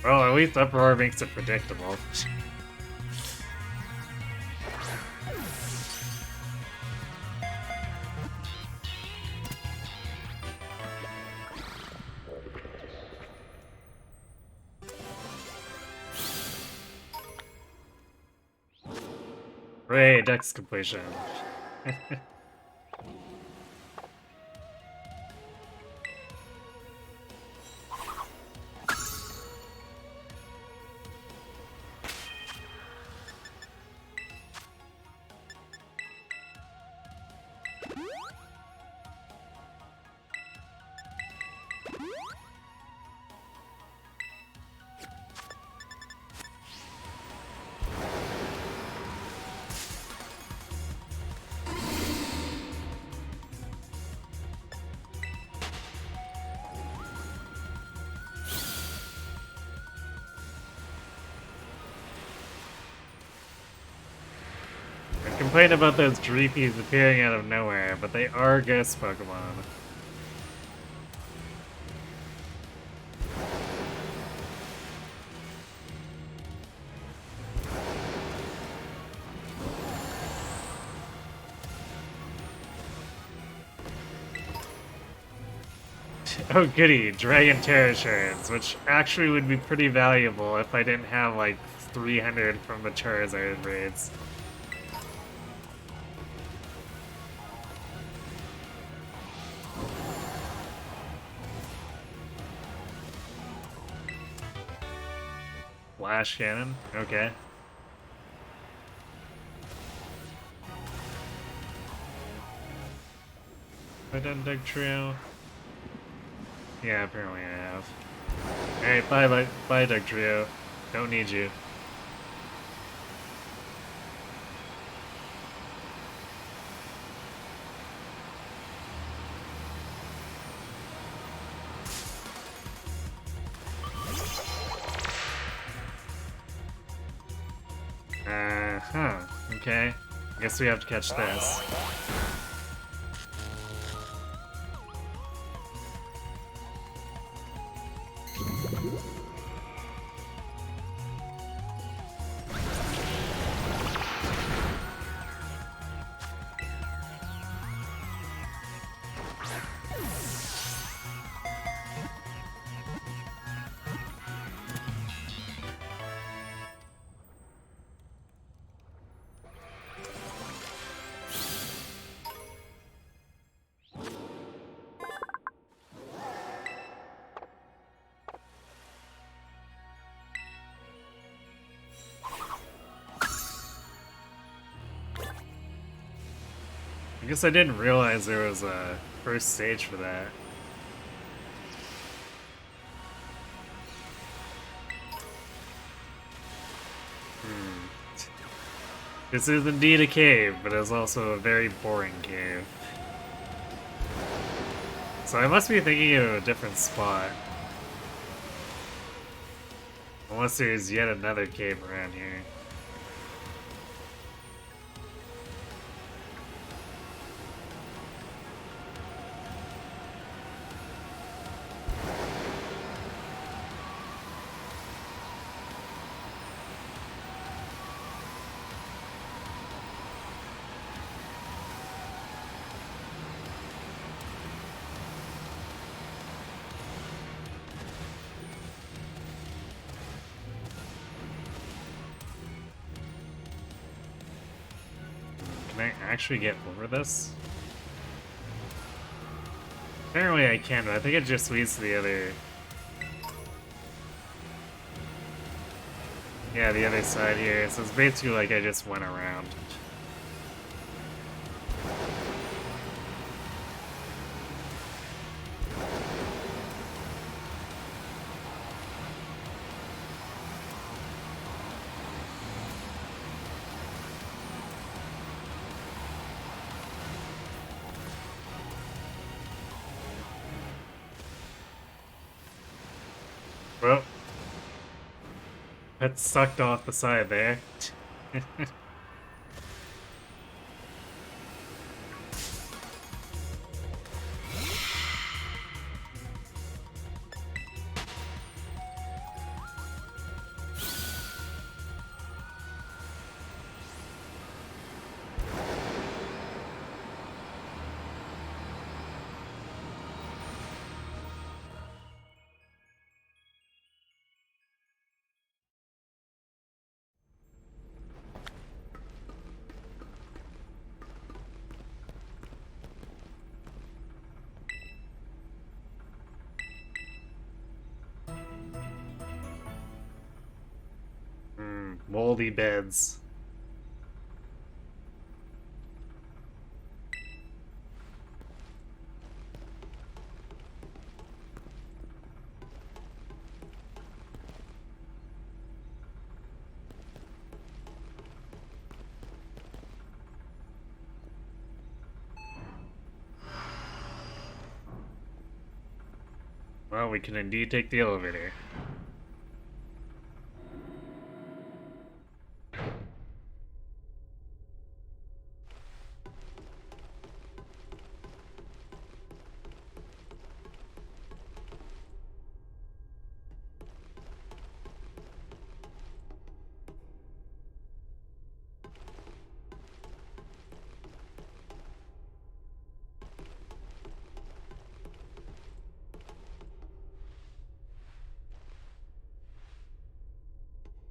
Well, at least Uproar makes it predictable. Hooray, Dex completion. Complain about those Dreepies appearing out of nowhere, but they are ghost Pokemon. Oh goody, Dragon Terror Shards, which actually would be pretty valuable if I didn't have like 300 from the Charizard raids. Flash Cannon, okay. Have I done Dugtrio? Yeah, apparently I have. Alright, bye Dugtrio. Don't need you. Okay. Guess we have to catch this. I guess I didn't realize there was a first stage for that. This is indeed a cave, but it's also a very boring cave. So I must be thinking of a different spot. Unless there's yet another cave around here. Can I actually get over this? Apparently I can, but I think it just leads to the other... Yeah, the other side here. So it's basically like I just went around. Well, that sucked off the side there. Moldy beds. Well, we can indeed take the elevator.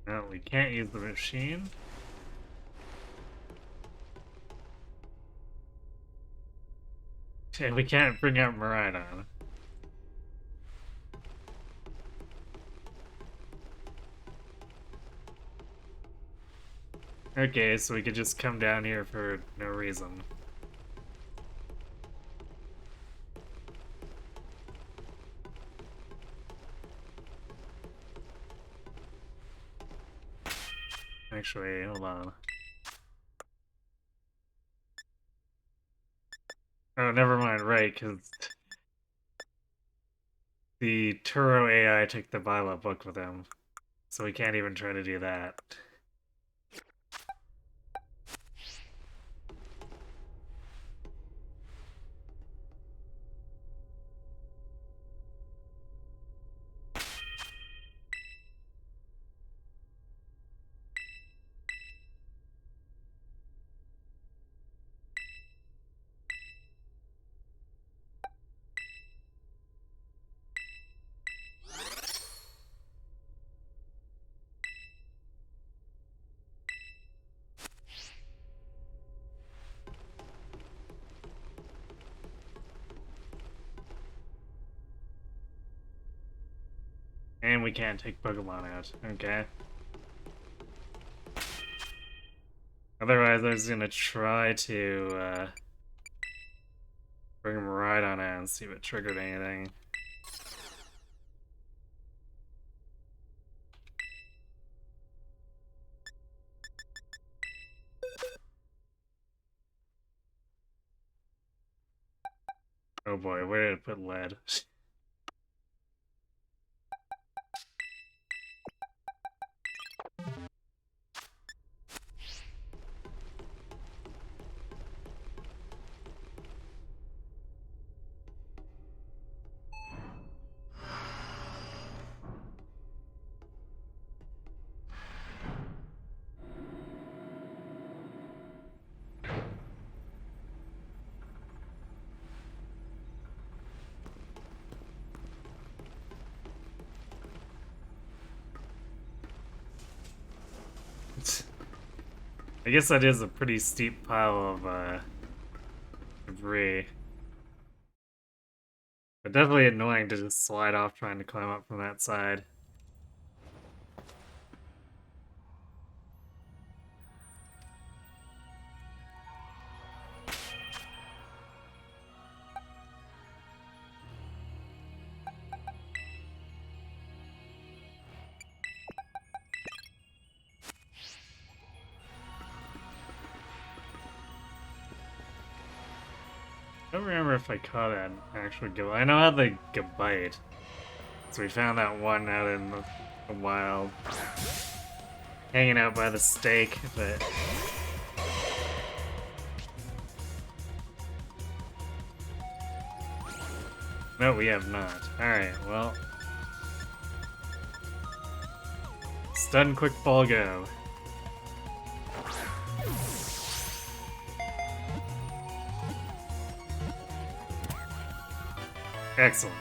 No, we can't use the machine. And we can't bring out Miraidon. Okay, so we could just come down here for no reason. Actually, hold on. Oh, never mind, right, because the Turo AI took the Violet book with him, so we can't even try to do that. And we can't take Pokemon out, okay. Otherwise, I was gonna try to, bring him right on out and see if it triggered anything. Oh boy, where did it put lead? I guess that is a pretty steep pile of debris. But definitely annoying to just slide off trying to climb up from that side. I don't remember if I caught an actual gabite. I know I had the gabite. So we found that one out in the wild. Hanging out by the stake, but... No, we have not. Alright, well... Stun, quick ball, go. Excellent.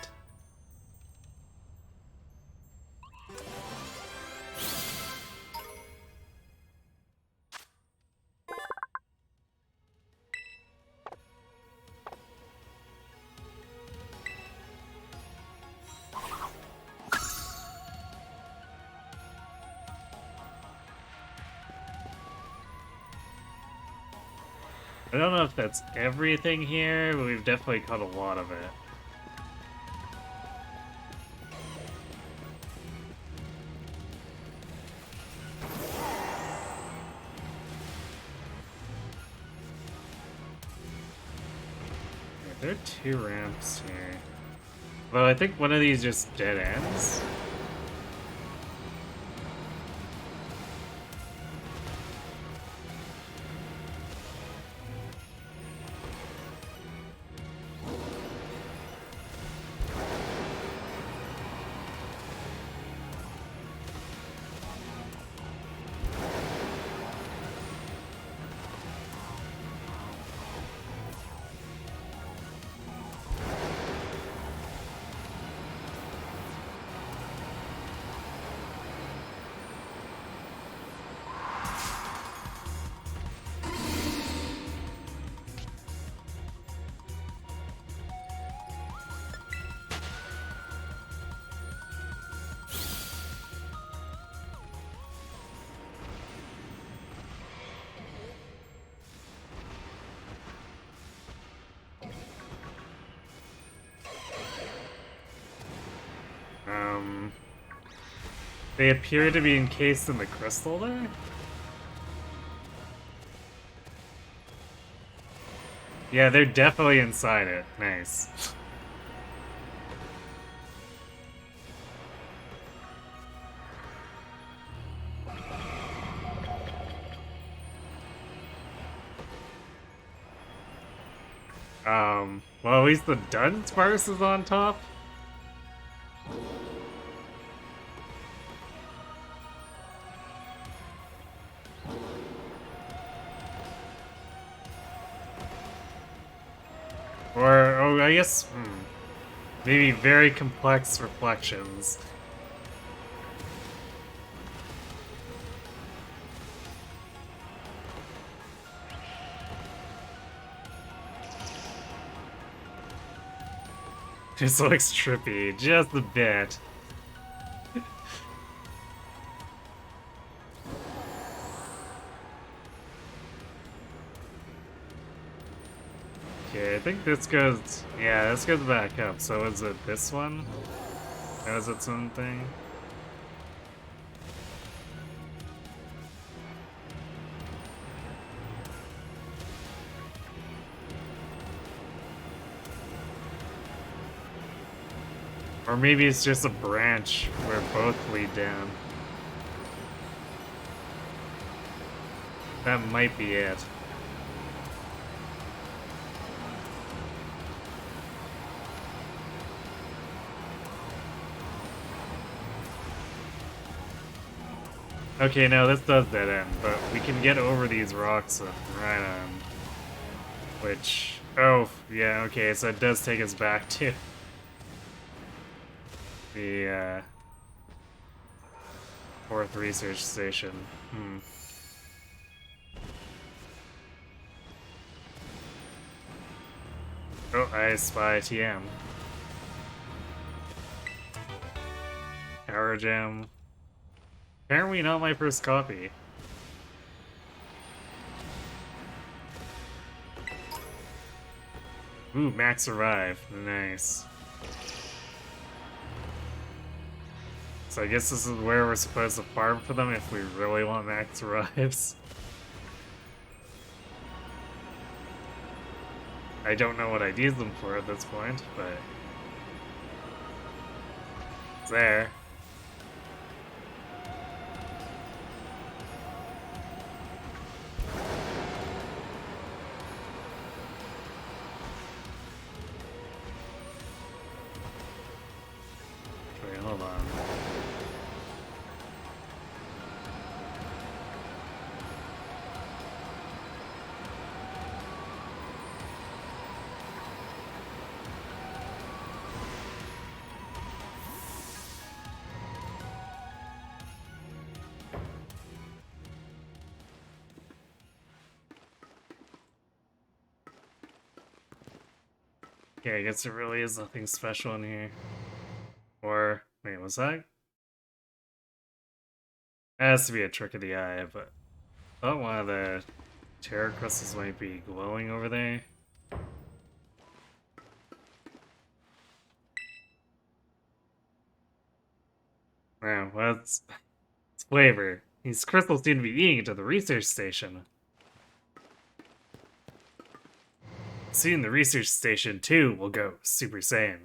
I don't know if that's everything here, but we've definitely caught a lot of it. There are 2 ramps here. Well, I think one of these just dead ends. They appear to be encased in the crystal there? Yeah, they're definitely inside it. Nice. Well, at least the Dunsparce is on top. Or, oh, I guess, maybe very complex reflections. Just looks trippy, just a bit. Okay, I think this goes... Yeah, this goes back up. So is it this one? Or is it something? Or maybe it's just a branch where both lead down. That might be it. Okay, no, this does dead end, but we can get over these rocks with Rhydon. Which... Oh, yeah, okay, so it does take us back to... the, 4th research station. Oh, I spy TM. Power Gem. Apparently not my first copy. Ooh, Max Arrive. Nice. So I guess this is where we're supposed to farm for them if we really want Max Arrives. I don't know what I'd use them for at this point, but it's there. Wait, hold on. Yeah, I guess there really is nothing special in here. Or, wait, was that? That has to be a trick of the eye, but I thought one of the terror crystals might be glowing over there. Wow, well, it's flavor. These crystals seem to be eating into the research station. Soon the research station, too, will go Super Saiyan.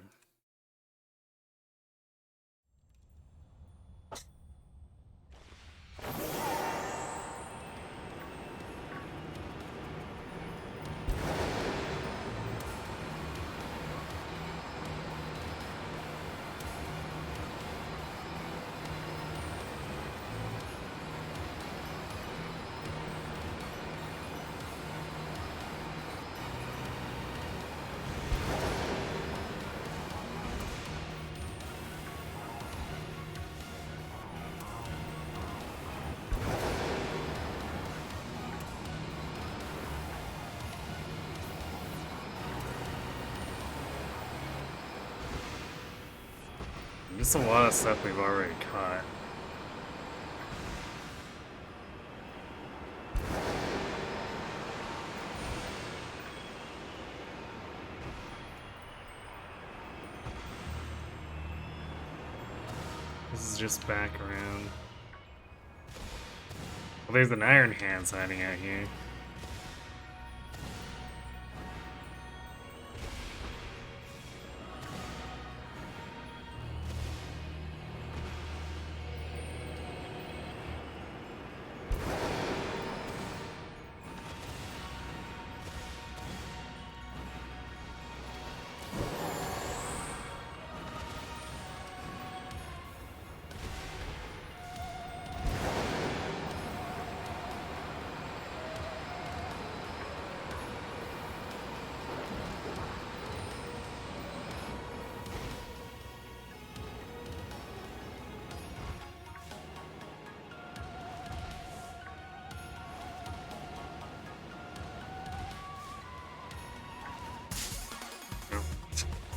There's a lot of stuff we've already caught. This is just back around. Well, there's an Iron Hands hiding out here.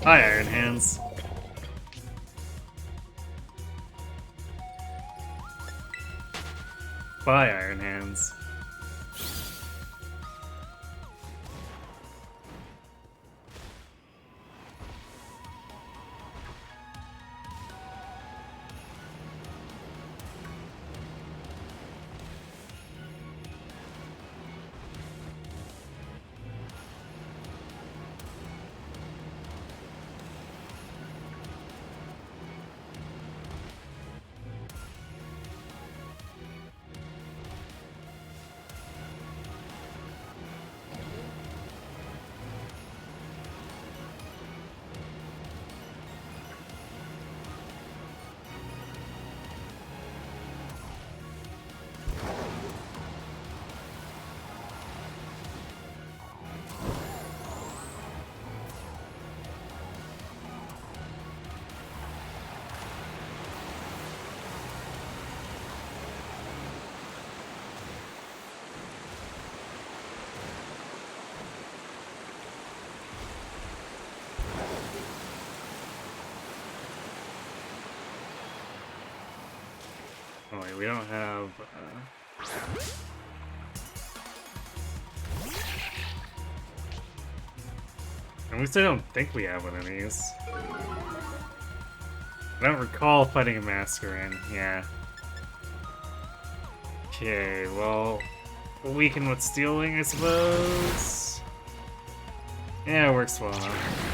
Hi, Iron Hands. Bye, Iron Hands. wait, we don't have... At least I don't think we have one of these. I don't recall fighting a Masquerain, yeah. Okay, well... Weaken with Stealing, I suppose? Yeah, it works well enough.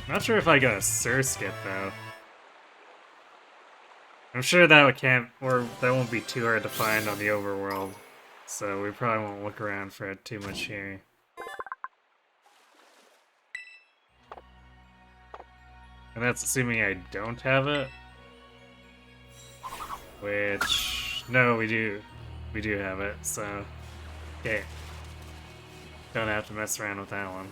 Not sure if I got a Surskit though. I'm sure that won't be too hard to find on the overworld, so we probably won't look around for it too much here. And that's assuming I don't have it. Which, no, we do have it, so, okay. Don't have to mess around with that one.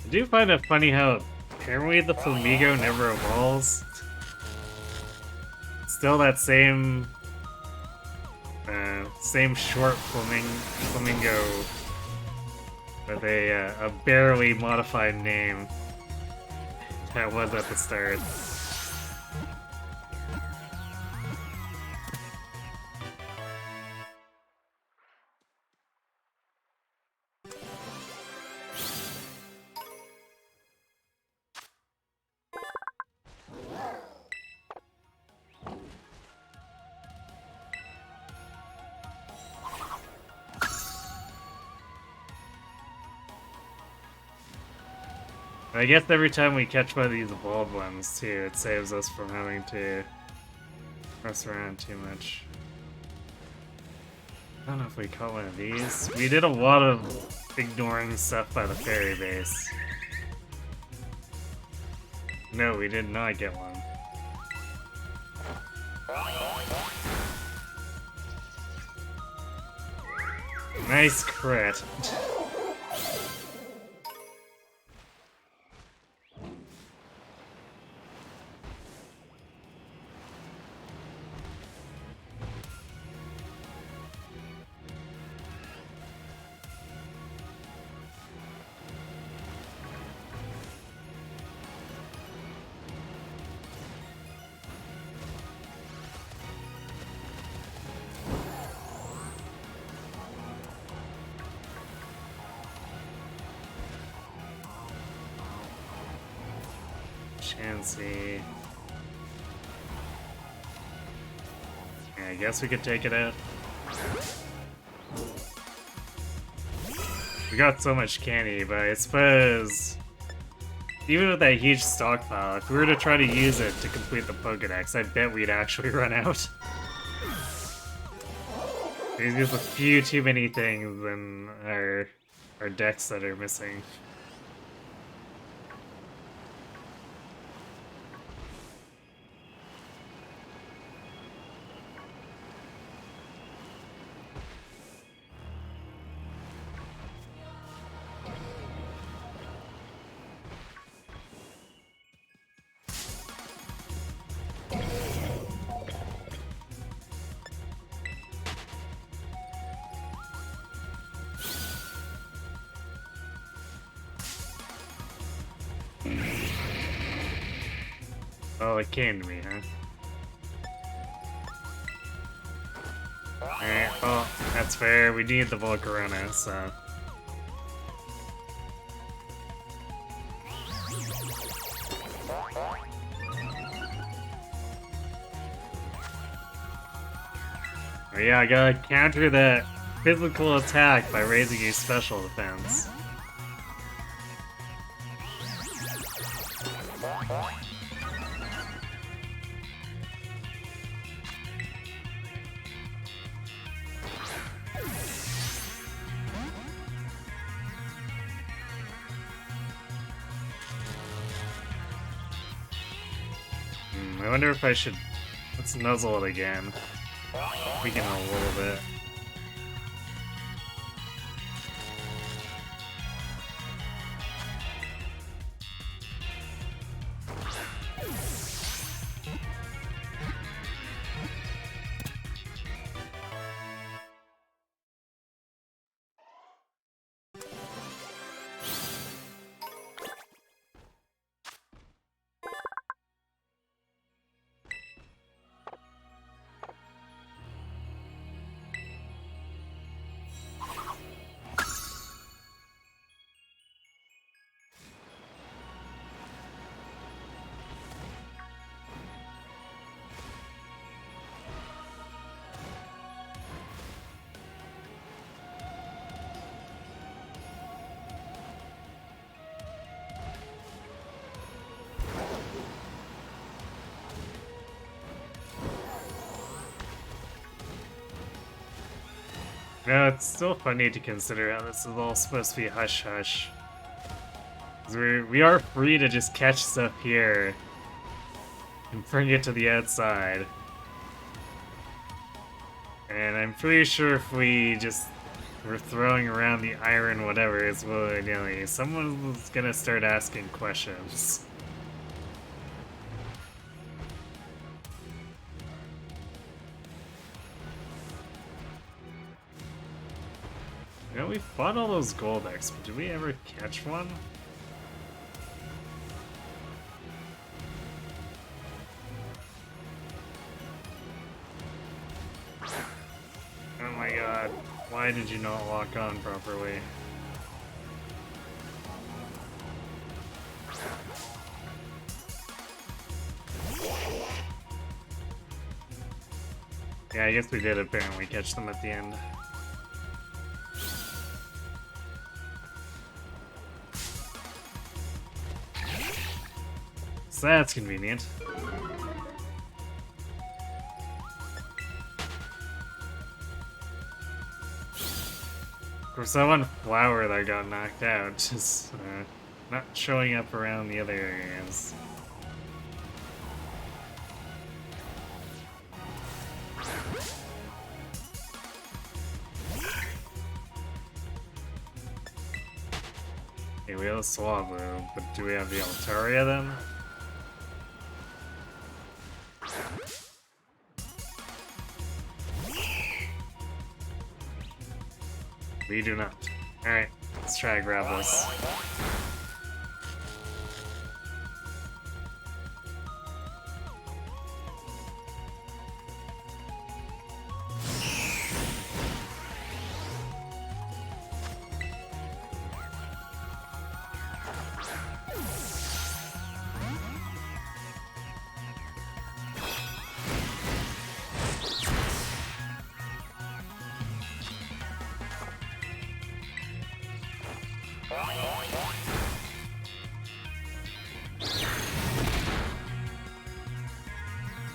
I do find it funny how apparently the Flamigo never evolves. Still that same short flamingo with a barely modified name that was at the start. I guess every time we catch one of these evolved ones, too, it saves us from having to mess around too much. I don't know if we caught one of these. We did a lot of ignoring stuff by the fairy base. No, we did not get one. Nice crit. Chansey. Yeah, I guess we could take it out. We got so much candy, but I suppose even with that huge stockpile, if we were to try to use it to complete the Pokédex, I bet we'd actually run out. There's just a few too many things in our decks that are missing. Oh, it came to me, huh? Alright, well, that's fair. We need the Volcarona, so... Oh yeah, I gotta counter that physical attack by raising a special defense. I wonder if I should... Let's nuzzle it again. Weaken it a little bit. No, it's still funny to consider how this is all supposed to be hush-hush. We are free to just catch stuff here and bring it to the outside. And I'm pretty sure if we just were throwing around the iron whatever it's willy-nilly, someone's gonna start asking questions. You know, we fought all those Goldex, but did we ever catch one? Oh my god, why did you not lock on properly? Yeah, I guess we did apparently catch them at the end. So that's convenient. Of course, that one flower that got knocked out just not showing up around the other areas. Okay, we have a Swablu, but do we have the Altaria then? We do not. Alright, let's try to grab this.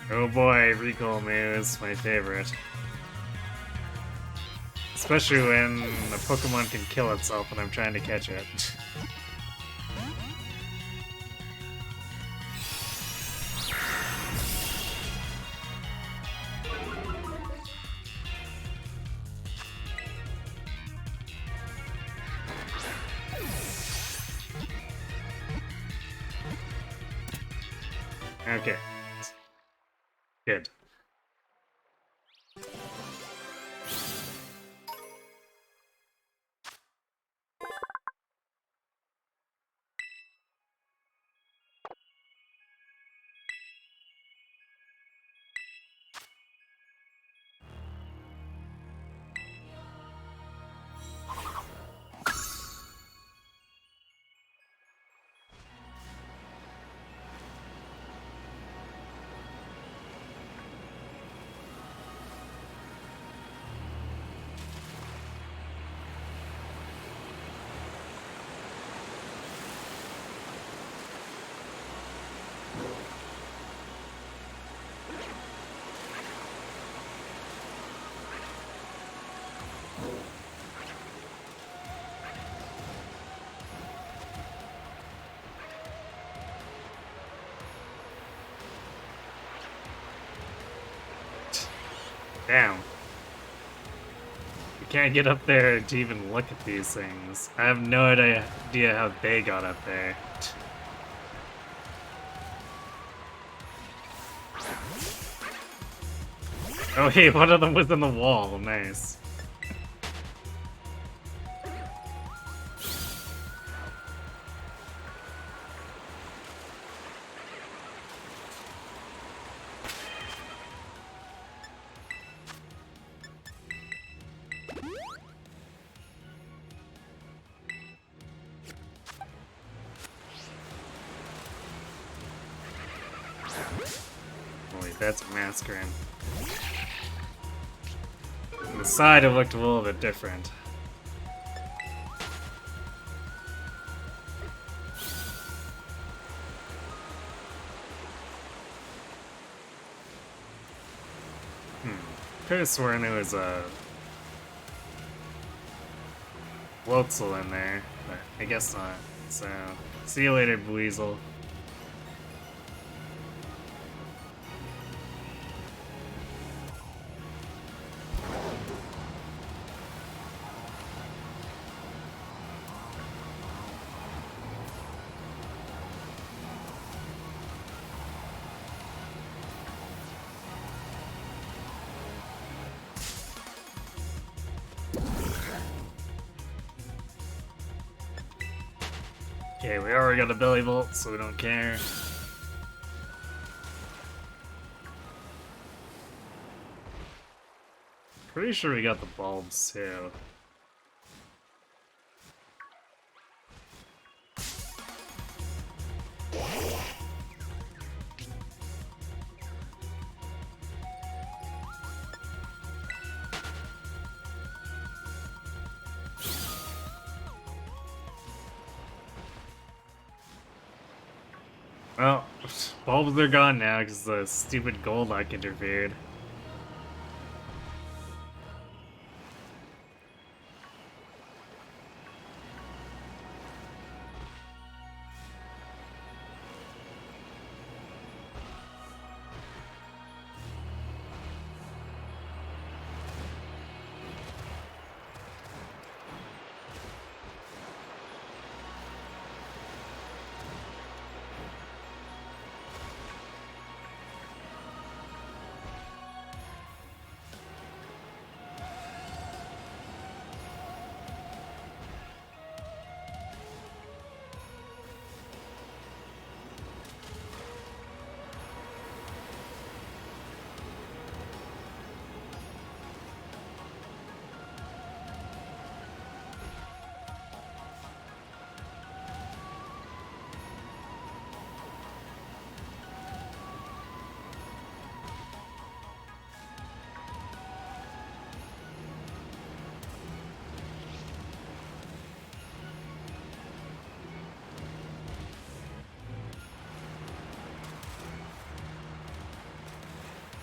Oh boy, Recall Moves, my favorite. Especially when a Pokemon can kill itself when I'm trying to catch it. Okay. Good. Damn. You can't get up there to even look at these things. I have no idea how they got up there. Oh hey, one of them was in the wall. Nice. Oh wait, that's a Masquerain. On the side it looked a little bit different. Could have sworn it was a Floatzel in there, but I guess not. So, see you later, Buizel. Okay, we already got a Belly Bolt, so we don't care. Pretty sure we got the bulbs too. Well, bulbs are gone now because the stupid Golduck interfered.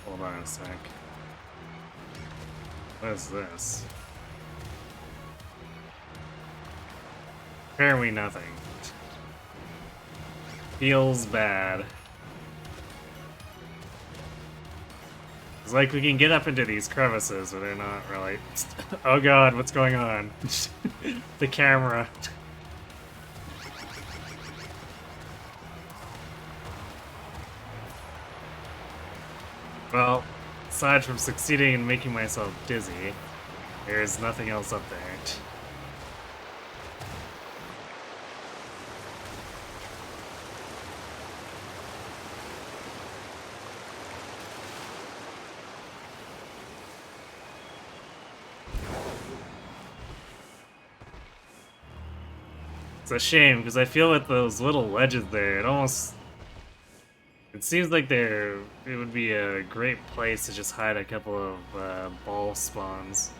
Hold on a sec. What is this? Apparently nothing. Feels bad. It's like we can get up into these crevices, but they're not really... Oh god, what's going on? The camera. Well, aside from succeeding in making myself dizzy, there's nothing else up there. It's a shame, because I feel with those little ledges there, it seems like it would be a great place to just hide a couple of ball spawns.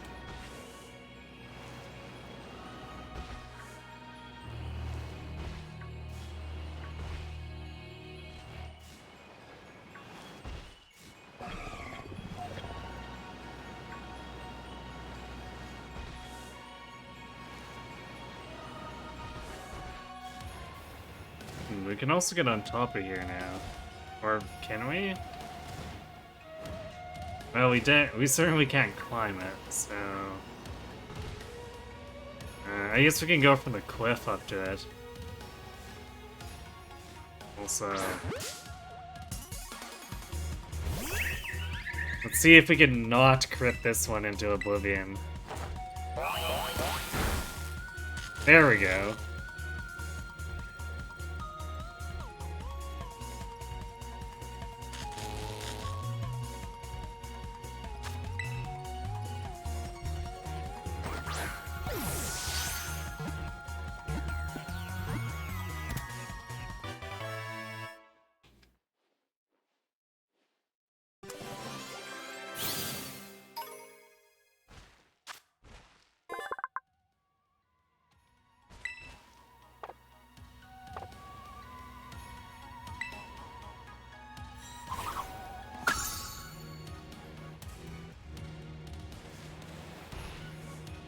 We can also get on top of here now. Or can we? Well, we certainly can't climb it, so... I guess we can go from the cliff up to it. Also... Let's see if we can not crit this one into oblivion. There we go.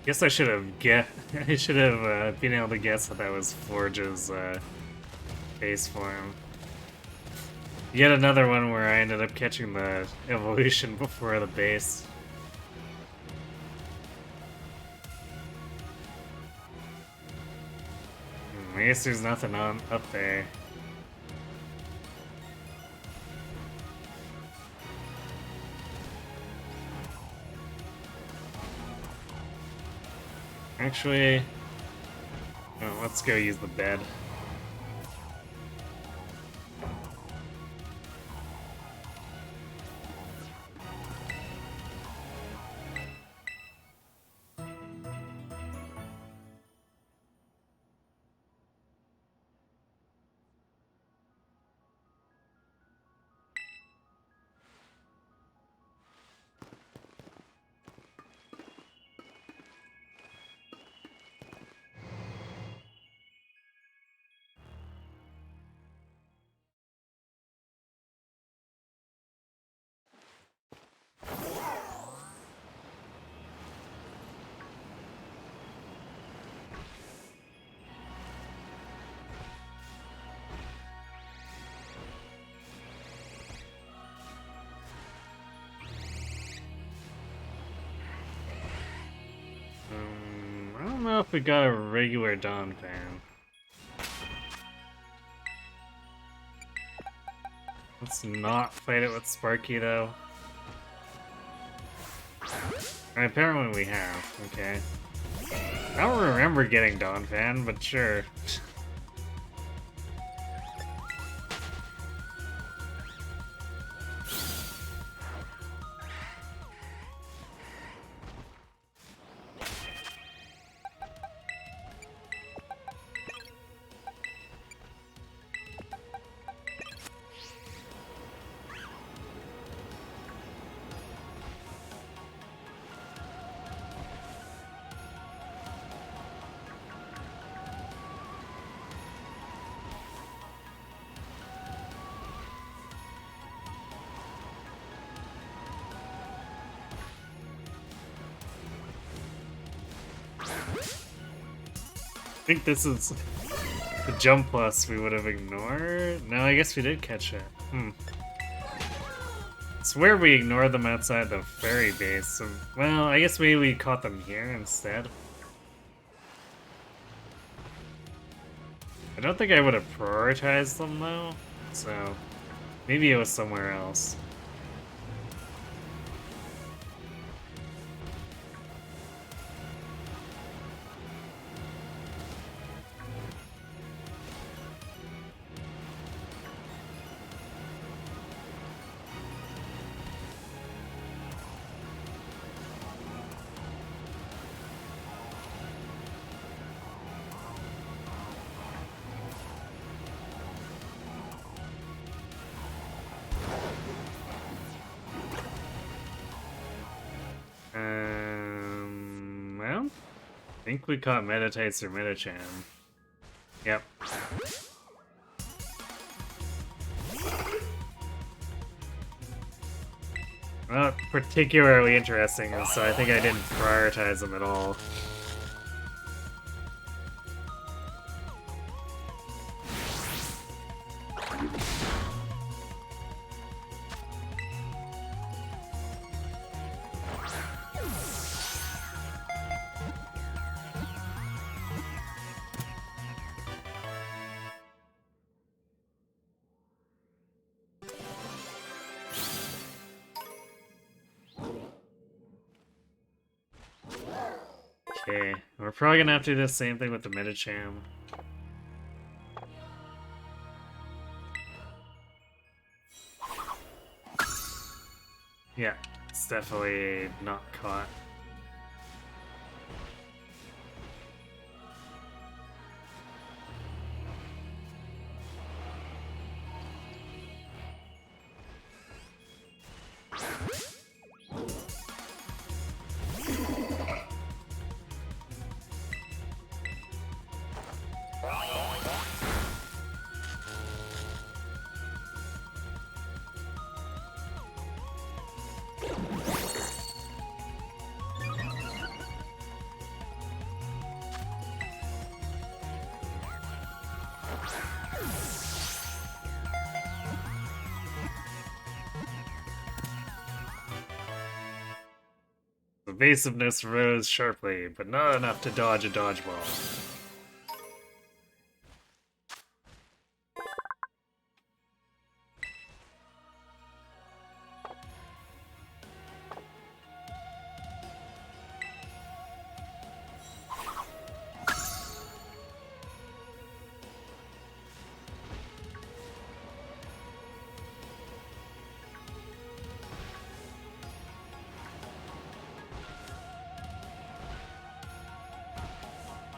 Guess I should have been able to guess that was Forge's base form. Yet another one where I ended up catching the evolution before the base. I guess there's nothing up there. Actually, oh, let's go use the bed. I don't know if we got a regular Donphan. Let's not fight it with Sparky, though. Apparently we have, okay. I don't remember getting Donphan, but sure. I think this is the jump plus we would have ignored. No, I guess we did catch it. I swear we ignored them outside the ferry base. So, well, I guess maybe we caught them here instead. I don't think I would have prioritized them though, so maybe it was somewhere else. I think we caught Meditites or Metachan. Yep. Not particularly interesting, so I think I didn't prioritize them at all. Okay, we're probably gonna have to do the same thing with the Medicham. Yeah, it's definitely not caught. Evasiveness rose sharply, but not enough to dodge a dodgeball.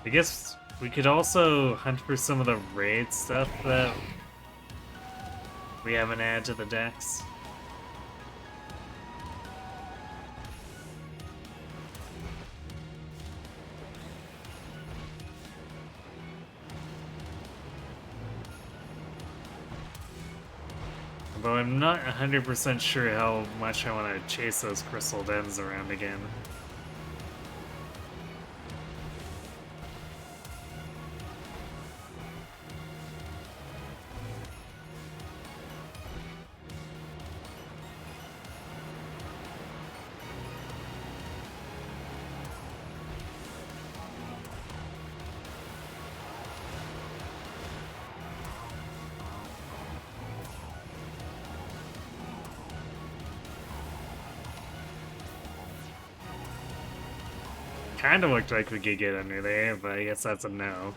I guess we could also hunt for some of the raid stuff that we haven't added to the decks. Although I'm not 100% sure how much I want to chase those crystal dens around again. Kind of looked like we could get under there, but I guess that's a no.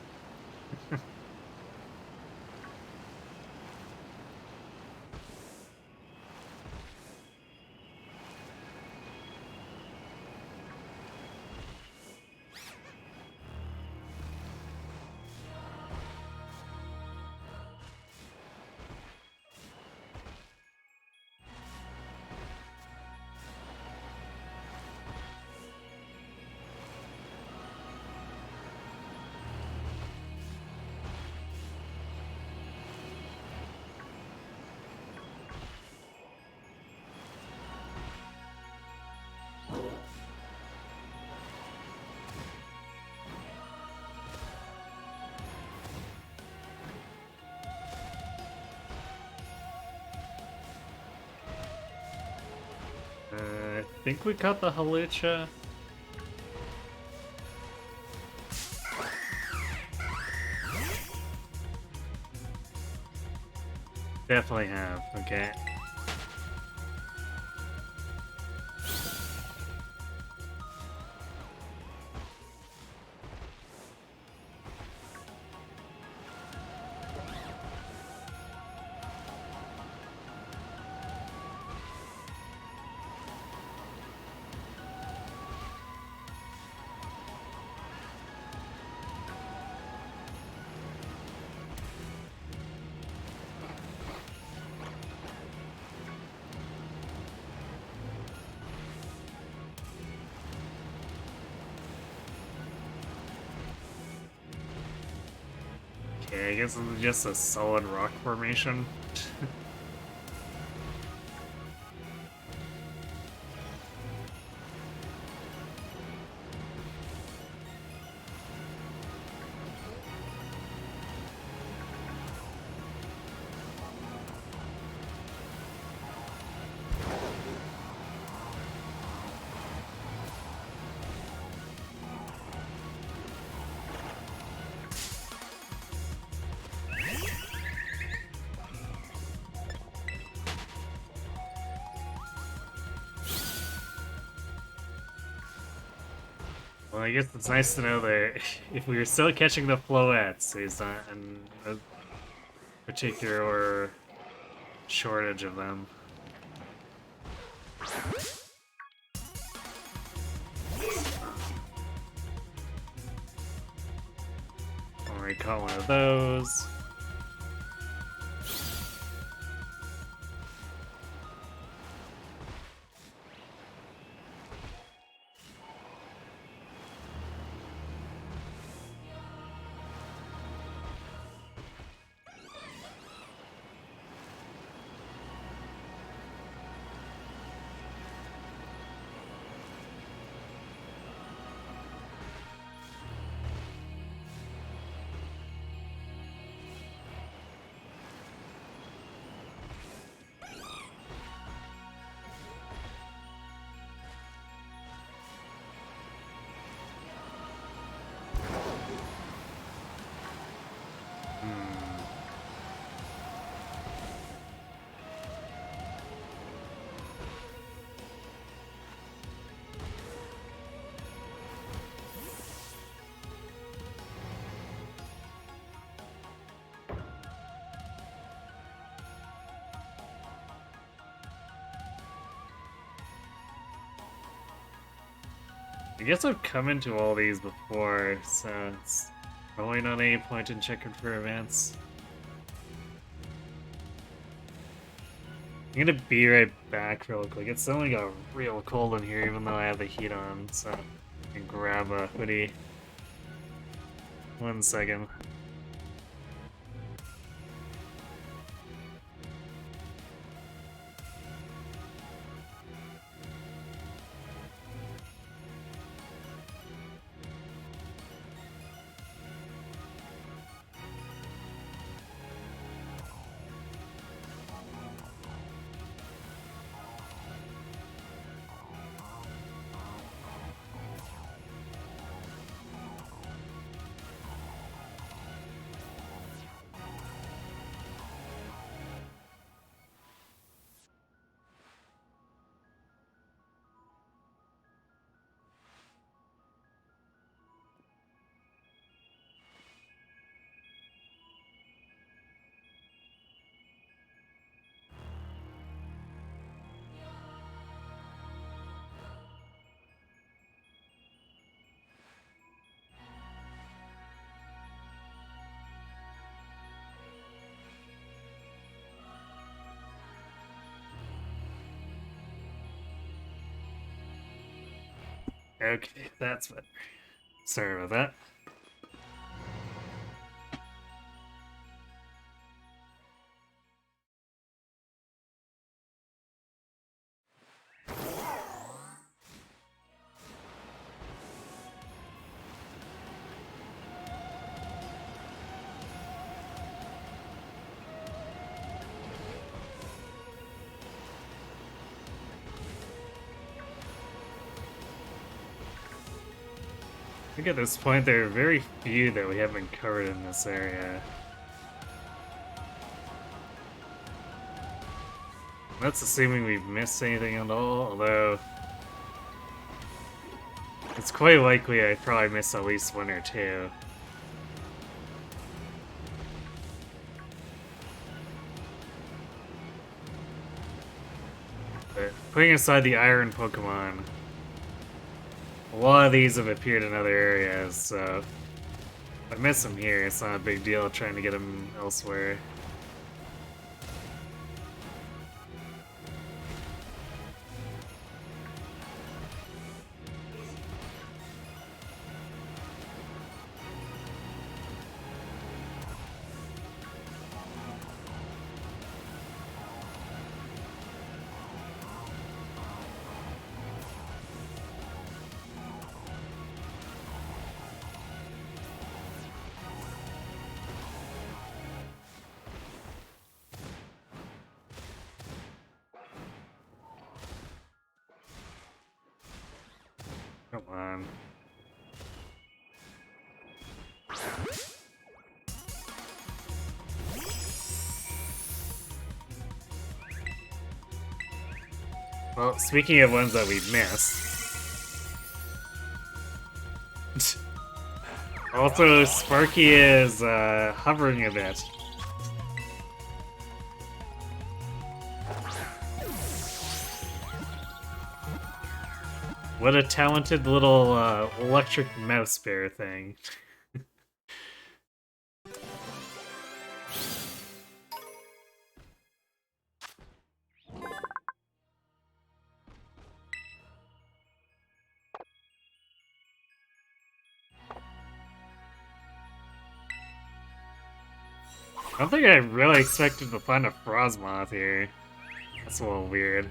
I think we caught the Hawlucha. Definitely have, okay. Okay, I guess it's just a solid rock formation. Well, I guess it's nice to know that if we were still catching the floettes, there's not a particular shortage of them. Already caught one of those. I guess I've come into all these before, so it's probably not any point in checking for events. I'm gonna be right back real quick. It's only got real cold in here even though I have the heat on, so I can grab a hoodie. 1 second. Okay, that's better. Sorry about that. I think at this point there are very few that we haven't covered in this area. That's assuming we've missed anything at all, although it's quite likely I probably missed at least one or two. But putting aside the iron Pokemon, a lot of these have appeared in other areas, so if I miss them here, it's not a big deal trying to get them elsewhere. Come on. Well, speaking of ones that we've missed, Also, Sparky is hovering a bit. What a talented little electric mouse bear thing. I don't think I really expected to find a Frosmoth here. That's a little weird.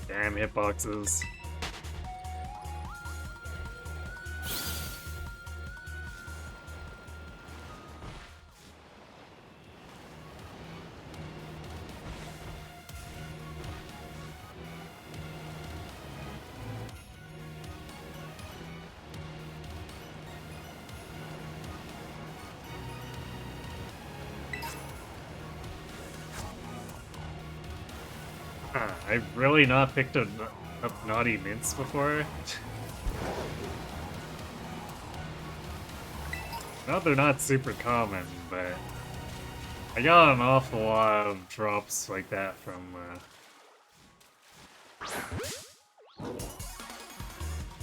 Damn hitboxes. Huh, I've really not picked up Naughty Mints before. Not they're not super common, but I got an awful lot of drops like that from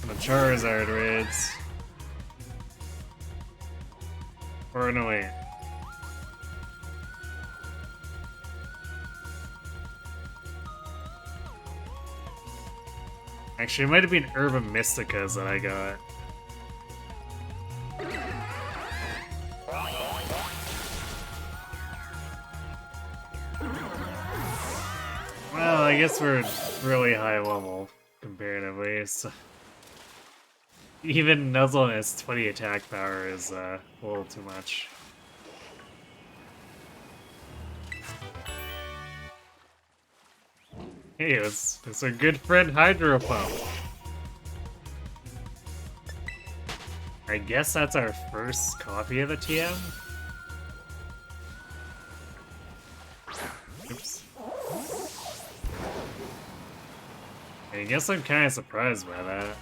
the Charizard raids. Or no, wait. Actually, it might have been Herba Mysticas that I got. Well, I guess we're really high level, comparatively, so... Even Nuzzleness 20 attack power is a little too much. Hey, it's our good friend Hydro Pump. I guess that's our first copy of the TM? Oops. I guess I'm kind of surprised by that.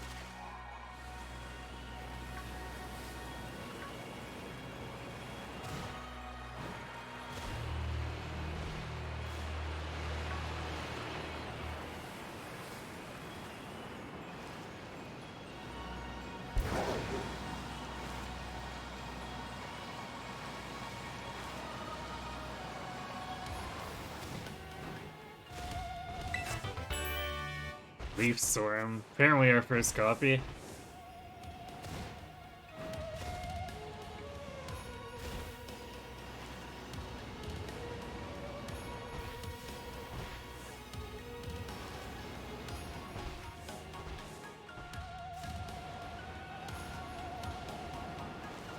Leaf Storm. Apparently our first copy.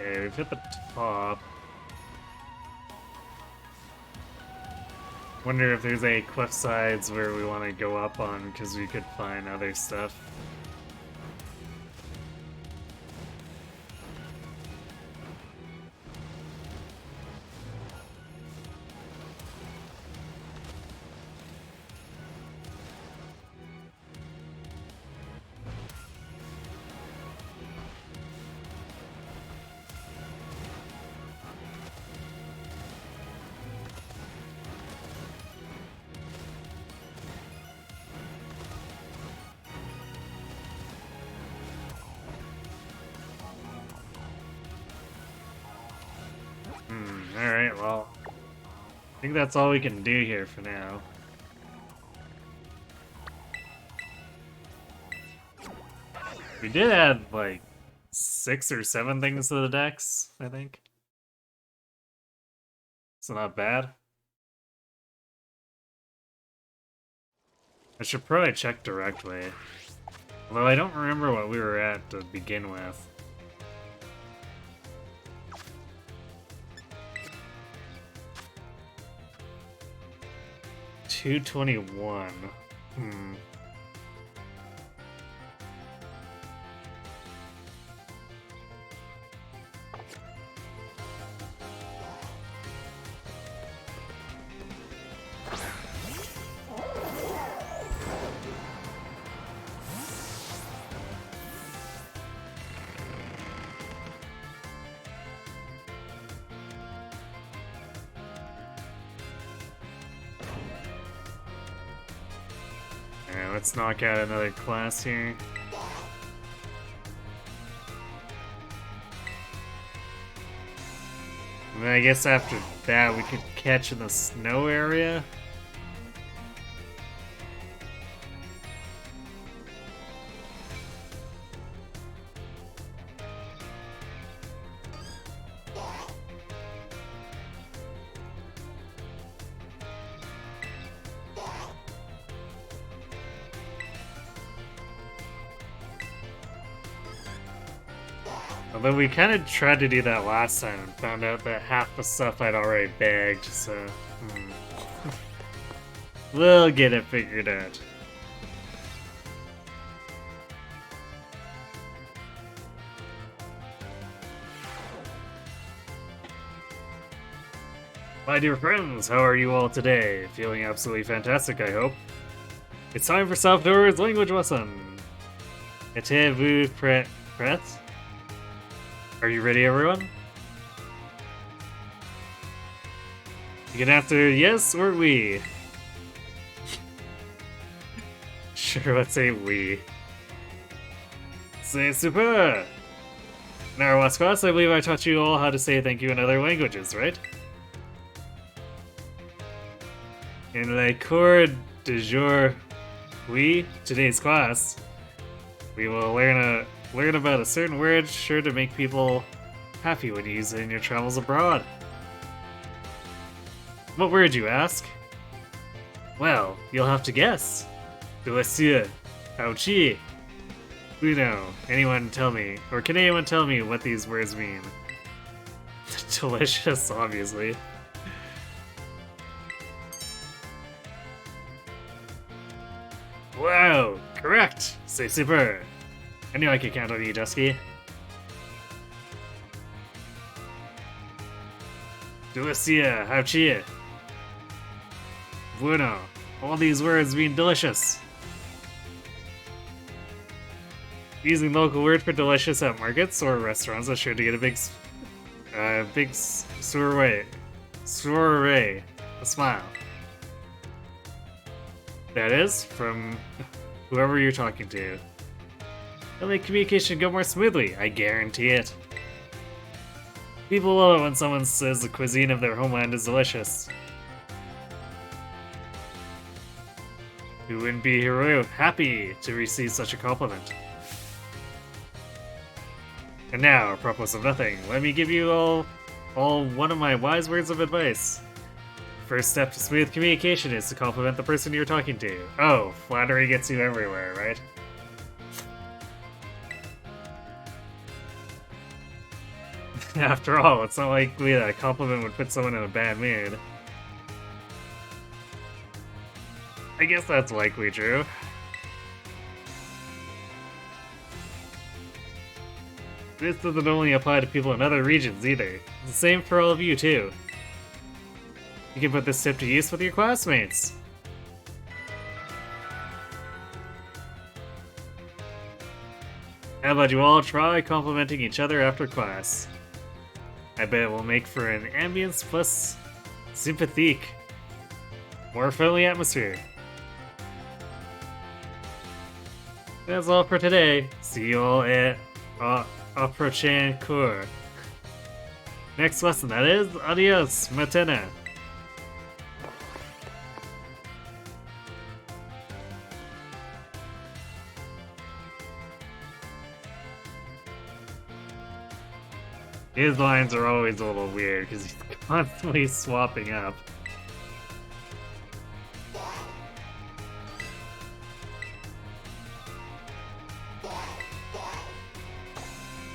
Okay, we've hit the top. Wonder if there's any cliff sides where we want to go up on, because we could find other stuff. Alright, well. I think that's all we can do here for now. We did add, like, 6 or 7 things to the decks, I think. So not bad. I should probably check directly. Although I don't remember what we were at to begin with. $221. Alright, let's knock out another class here. And then I guess after that we could catch in the snow area. Although we kind of tried to do that last time and found out that half the stuff I'd already bagged, so... We'll get it figured out. My dear friends, how are you all today? Feeling absolutely fantastic, I hope. It's time for Salvador's language lesson. Êtes-vous prêt? Are you ready, everyone? You can answer yes or oui. Sure, let's say oui. C'est super! In our last class, I believe I taught you all how to say thank you in other languages, right? In le cours de jour, oui, today's class, we will learn about a certain word sure to make people happy when you use it in your travels abroad. What word, you ask? Well, you'll have to guess. Delicieux. Ouchie. Uno. Anyone tell me, or can anyone tell me what these words mean? Delicious, obviously. Wow, correct. C'est super. I knew I could count on you, Dusky. Delicia, how cheer. Bueno. All these words mean delicious. Using local word for delicious at markets or restaurants is sure to get a big soiree, a smile. That is, from whoever you're talking to. It'll make communication go more smoothly, I guarantee it. People love it when someone says the cuisine of their homeland is delicious. Who wouldn't be happy to receive such a compliment? And now, apropos of nothing, let me give you all one of my wise words of advice. First step to smooth communication is to compliment the person you're talking to. Oh, flattery gets you everywhere, right? After all, it's not likely that a compliment would put someone in a bad mood. I guess that's likely true. This doesn't only apply to people in other regions either. It's the same for all of you too. You can put this tip to use with your classmates. How about you all try complimenting each other after class? I bet it will make for an ambience plus sympathique. More friendly atmosphere. That's all for today. See you all at prochain cours. Next lesson, that is. Adios, Matena. His lines are always a little weird because he's constantly swapping up.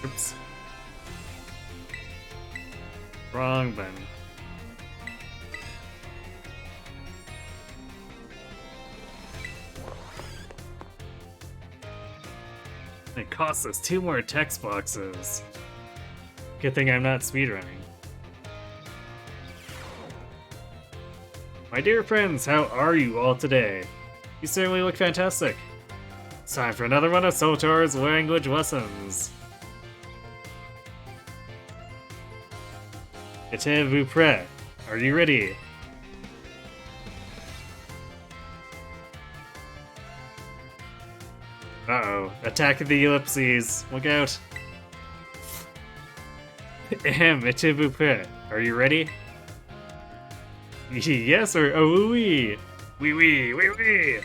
Oops. Wrong button. It costs us 2 more text boxes. Good thing I'm not speedrunning. My dear friends, how are you all today? You certainly look fantastic. It's time for another one of Sotar's language lessons. Êtes-vous prêt? Are you ready? Uh-oh. Attack of the ellipses. Look out. Êtes-vous prêt? Are you ready? Yes or oh oui? Oui, oui, oui, oui.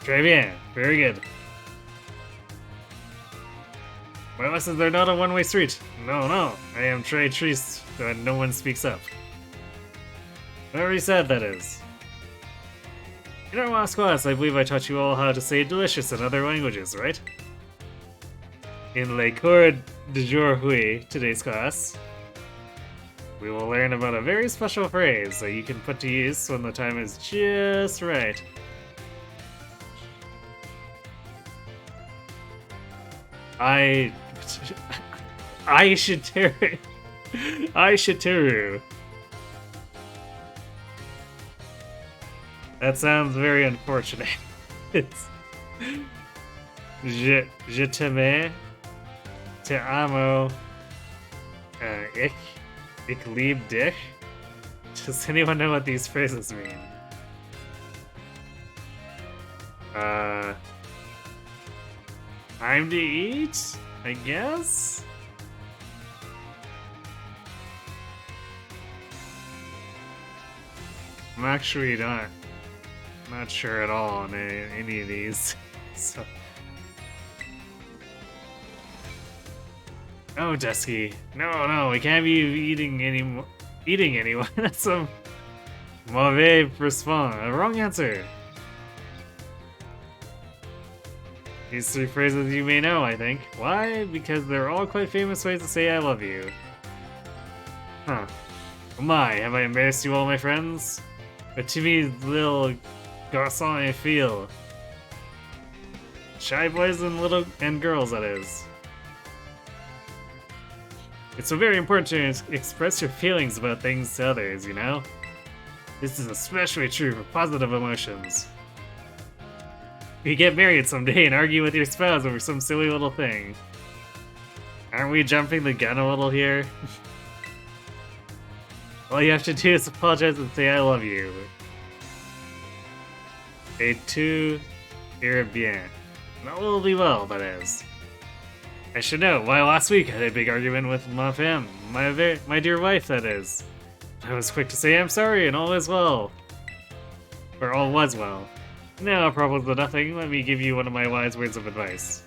Très bien. Very good. My lessons are not a one-way street. No, no. I am très triste when no one speaks up. Very sad, that is. In our last class, I believe I taught you all how to say delicious in other languages, right? In Le Cours d'Aujourd'hui, today's class, we will learn about a very special phrase that you can put to use when the time is just right. I should tear. That sounds very unfortunate. It's je t'aime, te amo, ich lieb dich. Does anyone know what these phrases mean? Time to eat, I guess? I'm actually not sure at all on any of these. So. Oh, Dusky. No, we can't be eating anyone. That's a mauvais response. A wrong answer. These 3 phrases you may know, I think. Why? Because they're all quite famous ways to say I love you. Huh. Oh my, have I embarrassed you all, my friends? But to me, little garçon et filles. Shy boys and girls, that is. It's so very important to express your feelings about things to others, you know? This is especially true for positive emotions. You get married someday and argue with your spouse over some silly little thing. Aren't we jumping the gun a little here? All you have to do is apologize and say I love you. Et tu iras bien. That will be well, that is. I should know, why last week I had a big argument with ma femme, my dear wife, that is. I was quick to say I'm sorry and all is well. Or all was well. No problems with nothing, let me give you one of my wise words of advice.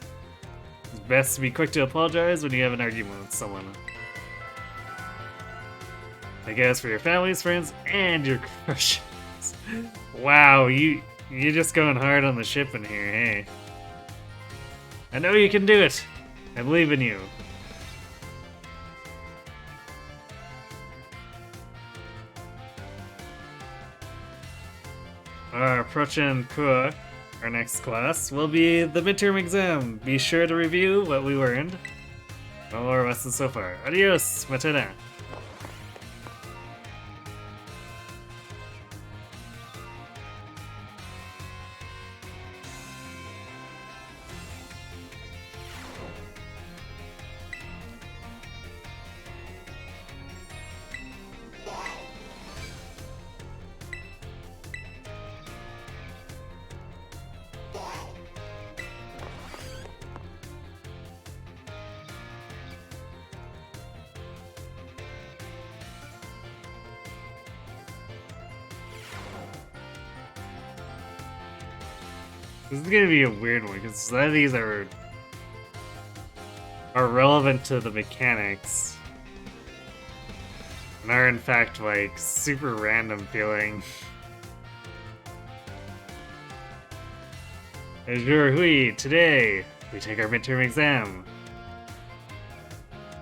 It's best to be quick to apologize when you have an argument with someone. I guess for your families, friends, and your crushes. Wow, you're just going hard on the ship in here, hey? I know you can do it. I believe in you. Our prochain cours, our next class, will be the midterm exam. Be sure to review what we learned. All our lessons so far. Adios, Matena. This is gonna be a weird one, because none of these are relevant to the mechanics. And are in fact like super random feeling. Bonjour, hui, today we take our midterm exam.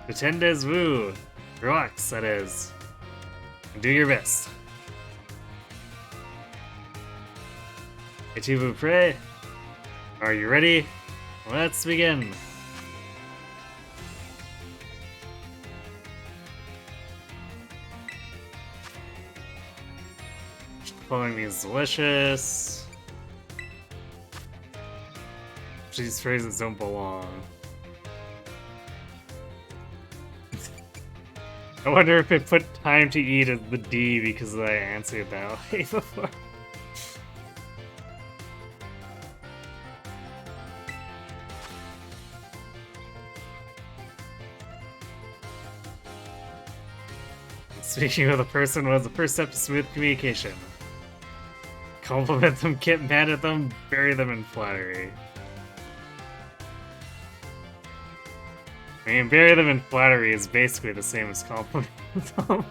Attendez-vous. Relax, that is. And do your best. Êtes-vous prêt? Are you ready? Let's begin. Following these delicious. These phrases don't belong. I wonder if it put time to eat as the D because I answered that way before. Speaking of the person was the first step to smooth communication. Compliment them, get mad at them, bury them in flattery. I mean, bury them in flattery is basically the same as compliment them.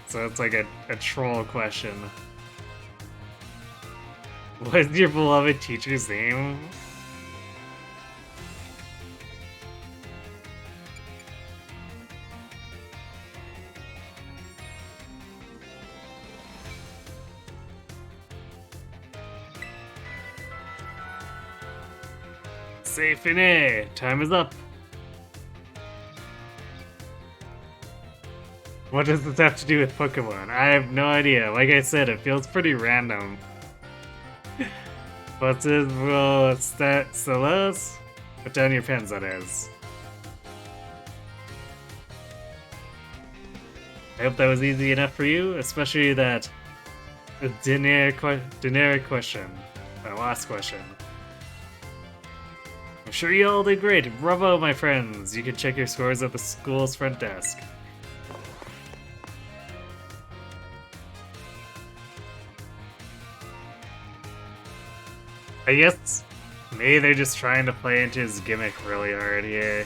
So it's like a troll question. What is your beloved teacher's name? C'est fini! Time is up! What does this have to do with Pokemon? I have no idea. Like I said, it feels pretty random. But it will Stelos? Put down your pens, that is. I hope that was easy enough for you, especially that generic question. That last question. I'm sure you all did great. Bravo, my friends. You can check your scores at the school's front desk. I guess maybe they're just trying to play into his gimmick really hard here.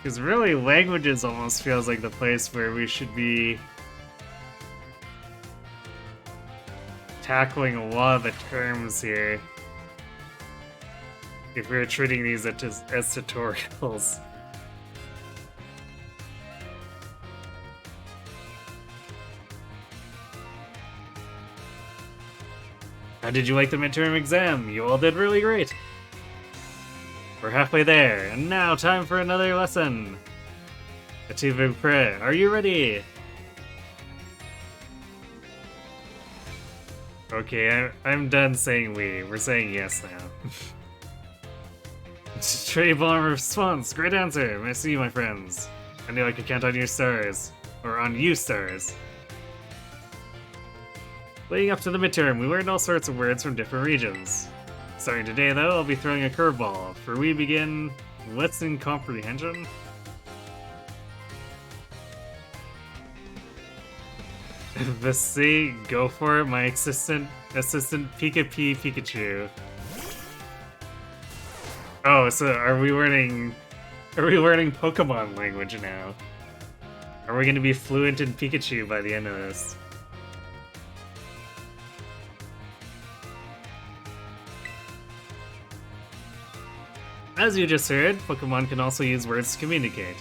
Because really, languages almost feels like the place where we should be tackling a lot of the terms here. If we were treating these as tutorials. How did you like the midterm exam? You all did really great. We're halfway there, and now time for another lesson. Êtes-vous prêt? Are you ready? Okay, I'm done saying we. We're saying yes now. Très bon response. Great answer. Merci, my friends. I knew I could count on your stars. Or on you stars. Leading up to the midterm, we learned all sorts of words from different regions. Starting today, though, I'll be throwing a curveball. For we begin listening comprehension. Visi, go for it, my assistant Pikachu. Oh, so are we learning Pokemon language now? Are we gonna be fluent in Pikachu by the end of this? As you just heard, Pokemon can also use words to communicate.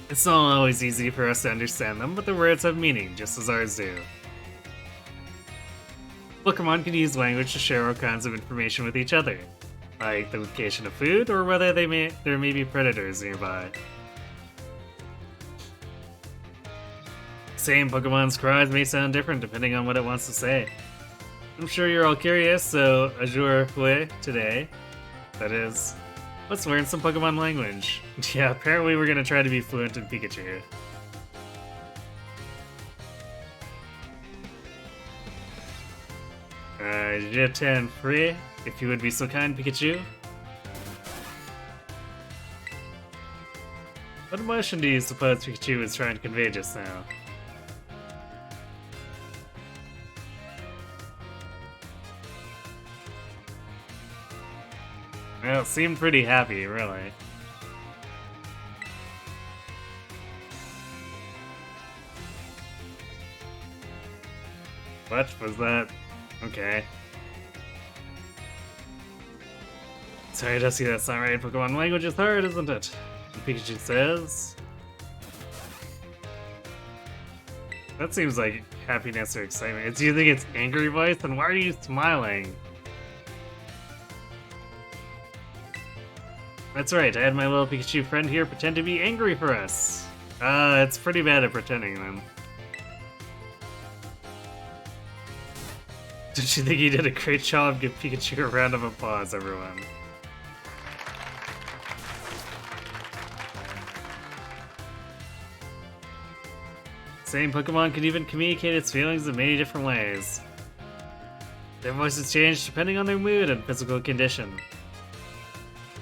It's not always easy for us to understand them, but the words have meaning, just as ours do. Pokemon can use language to share all kinds of information with each other, like the location of food or whether there may be predators nearby. Same Pokemon's cries may sound different depending on what it wants to say. I'm sure you're all curious, so Azure Hui today, that is, let's learn some Pokemon language. Yeah, apparently we're gonna try to be fluent in Pikachu. Je t'en prie, if you would be so kind, Pikachu. What emotion do you suppose Pikachu was trying to convey just now? Well, it seemed pretty happy, really. What was that? Okay. Sorry, Dusty, that's not right. Pokemon language is hard, isn't it? And Pikachu says... That seems like happiness or excitement. Do you think it's angry voice? Then why are you smiling? That's right, I had my little Pikachu friend here pretend to be angry for us. It's pretty bad at pretending then. Don't you think he did a great job? Give Pikachu a round of applause, everyone. Same Pokemon can even communicate its feelings in many different ways. Their voices change depending on their mood and physical condition.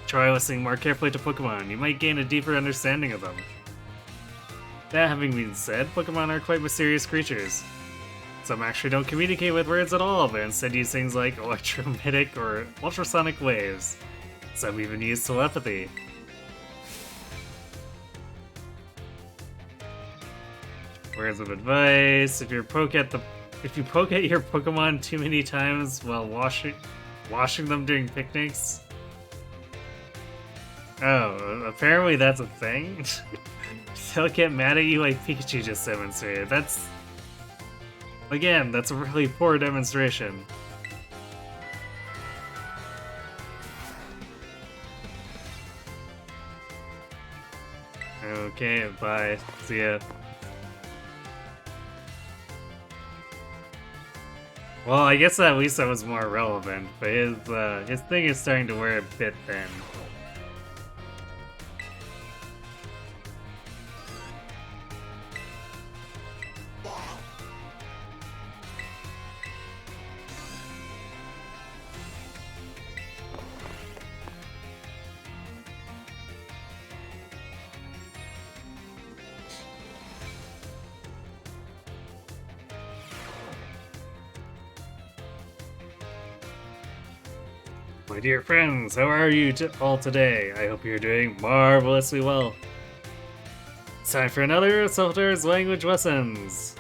Try listening more carefully to Pokemon, you might gain a deeper understanding of them. That having been said, Pokemon are quite mysterious creatures. Some actually don't communicate with words at all, but instead use things like electromagnetic or ultrasonic waves. Some even use telepathy. Words of advice: if you poke at your Pokemon too many times while washing them during picnics. Oh, apparently that's a thing? They'll get mad at you like Pikachu just demonstrated. Again, that's a really poor demonstration. Okay, bye. See ya. Well, I guess at least that was more relevant, but his thing is starting to wear a bit thin. My dear friends, how are you all today? I hope you're doing marvelously well. It's time for another Solitaires language lessons.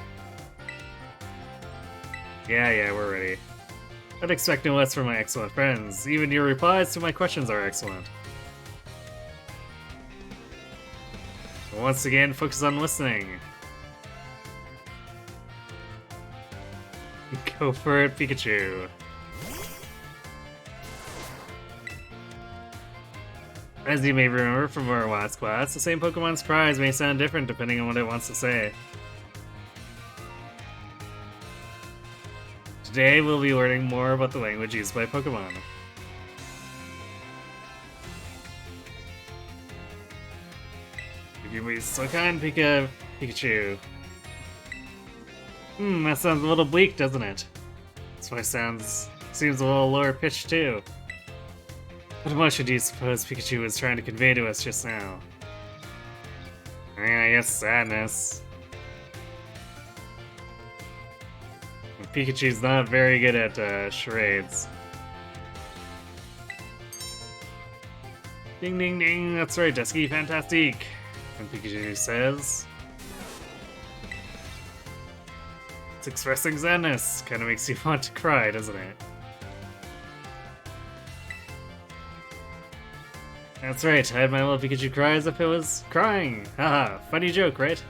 Yeah, we're ready. I'd expect no less from my excellent friends. Even your replies to my questions are excellent. Once again, focus on listening. Go for it, Pikachu. As you may remember from our last class, the same Pokemon's cries may sound different depending on what it wants to say. Today we'll be learning more about the language used by Pokemon. If you be so kind, Pikachu. That sounds a little bleak, doesn't it? This voice seems a little lower pitched too. What emotion do you suppose Pikachu was trying to convey to us just now? I guess sadness. Pikachu's not very good at charades. Ding ding ding, that's right, Dusky, fantastic! And Pikachu says... It's expressing sadness. Kinda makes you want to cry, doesn't it? That's right, I had my little Pikachu cry as if it was crying. Haha, funny joke, right?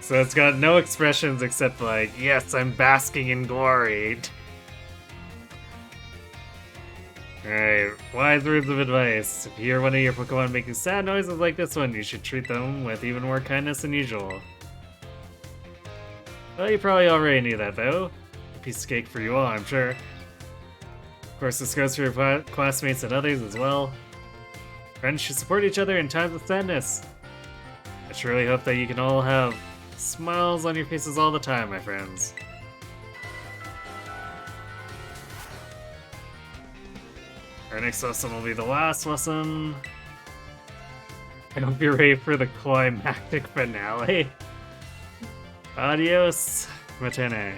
So it's got no expressions except like, yes, I'm basking in glory. Alright, wise words of advice. If you hear one of your Pokemon making sad noises like this one, you should treat them with even more kindness than usual. Well, you probably already knew that, though. A piece of cake for you all, I'm sure. Of course, this goes for your classmates and others as well. Friends should support each other in times of sadness. I surely hope that you can all have smiles on your faces all the time, my friends. Our next lesson will be the last lesson. I hope you're ready for the climactic finale. Adios, Matene.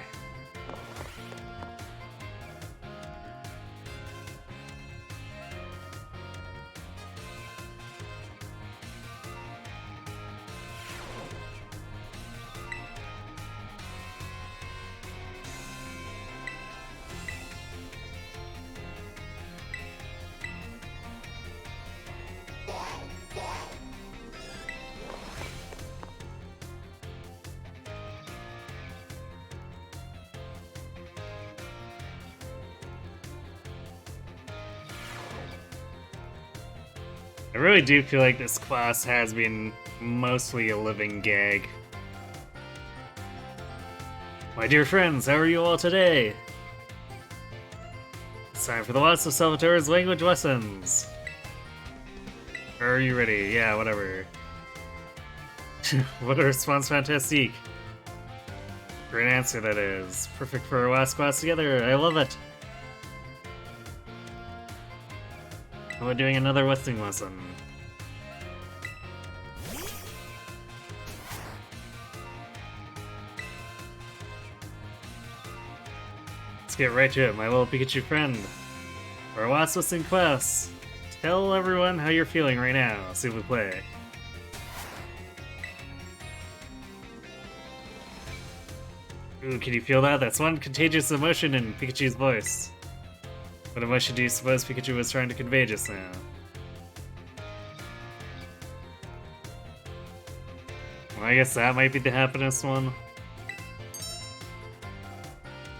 I really do feel like this class has been mostly a living gag. My dear friends, how are you all today? It's time for the last of Salvatore's language lessons. Are you ready? Yeah, whatever. What a response, fantastique. Great answer, that is. Perfect for our last class together. I love it. We're doing another whistling lesson. Let's get right to it, my little Pikachu friend. For our last whistling class, tell everyone how you're feeling right now, s'il vous plaît. Ooh, can you feel that? That's one contagious emotion in Pikachu's voice. What emotion do you suppose Pikachu was trying to convey just now? Well, I guess that might be the happiness one.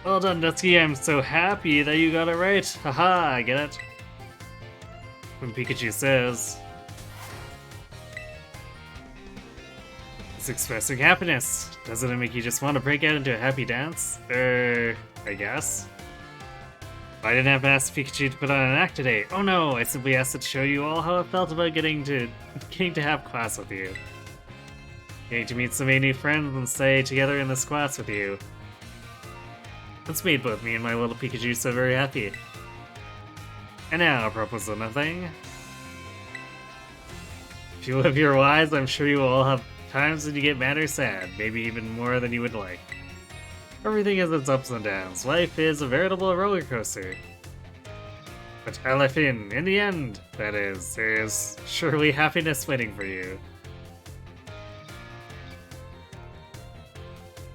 Well done, Dusky. I'm so happy that you got it right. Haha, I get it. When Pikachu says, it's expressing happiness. Doesn't it make you just want to break out into a happy dance? I guess. I didn't have to ask Pikachu to put on an act today. Oh no, I simply asked it to show you all how it felt about getting to have class with you. Getting to meet so many new friends and stay together in this class with you. It's made both me and my little Pikachu so very happy. And now, apropos of nothing. If you live your lives, I'm sure you will all have times when you get mad or sad, maybe even more than you would like. Everything has its ups and downs. Life is a veritable roller coaster. But à la fin, in the end, that is, there is surely happiness waiting for you.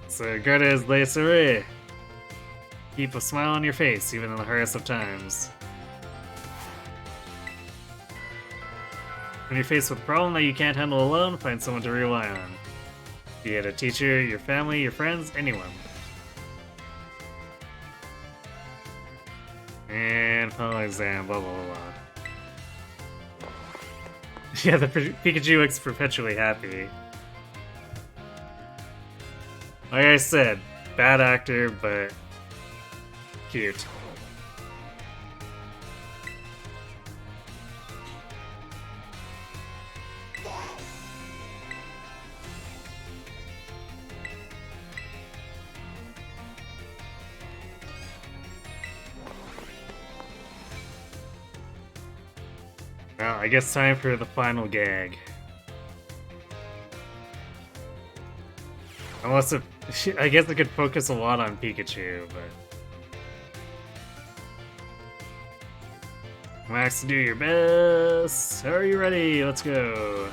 So good as les souris. Keep a smile on your face, even in the hardest of times. When you're faced with a problem that you can't handle alone, find someone to rely on. Be it a teacher, your family, your friends, anyone. And final exam, blah blah blah. Yeah, the Pikachu looks perpetually happy. Like I said, bad actor, but cute. Well, I guess time for the final gag. Unless it, I guess it could focus a lot on Pikachu, but... Max, do your best! Are you ready? Let's go!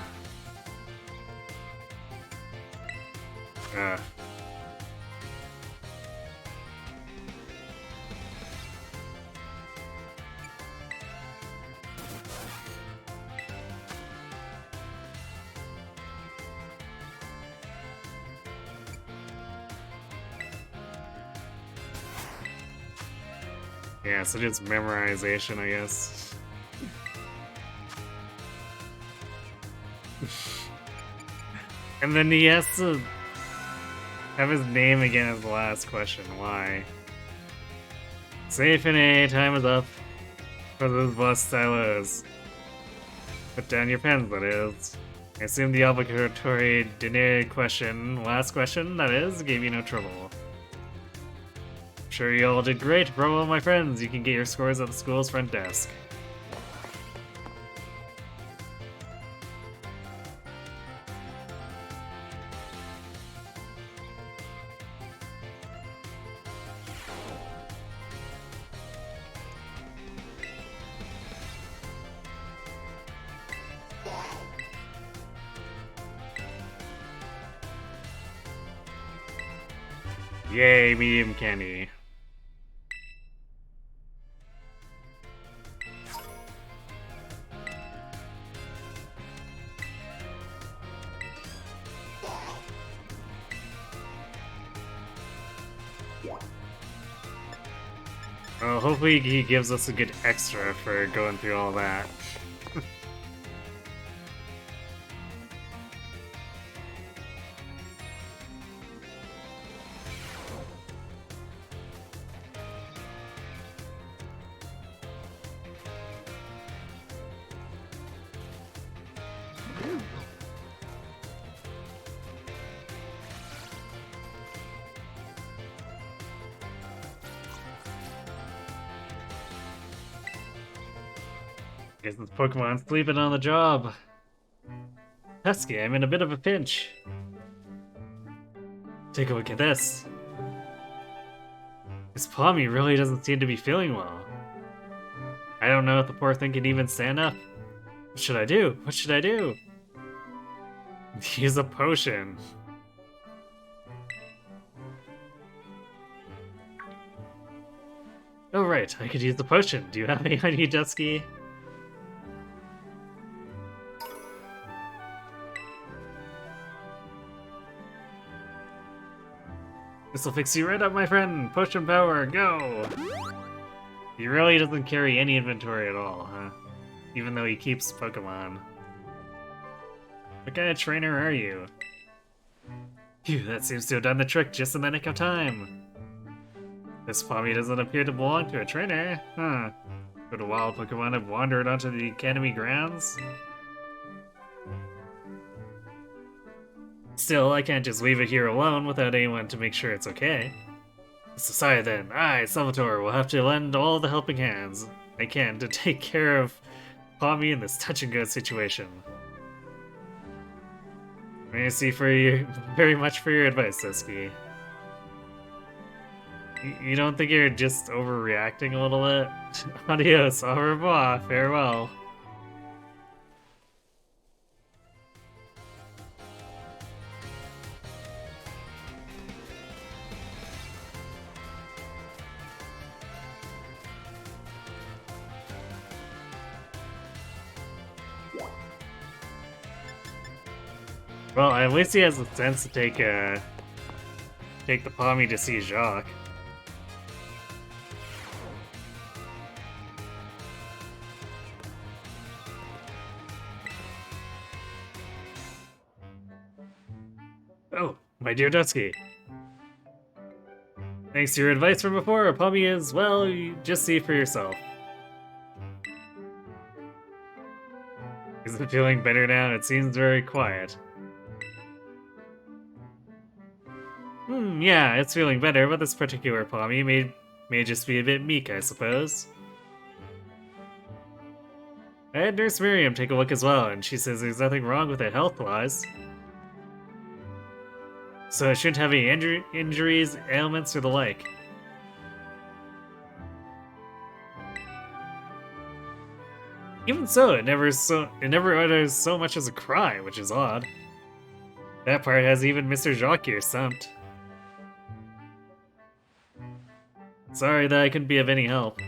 Yeah, so just memorization, I guess. And then he has to have his name again as the last question. Why? Safe in A, time is up for those bus stylos. Put down your pens, that is. I assume the obligatory dinner question, last question, that is, gave you no trouble. I'm sure you all did great. For all my friends, you can get your scores at the school's front desk. Yay, medium candy. Well, hopefully he gives us a good extra for going through all that. Guess this Pokemon's sleeping on the job. Husky, I'm in a bit of a pinch. Take a look at this. This Palmy really doesn't seem to be feeling well. I don't know if the poor thing can even stand up. What should I do? What should I do? Use a potion. Oh right, I could use the potion. Do you have any on you, Dusky? This'll fix you right up, my friend! Potion power, go! He really doesn't carry any inventory at all, huh? Even though he keeps Pokemon. What kind of trainer are you? Phew, that seems to have done the trick just in the nick of time. This Palmy doesn't appear to belong to a trainer, huh? Could a wild Pokemon have wandered onto the Academy grounds? Still, I can't just leave it here alone without anyone to make sure it's okay. So sorry then, I, Salvatore, will have to lend all the helping hands I can to take care of Palmy in this touch-and-go situation. Thank you very much for your advice, Suski. You don't think you're just overreacting a little bit? Adios, au revoir, farewell. Well, at least he has the sense to take the Palmy to see Jacques. Oh, my dear Dusky. Thanks to your advice from before, Palmy is, well, you just see for yourself. Is it feeling better now? It seems very quiet. Yeah, it's feeling better, but this particular Palmy may just be a bit meek, I suppose. I had Nurse Miriam take a look as well, and she says there's nothing wrong with it health-wise. So it shouldn't have any injuries, ailments, or the like. Even so, it never utters so much as a cry, which is odd. That part has even Mr. Jacques here stumped. Sorry that I couldn't be of any help.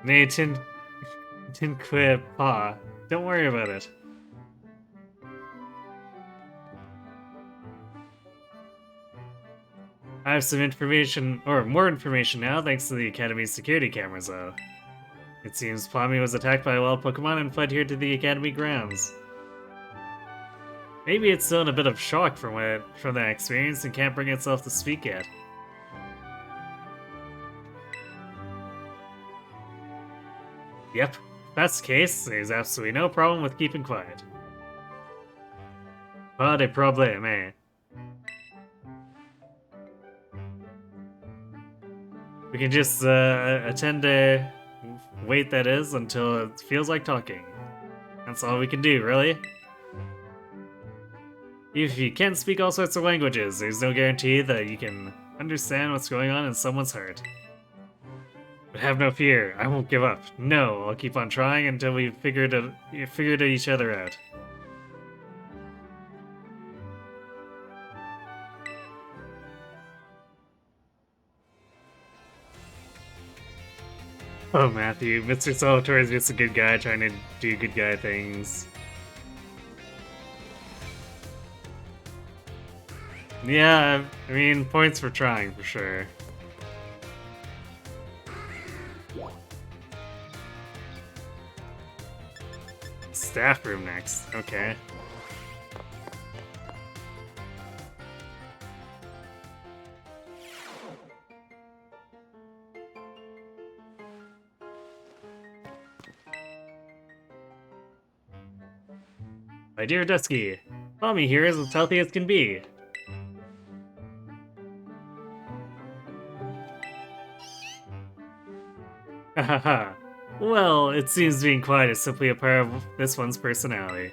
Nay, Tinque Pa. Don't worry about it. I have some information, or more information now, thanks to the Academy's security cameras, though. It seems Pawmi was attacked by a wild Pokemon and fled here to the Academy grounds. Maybe it's still in a bit of shock from that experience and can't bring itself to speak yet. Yep, if that's the case, there's absolutely no problem with keeping quiet. Pas de problème, eh? We can just attend a wait, that is, until it feels like talking. That's all we can do, really. If you can speak all sorts of languages, there's no guarantee that you can understand what's going on in someone's heart. But have no fear, I won't give up. No, I'll keep on trying until we've figured each other out. Oh, Matthew, Mr. Solitaire is just a good guy trying to do good guy things. Yeah, I mean, points for trying, for sure. Staff room next, okay. My dear Dusky, Pawmi here is as healthy as can be. Hahaha. Well, it seems being quiet is simply a part of this one's personality.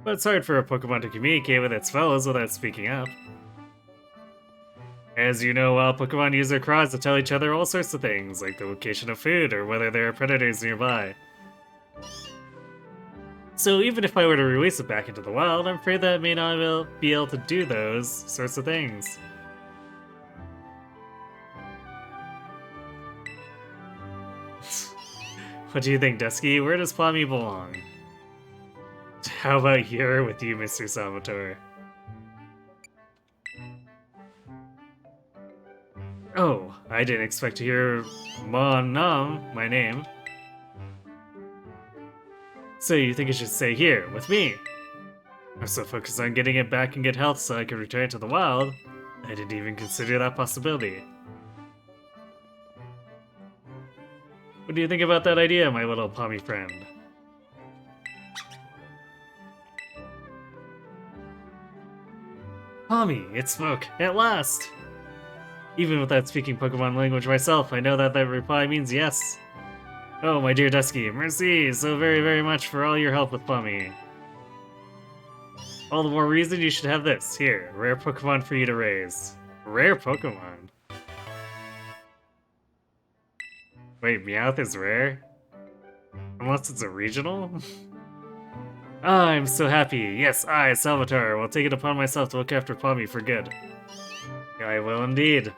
But it's hard for a Pokemon to communicate with its fellows without speaking up. As you know, wild Pokemon use their cries to tell each other all sorts of things, like the location of food or whether there are predators nearby. So even if I were to release it back into the wild, I'm afraid that it may not be able to do those sorts of things. What do you think, Dusky? Where does Pawmi belong? How about here with you, Mr. Salvatore? Oh, I didn't expect to hear Mon Nom, my name. So you think I should stay here, with me? I'm so focused on getting it back in good health so I can return to the wild, I didn't even consider that possibility. What do you think about that idea, my little Pawmi friend? Pawmi, it spoke, at last! Even without speaking Pokemon language myself, I know that that reply means yes. Oh, my dear Dusky, merci so very, very much for all your help with Pawmi. All the more reason you should have this. Here, rare Pokemon for you to raise. Rare Pokemon? Wait, Meowth is rare? Unless it's a regional? Ah, I'm so happy. Yes, I, Salvatore, will take it upon myself to look after Pawmi for good. I will indeed.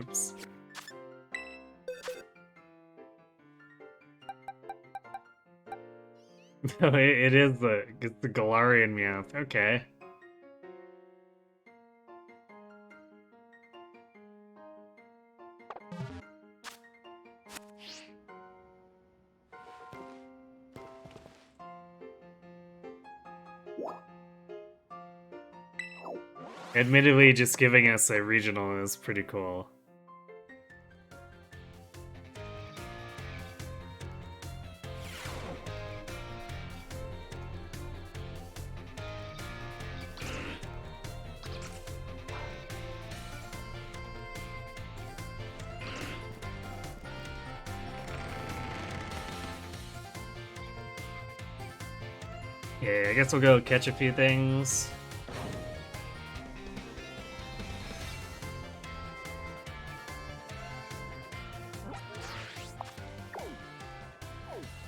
Oops. No, it is it's the Galarian Meowth. Okay. Admittedly, just giving us a regional is pretty cool. Yeah, I guess we'll go catch a few things.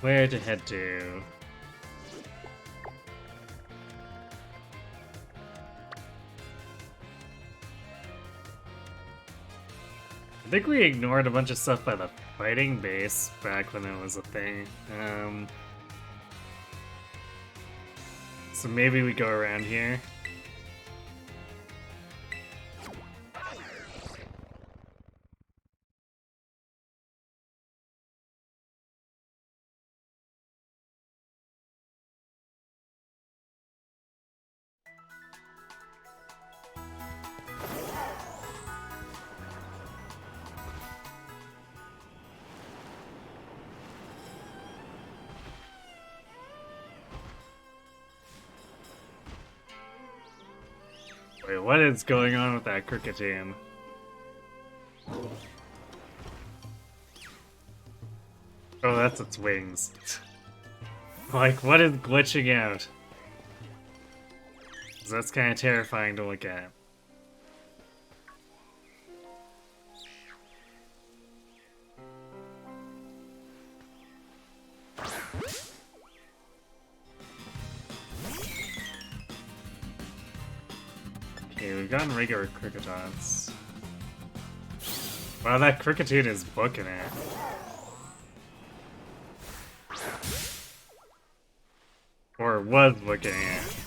Where to head to? I think we ignored a bunch of stuff by the fighting base back when it was a thing. So maybe we go around here. Wait, what is going on with that Kricketune? Oh, that's its wings. Like, what is glitching out? That's kind of terrifying to look at. Okay, we've gotten regular Kricketons. Wow, that Kricketune is booking it. Or was booking it.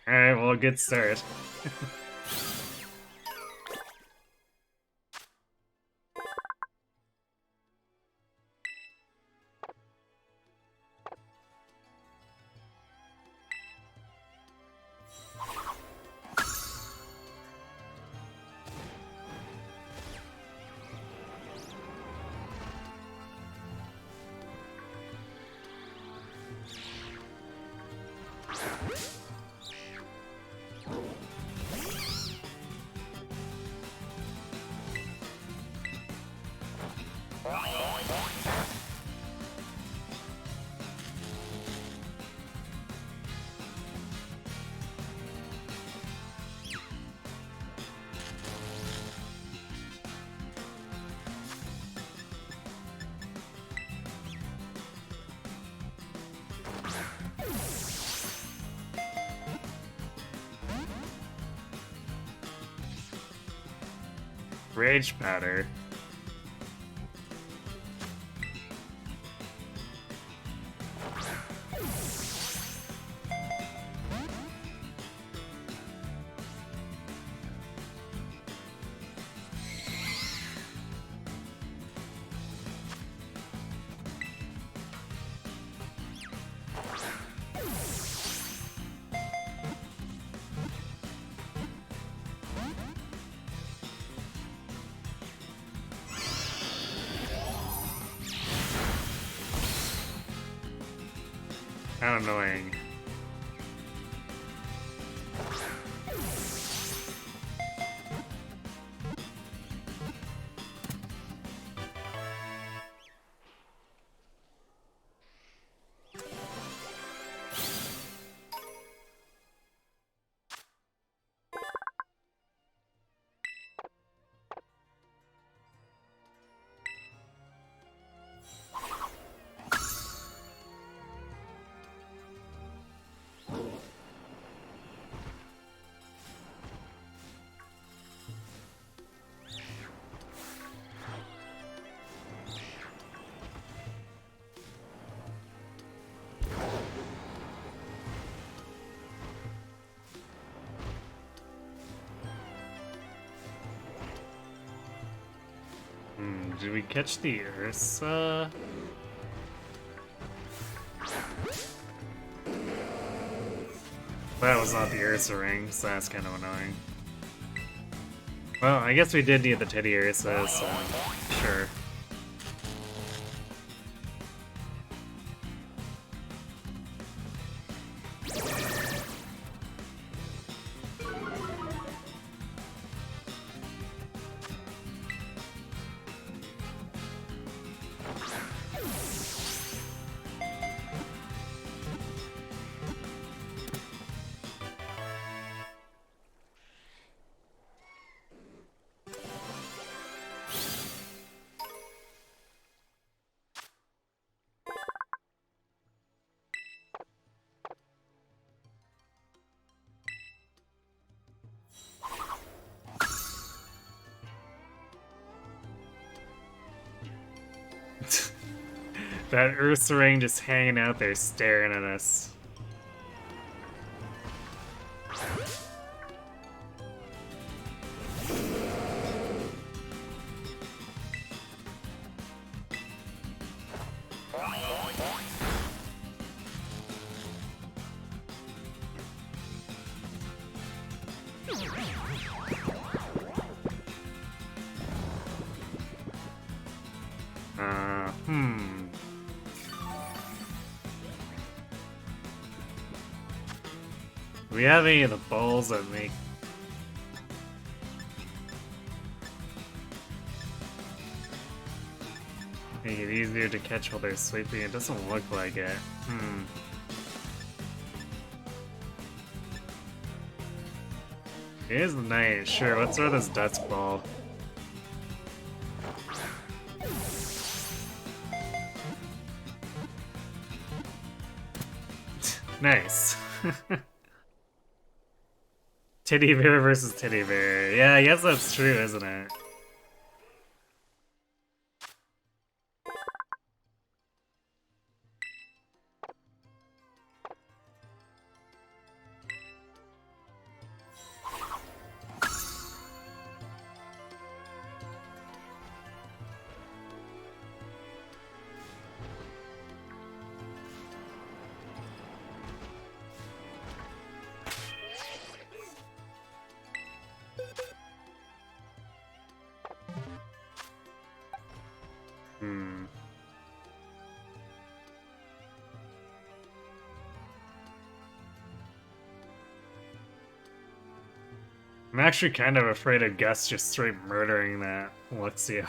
Alright, well, good start. Rage powder. How annoying. Did we catch the Ursa? That was not the Ursa ring, so that's kind of annoying. Well, I guess we did need the Teddy Ursa, so sure. That Ursaring just hanging out there staring at us. Do we have any of the balls that make it easier to catch while they're sleeping? It doesn't look like it. Here's the knight. Sure, let's throw this dusk ball. Nice. Teddy bear versus teddy bear. Yeah, I guess that's true, isn't it? I'm actually kind of afraid of Gus just straight murdering that Luxio.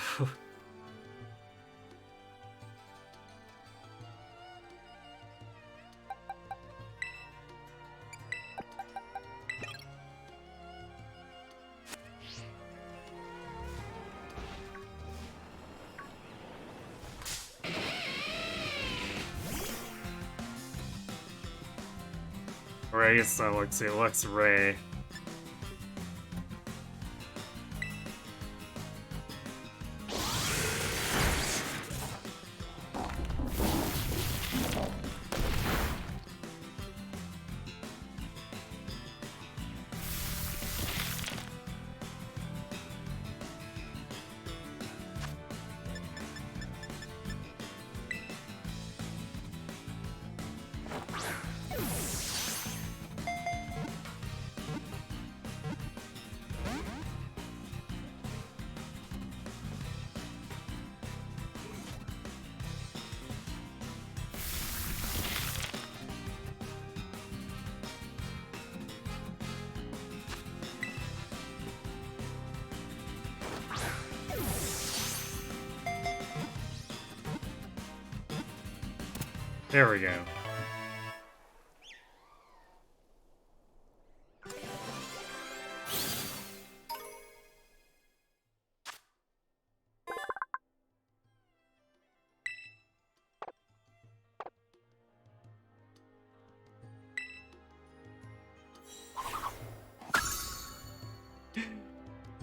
Ray's not Luxio, Lux Ray. There we go.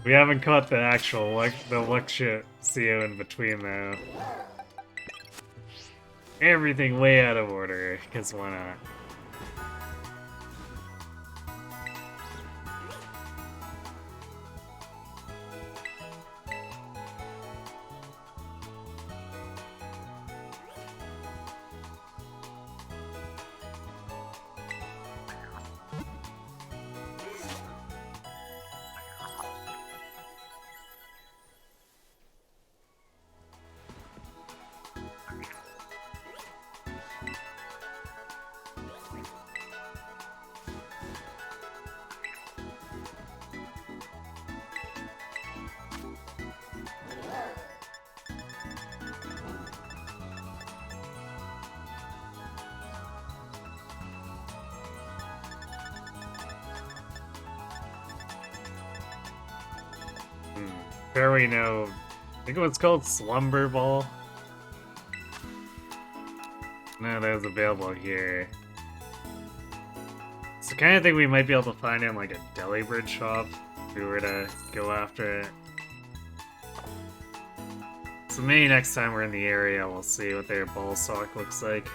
We haven't caught the actual Luxio in between though. Everything way out of order, because why not? Barely know. I think it was called Slumber Ball. No, that was available here. It's the kind of thing we might be able to find in like a Delibird shop if we were to go after it. So maybe next time we're in the area, we'll see what their ball sock looks like.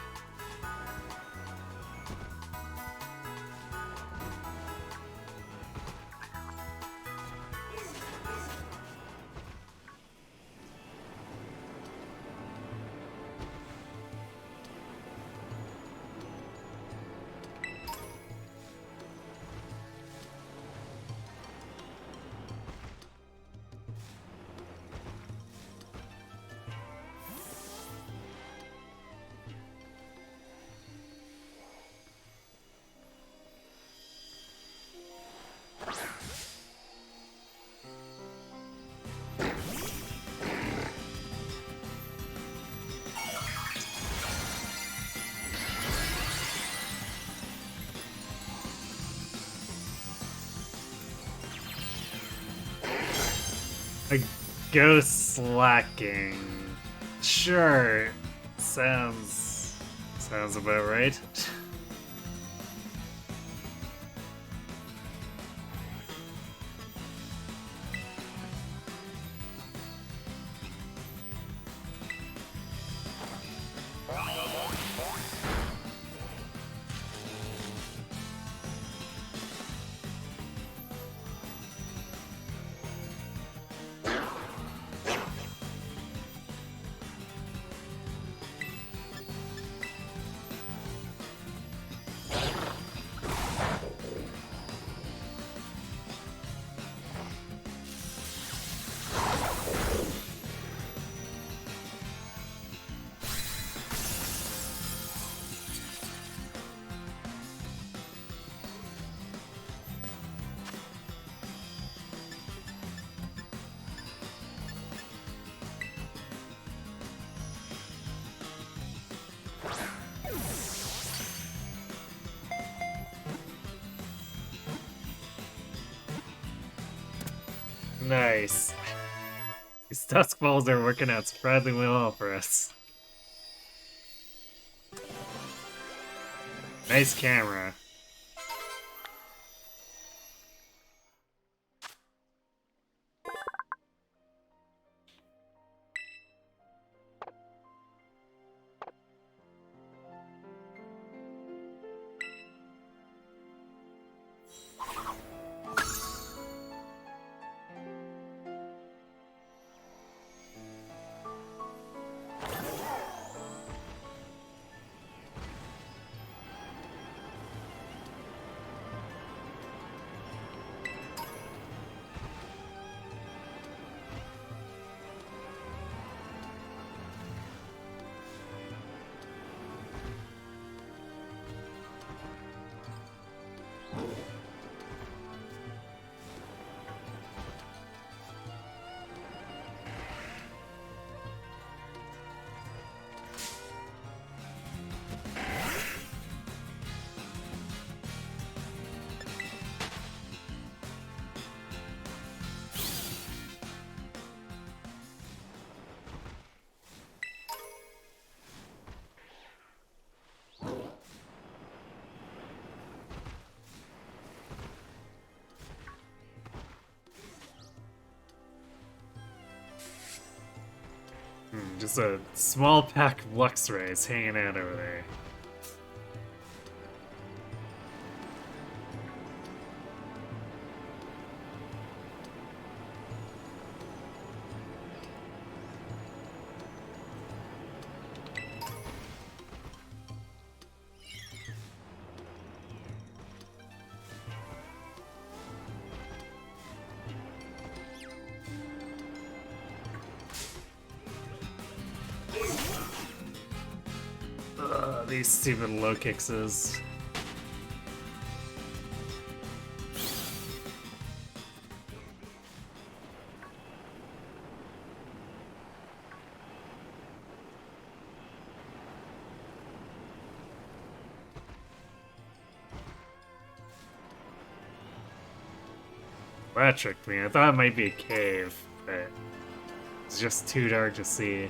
A ghost slacking. Sure. Sounds about right. Nice. These dusk balls are working out surprisingly well for us. Nice camera. Just a small pack of Luxrays hanging out over there. These stupid low kicks. That tricked me. I thought it might be a cave, but it's just too dark to see.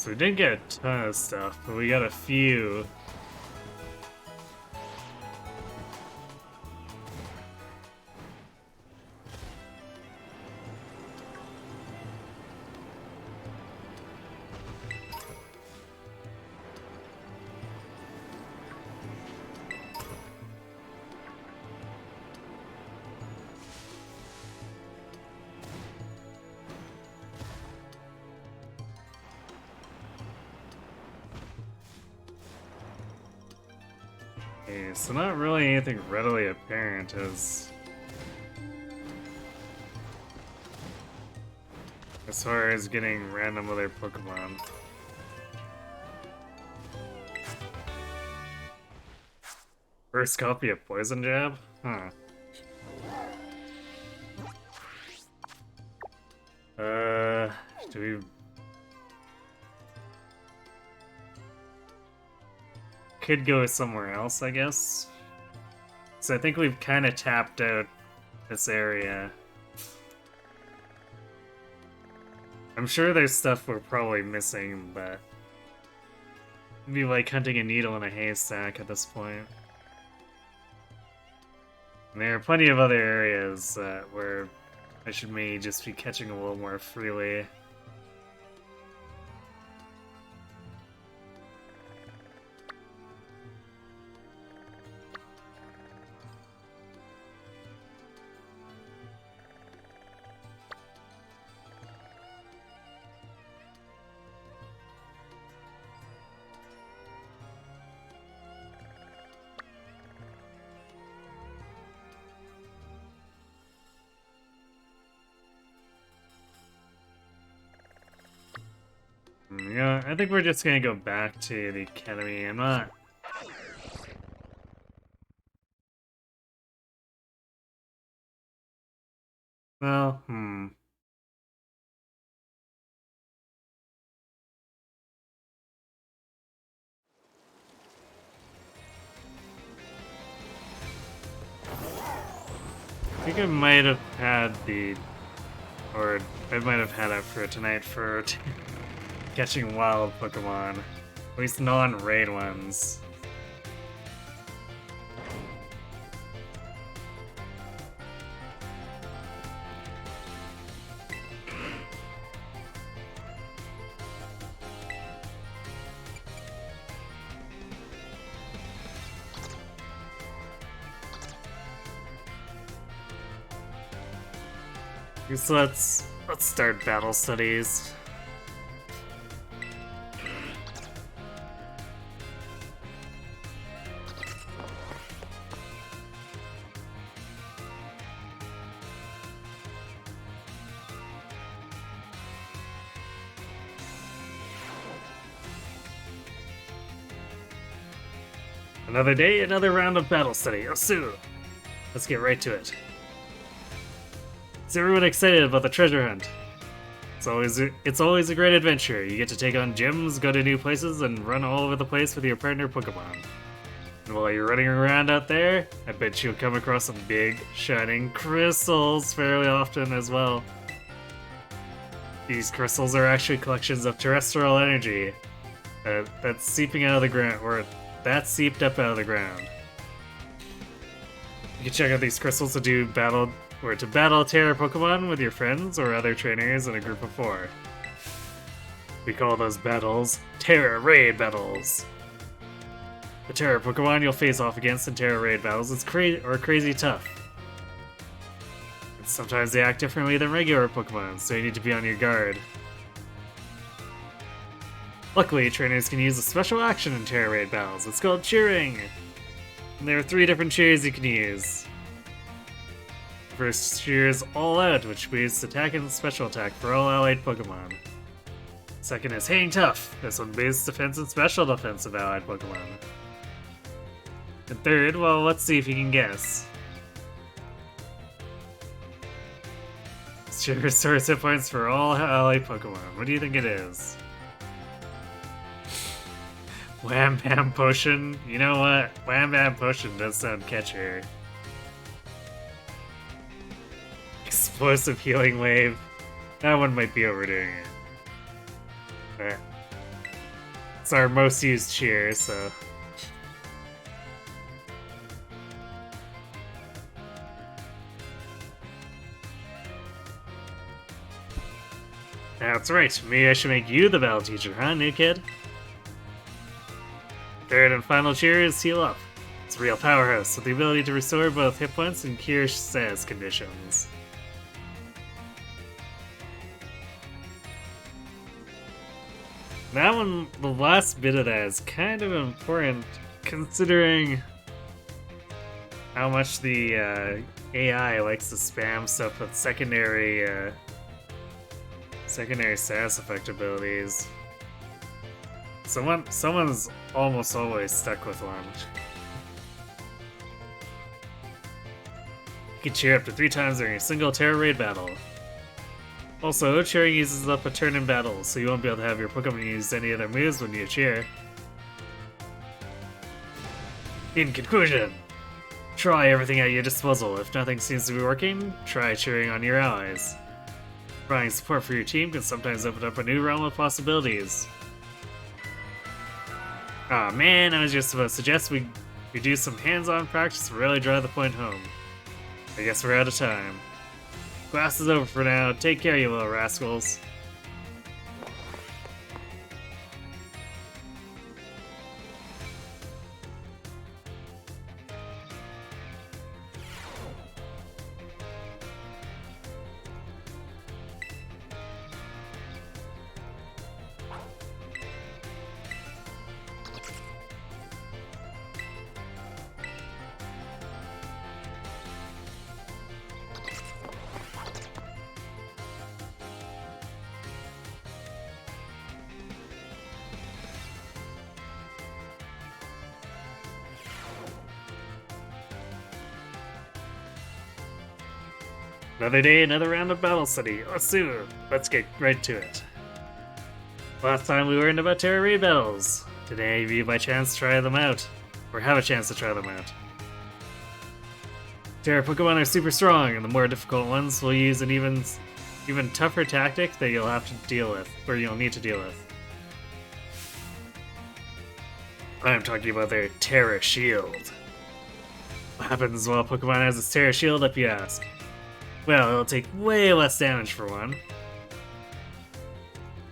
So we didn't get a ton of stuff, but we got a few. Okay, so not really anything readily apparent as far as getting random other Pokemon. First copy of Poison Jab? Huh. Do we... Could go somewhere else, I guess. So I think we've kind of tapped out this area. I'm sure there's stuff we're probably missing, but it'd be like hunting a needle in a haystack at this point. And there are plenty of other areas where I should maybe just be catching a little more freely. Yeah, I think we're just gonna go back to the academy. I'm not... Well, I think I might have had the... Or I might have had it for tonight for catching wild Pokemon. At least non-raid ones. So let's start battle studies. Another day, another round of battle study. Osu! Let's get right to it. Is everyone excited about the treasure hunt? It's always a great adventure. You get to take on gyms, go to new places, and run all over the place with your partner Pokemon. And while you're running around out there, I bet you'll come across some big, shining crystals fairly often as well. These crystals are actually collections of terrestrial energy that's seeping out of the ground, or that's seeped up out of the ground. You can check out these crystals to battle Terra Pokemon with your friends or other trainers in a group of 4. We call those battles Terra Raid battles. The Terra Pokemon you'll face off against in Terra Raid battles is crazy tough. And sometimes they act differently than regular Pokemon, so you need to be on your guard. Luckily, trainers can use a special action in Terra Raid battles. It's called cheering! And there are 3 different cheers you can use. The first cheer is All Out, which boosts attack and special attack for all allied Pokemon. Second is Hang Tough. This one boosts defense and special defense of allied Pokemon. And third, well, let's see if you can guess. This cheer restores hit points for all allied Pokemon. What do you think it is? Wham Bam Potion? You know what? Wham Bam Potion does sound catchier. Explosive Healing Wave. That one might be overdoing it. It's our most used cheer, so... That's right, maybe I should make you the battle teacher, huh, new kid? Third and final cheer is Heal Up. It's a real powerhouse with the ability to restore both hit points and cure status conditions. That one, the last bit of that is kind of important considering how much the AI likes to spam stuff with secondary status effect abilities. Someone's almost always stuck with one. You can cheer up to 3 times during a single Terra Raid battle. Also, cheering uses up a turn in battle, so you won't be able to have your Pokemon use any other moves when you cheer. In conclusion, try everything at your disposal. If nothing seems to be working, try cheering on your allies. Providing support for your team can sometimes open up a new realm of possibilities. Aw man, I was just about to suggest we do some hands-on practice to really drive the point home. I guess we're out of time. Class is over for now. Take care, you little rascals. Another day, another round of battle study. Osu! Let's get right to it. Last time we learned about Terra Raid battles. Today we by chance try them out. Or have a chance to try them out. Terra Pokemon are super strong, and the more difficult ones will use an even tougher tactic that you'll have to deal with, or you'll need to deal with. I'm talking about their Terra Shield. What happens while Pokemon has its Terra Shield up, you ask? Well, it'll take way less damage for one.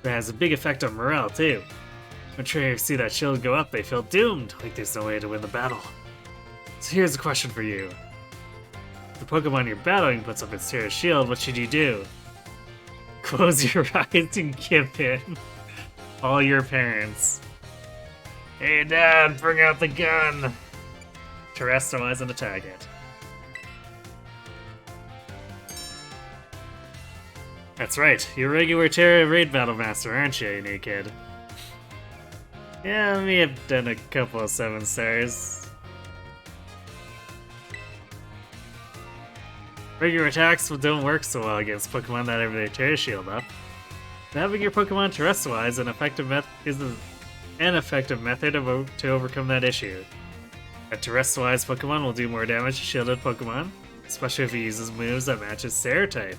It has a big effect on morale, too. When trainers see that shield go up, they feel doomed, like there's no way to win the battle. So here's a question for you. If the Pokemon you're battling puts up its Terra Shield, what should you do? Close your eyes and give in. All your parents. Hey Dad, bring out the gun! Terrestrialize and attack it. That's right, you're a regular Terra Raid Battle Master, aren't you, new kid? Yeah, I may have done a couple of 7 stars. Regular attacks don't work so well against Pokemon that have their Terra Shield up. Having your Pokemon Terrestrialize is an effective method to overcome that issue. A Terrestrialized Pokemon will do more damage to shielded Pokemon, especially if it uses moves that match its Terra type.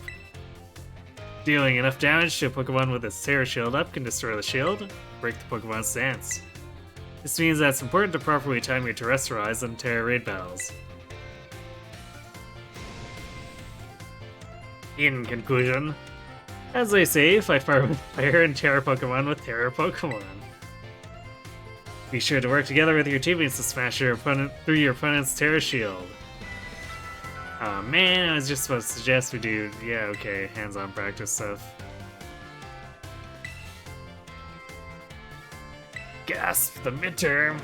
Dealing enough damage to a Pokemon with its Terra Shield up can destroy the shield, break the Pokemon's stance. This means that it's important to properly time your Terrestrialize and Terra Raid battles. In conclusion, as they say, fight fire with fire and Terra Pokemon with Terra Pokemon. Be sure to work together with your teammates to smash your opponent through your opponent's Terra Shield. Aw man, I was just supposed to suggest we do, yeah, okay, hands-on practice stuff. Gasp, the midterm!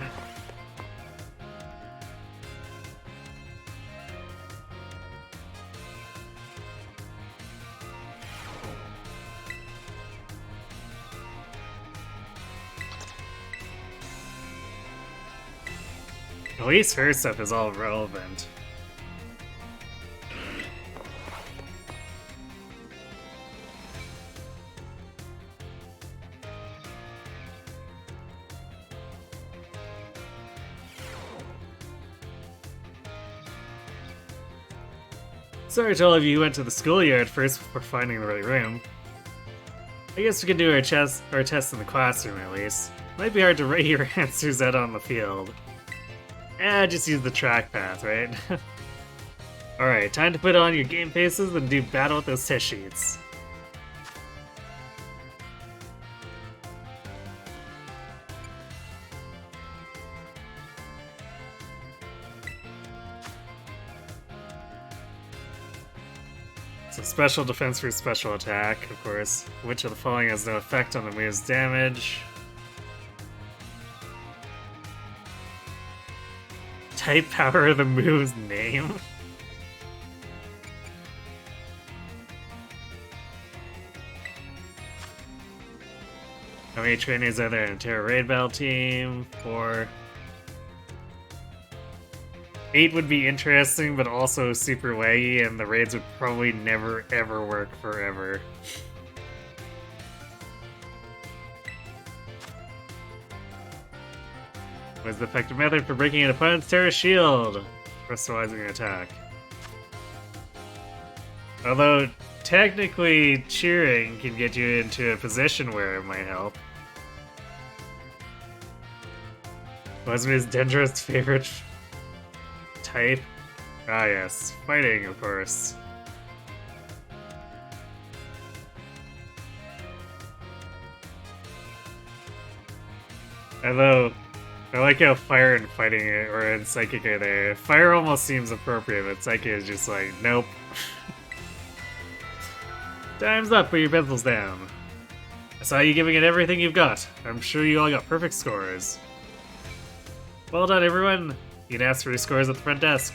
At least her stuff is all relevant. Sorry to all of you who went to the schoolyard first before finding the right room. I guess we can do our test in the classroom at least. Might be hard to write your answers out on the field. Just use the track path, right? Alright, time to put on your game faces and do battle with those test sheets. So special defense for special attack, of course. Which of the following has no effect on the move's damage? Type power of the move's name? How many trainers are there in a Terra Raid Battle team? 4. 8 would be interesting, but also super laggy, and the raids would probably never ever work forever. What is the effective method for breaking an opponent's Terra Shield? Crystallizing an attack. Although, technically, cheering can get you into a position where it might help. What's his Dendra's favorite type? Ah yes, fighting, of course. Although, I like how fire and fighting or in psychic are there. Fire almost seems appropriate, but psychic is just like, nope. Time's up, put your pencils down. I saw you giving it everything you've got. I'm sure you all got perfect scores. Well done, everyone. You can ask for your scores at the front desk.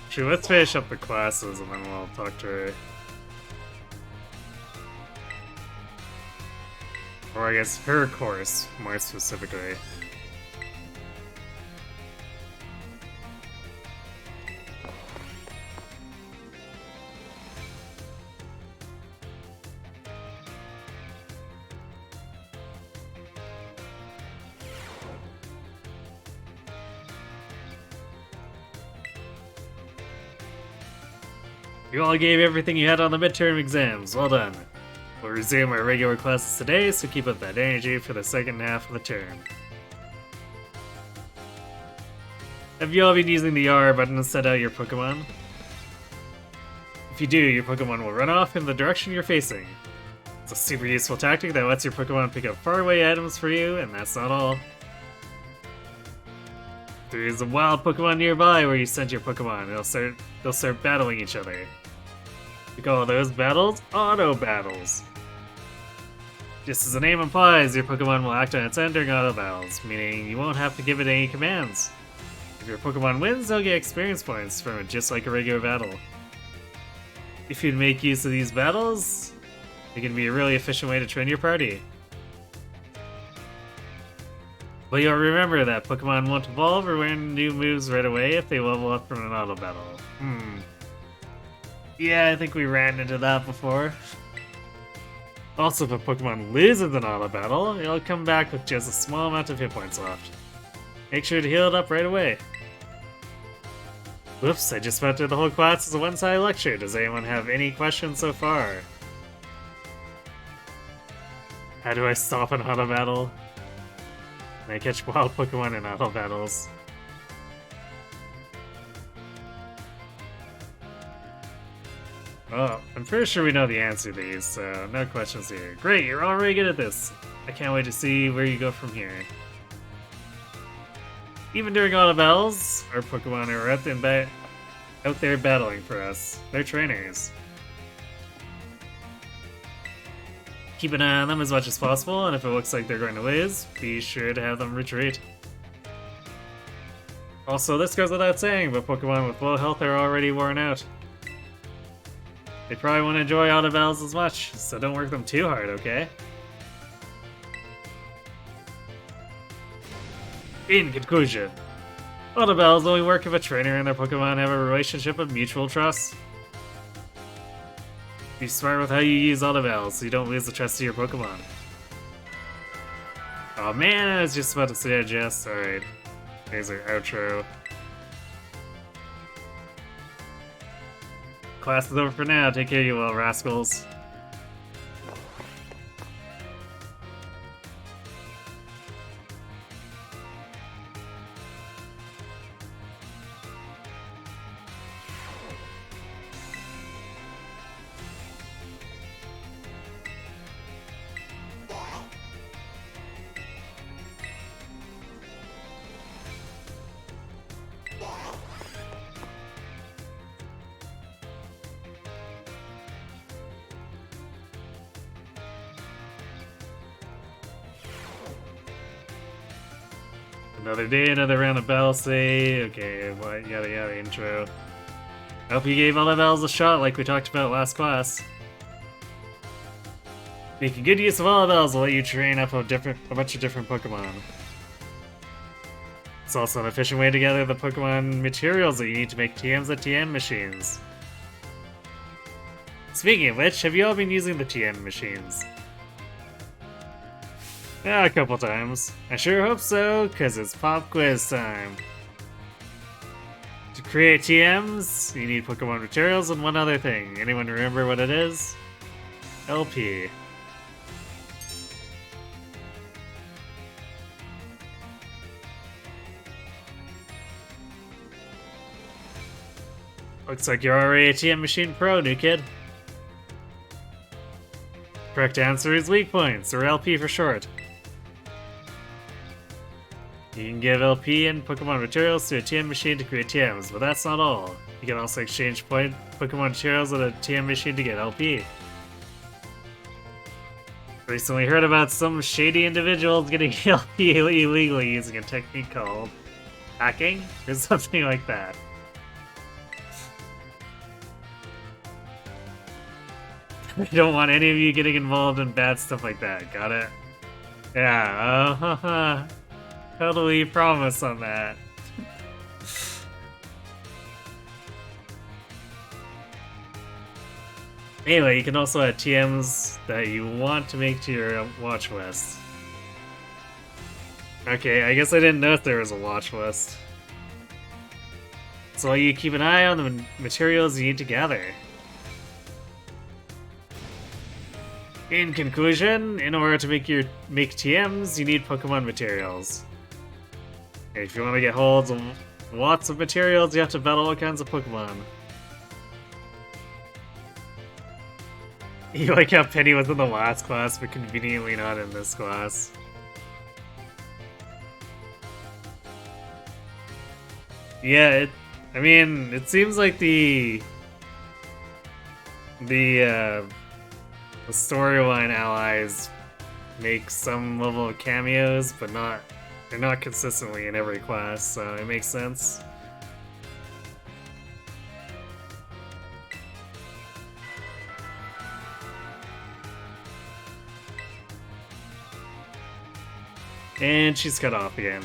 Sure, let's finish up the classes and then we'll talk to her. Or I guess her course, more specifically. You all gave everything you had on the midterm exams. Well done. We'll resume our regular classes today, so keep up that energy for the second half of the term. Have you all been using the R button to set out your Pokemon? If you do, your Pokemon will run off in the direction you're facing. It's a super useful tactic that lets your Pokemon pick up faraway items for you, and that's not all. There is a wild Pokemon nearby where you send your Pokemon, and they'll start battling each other. We call those battles auto battles. Just as the name implies, your Pokemon will act on its own during auto battles, meaning you won't have to give it any commands. If your Pokemon wins, they'll get experience points from it, just like a regular battle. If you'd make use of these battles, it can be a really efficient way to train your party. But you'll remember that Pokemon won't evolve or learn new moves right away if they level up from an auto battle. Yeah, I think we ran into that before. Also, if a Pokemon loses an auto battle, it'll come back with just a small amount of hit points left. Make sure to heal it up right away. Whoops, I just went through the whole class as a one-sided lecture. Does anyone have any questions so far? How do I stop an auto battle? Can I catch wild Pokemon in auto battles? Oh, I'm pretty sure we know the answer to these, so no questions here. Great, you're already good at this. I can't wait to see where you go from here. Even during auto battles, our Pokemon are out there battling for us. They're trainers. Keep an eye on them as much as possible, and if it looks like they're going to lose, be sure to have them retreat. Also, this goes without saying, but Pokemon with low health are already worn out. They probably won't enjoy auto battles as much, so don't work them too hard, okay? In conclusion, auto battles only work if a trainer and their Pokemon have a relationship of mutual trust. Be smart with how you use auto battles so you don't lose the trust of your Pokemon. Oh man, I was just about to say Jess. Alright. Here's our outro. Class is over for now. Take care, you little rascals. Another day, another round of battle say. Okay, what? Yada yada intro. I hope you gave all the battles a shot like we talked about last class. Making good use of all the battles will let you train up a bunch of different Pokemon. It's also an efficient way to gather the Pokemon materials that you need to make TMs at TM machines. Speaking of which, have you all been using the TM machines? Yeah, a couple times. I sure hope so, cause it's pop quiz time. To create TMs, you need Pokemon materials and one other thing. Anyone remember what it is? LP. Looks like you're already a TM Machine Pro, new kid. Correct answer is weak points, or LP for short. You can give LP and Pokemon materials to a TM machine to create TMs, but that's not all. You can also exchange Pokemon materials at a TM machine to get LP. Recently heard about some shady individuals getting LP illegally using a technique called hacking, or something like that. I don't want any of you getting involved in bad stuff like that, got it? Yeah, totally promise on that. Anyway, you can also add TMs that you want to make to your watch list. Okay, I guess I didn't know if there was a watch list. So you keep an eye on the materials you need to gather. In conclusion, in order to make TMs, you need Pokemon materials. If you want to get holds of lots of materials, you have to battle all kinds of Pokemon. You like how Penny was in the last class, but conveniently not in this class. Yeah, it seems like the storyline allies make some level of cameos, but they're not consistently in every class, so it makes sense. And she's cut off again.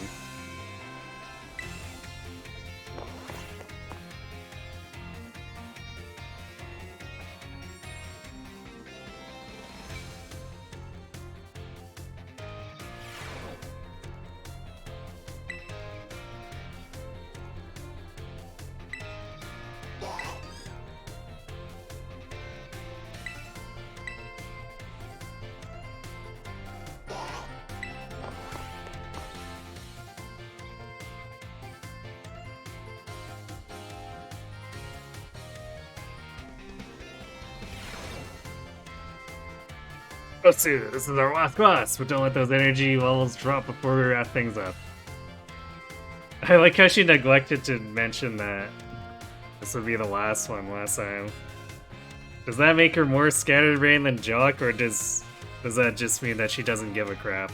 Let's see, this is our last class, but don't let those energy levels drop before we wrap things up. I like how she neglected to mention that this would be the last one last time. Does that make her more scattered brain than Jock, or does Does that just mean that she doesn't give a crap?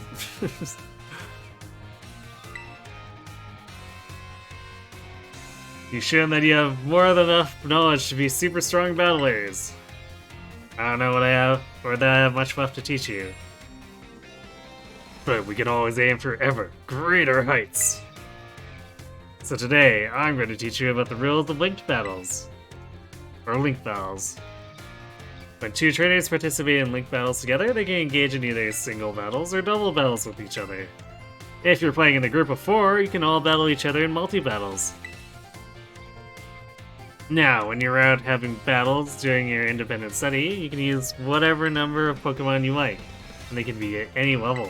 You've shown that you have more than enough knowledge to be super strong battlers. I don't know what I have, or that I have much left to teach you. But we can always aim for ever greater heights. So today, I'm going to teach you about the rules of linked battles. Or link battles. When two trainers participate in link battles together, they can engage in either single battles or double battles with each other. If you're playing in a group of 4, you can all battle each other in multi-battles. Now, when you're out having battles during your independent study, you can use whatever number of Pokemon you like, and they can be at any level.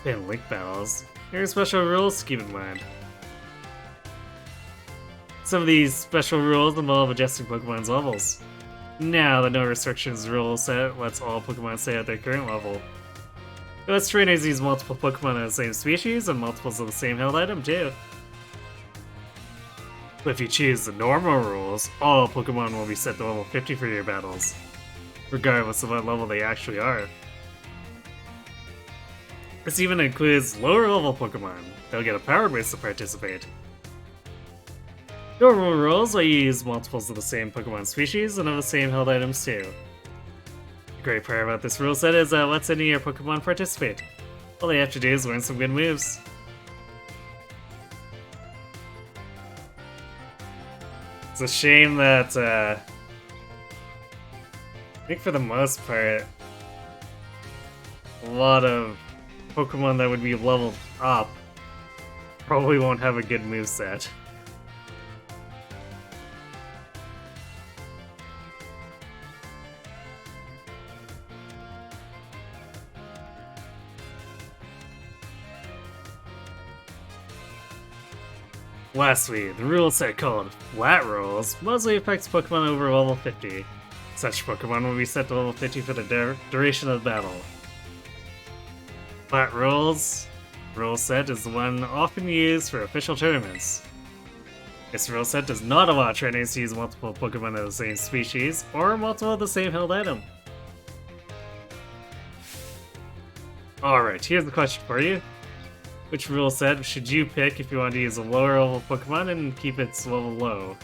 In link battles, there are special rules to keep in mind. Some of these special rules involve adjusting Pokemon's levels. Now, the no restrictions rule set lets all Pokemon stay at their current level. It lets trainers use multiple Pokemon of the same species and multiples of the same held item too. But if you choose the normal rules, all Pokemon will be set to level 50 for your battles, regardless of what level they actually are. This even includes lower level Pokemon. They'll get a power boost to participate. Normal rules let you use multiples of the same Pokemon species and of the same held items too. The great part about this rule set is that it lets any of your Pokemon participate. All they have to do is learn some good moves. It's a shame that, I think for the most part, a lot of Pokemon that would be leveled up probably won't have a good moveset. Lastly, the rule set called Flat Rules mostly affects Pokemon over level 50. Such Pokemon will be set to level 50 for the duration of the battle. Flat Rules rule set is the one often used for official tournaments. This rule set does not allow trainers to use multiple Pokemon of the same species or multiple of the same held item. Alright, here's the question for you. Which rule set should you pick if you want to use a lower level Pokemon and keep its level low?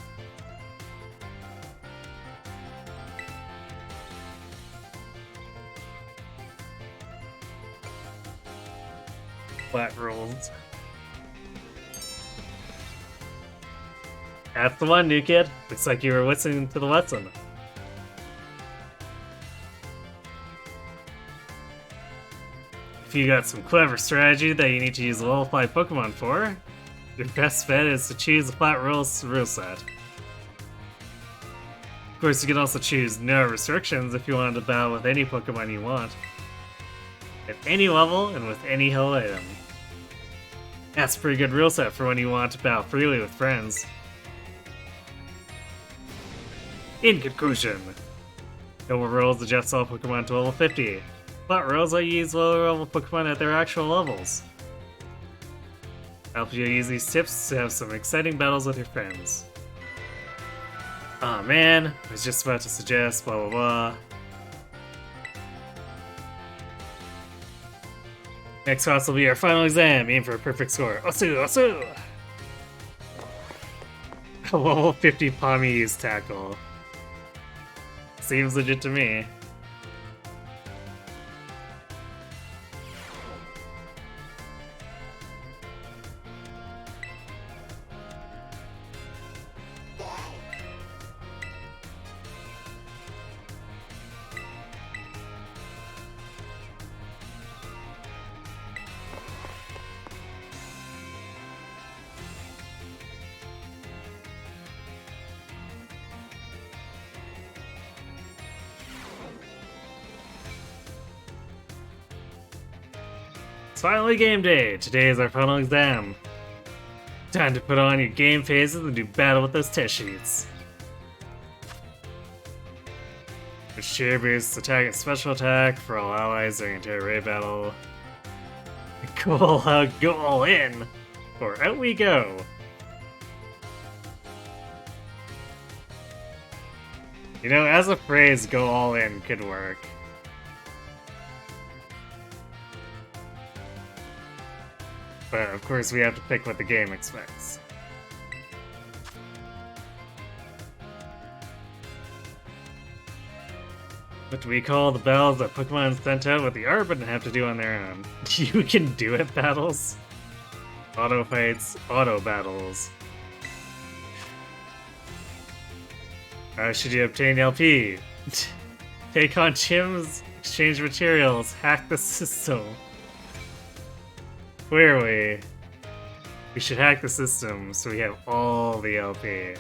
Flat rules. That's the one, new kid. Looks like you were listening to the lesson. If you got some clever strategy that you need to use a level 5 Pokemon for, your best bet is to choose the Flat Rules rule set. Of course, you can also choose no restrictions if you want to battle with any Pokemon you want, at any level and with any held item. That's a pretty good rule set for when you want to battle freely with friends. In conclusion, Noble Rules adjusts all Pokemon to level 50. Flat Rules let you use lower level Pokemon at their actual levels. I hope you'll use these tips to have some exciting battles with your friends. Aw man, I was just about to suggest blah blah blah. Next class will be our final exam. Aim for a perfect score. Osu! Osu! A level 50 Pawmi's tackle. Seems legit to me. It's finally game day! Today is our final exam. Time to put on your game faces and do battle with those test sheets. Which cheer boosts attack and special attack for all allies during entire raid battle. Cool, go all in! Or out we go! You know, as a phrase, go all in could work. But of course we have to pick what the game expects. What do we call the battles that Pokemon sent out with the Arbor and have to do on their own? You can do it battles? Auto fights, auto battles. How should you obtain LP? Take on gyms, exchange materials, hack the system. Clearly, we should hack the system so we have all the LP.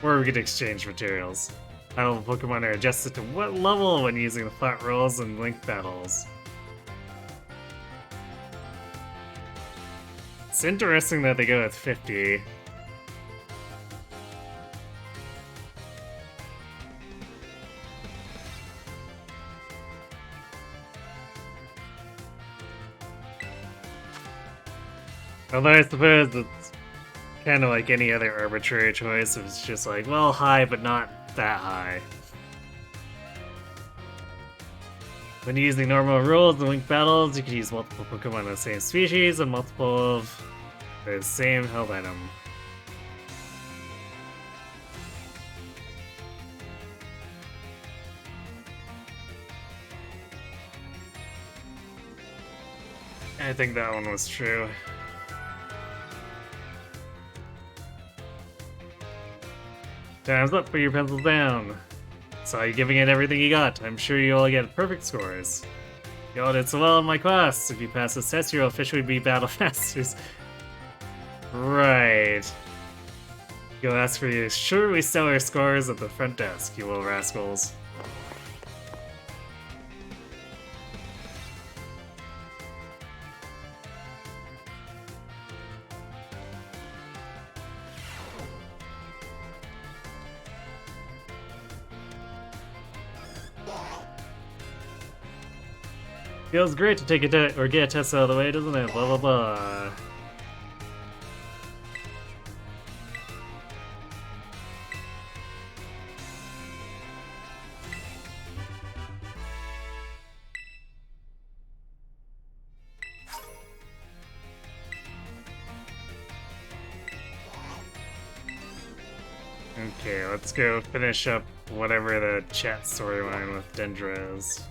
Or we could exchange materials. How will Pokemon are adjusted to what level when using the flat rolls and link battles? It's interesting that they go with 50. Although I suppose it's kind of like any other arbitrary choice. It's just like, well, high, but not that high. When using normal rules and link battles, you can use multiple Pokemon of the same species and multiple of the same health item. I think that one was true. Time's up, put your pencils down. Saw you giving it everything you got. I'm sure you'll all get perfect scores. You all did so well in my class. If you pass this test, you'll officially be Battle Masters. Right. You'll ask for your surely stellar scores at the front desk, you little rascals. Feels great to take a or get a test out of the way, doesn't it? Blah blah blah. Okay, let's go finish up whatever the chat storyline with Dendra is.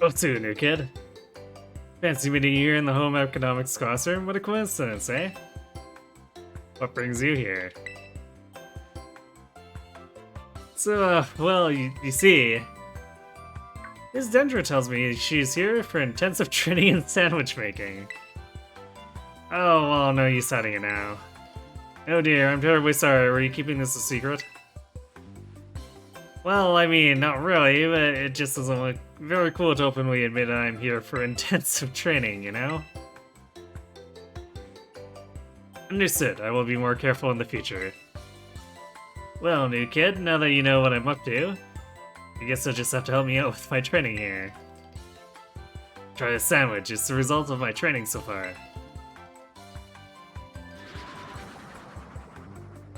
Otsu, new kid. Fancy meeting you here in the home economics classroom. What a coincidence, eh? What brings you here? So, well, you see, Ms. Dendra tells me she's here for intensive training in sandwich making. Oh, well, no use hiding it now. Oh dear, I'm terribly sorry. Were you keeping this a secret? Well, I mean, not really, but it just doesn't look very cool to openly admit I'm here for intensive training, you know? Understood, I will be more careful in the future. Well, new kid, now that you know what I'm up to, I guess you'll just have to help me out with my training here. Try this sandwich, it's the result of my training so far.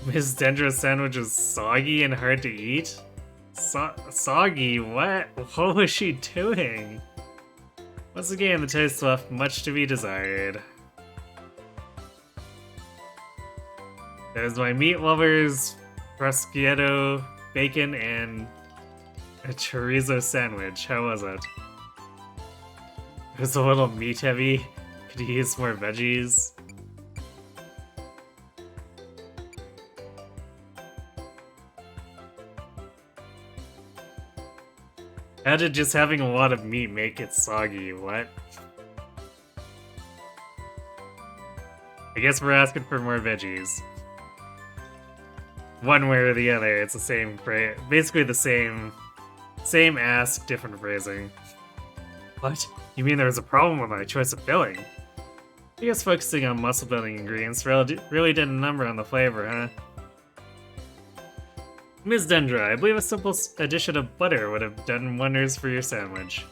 Ms. Dendra's sandwich is soggy and hard to eat? Soggy? What? What was she doing? Once again, the taste left much to be desired. There's my meat lovers, prosciutto, bacon, and a chorizo sandwich. How was it? It was a little meat heavy. Could you use more veggies? How did just having a lot of meat make it soggy? What? I guess we're asking for more veggies. One way or the other, it's the same phrase. Basically the same ask, different phrasing. What? You mean there was a problem with my choice of filling? I guess focusing on muscle building ingredients really did a number on the flavor, huh? Ms. Dendra, I believe a simple addition of butter would have done wonders for your sandwich.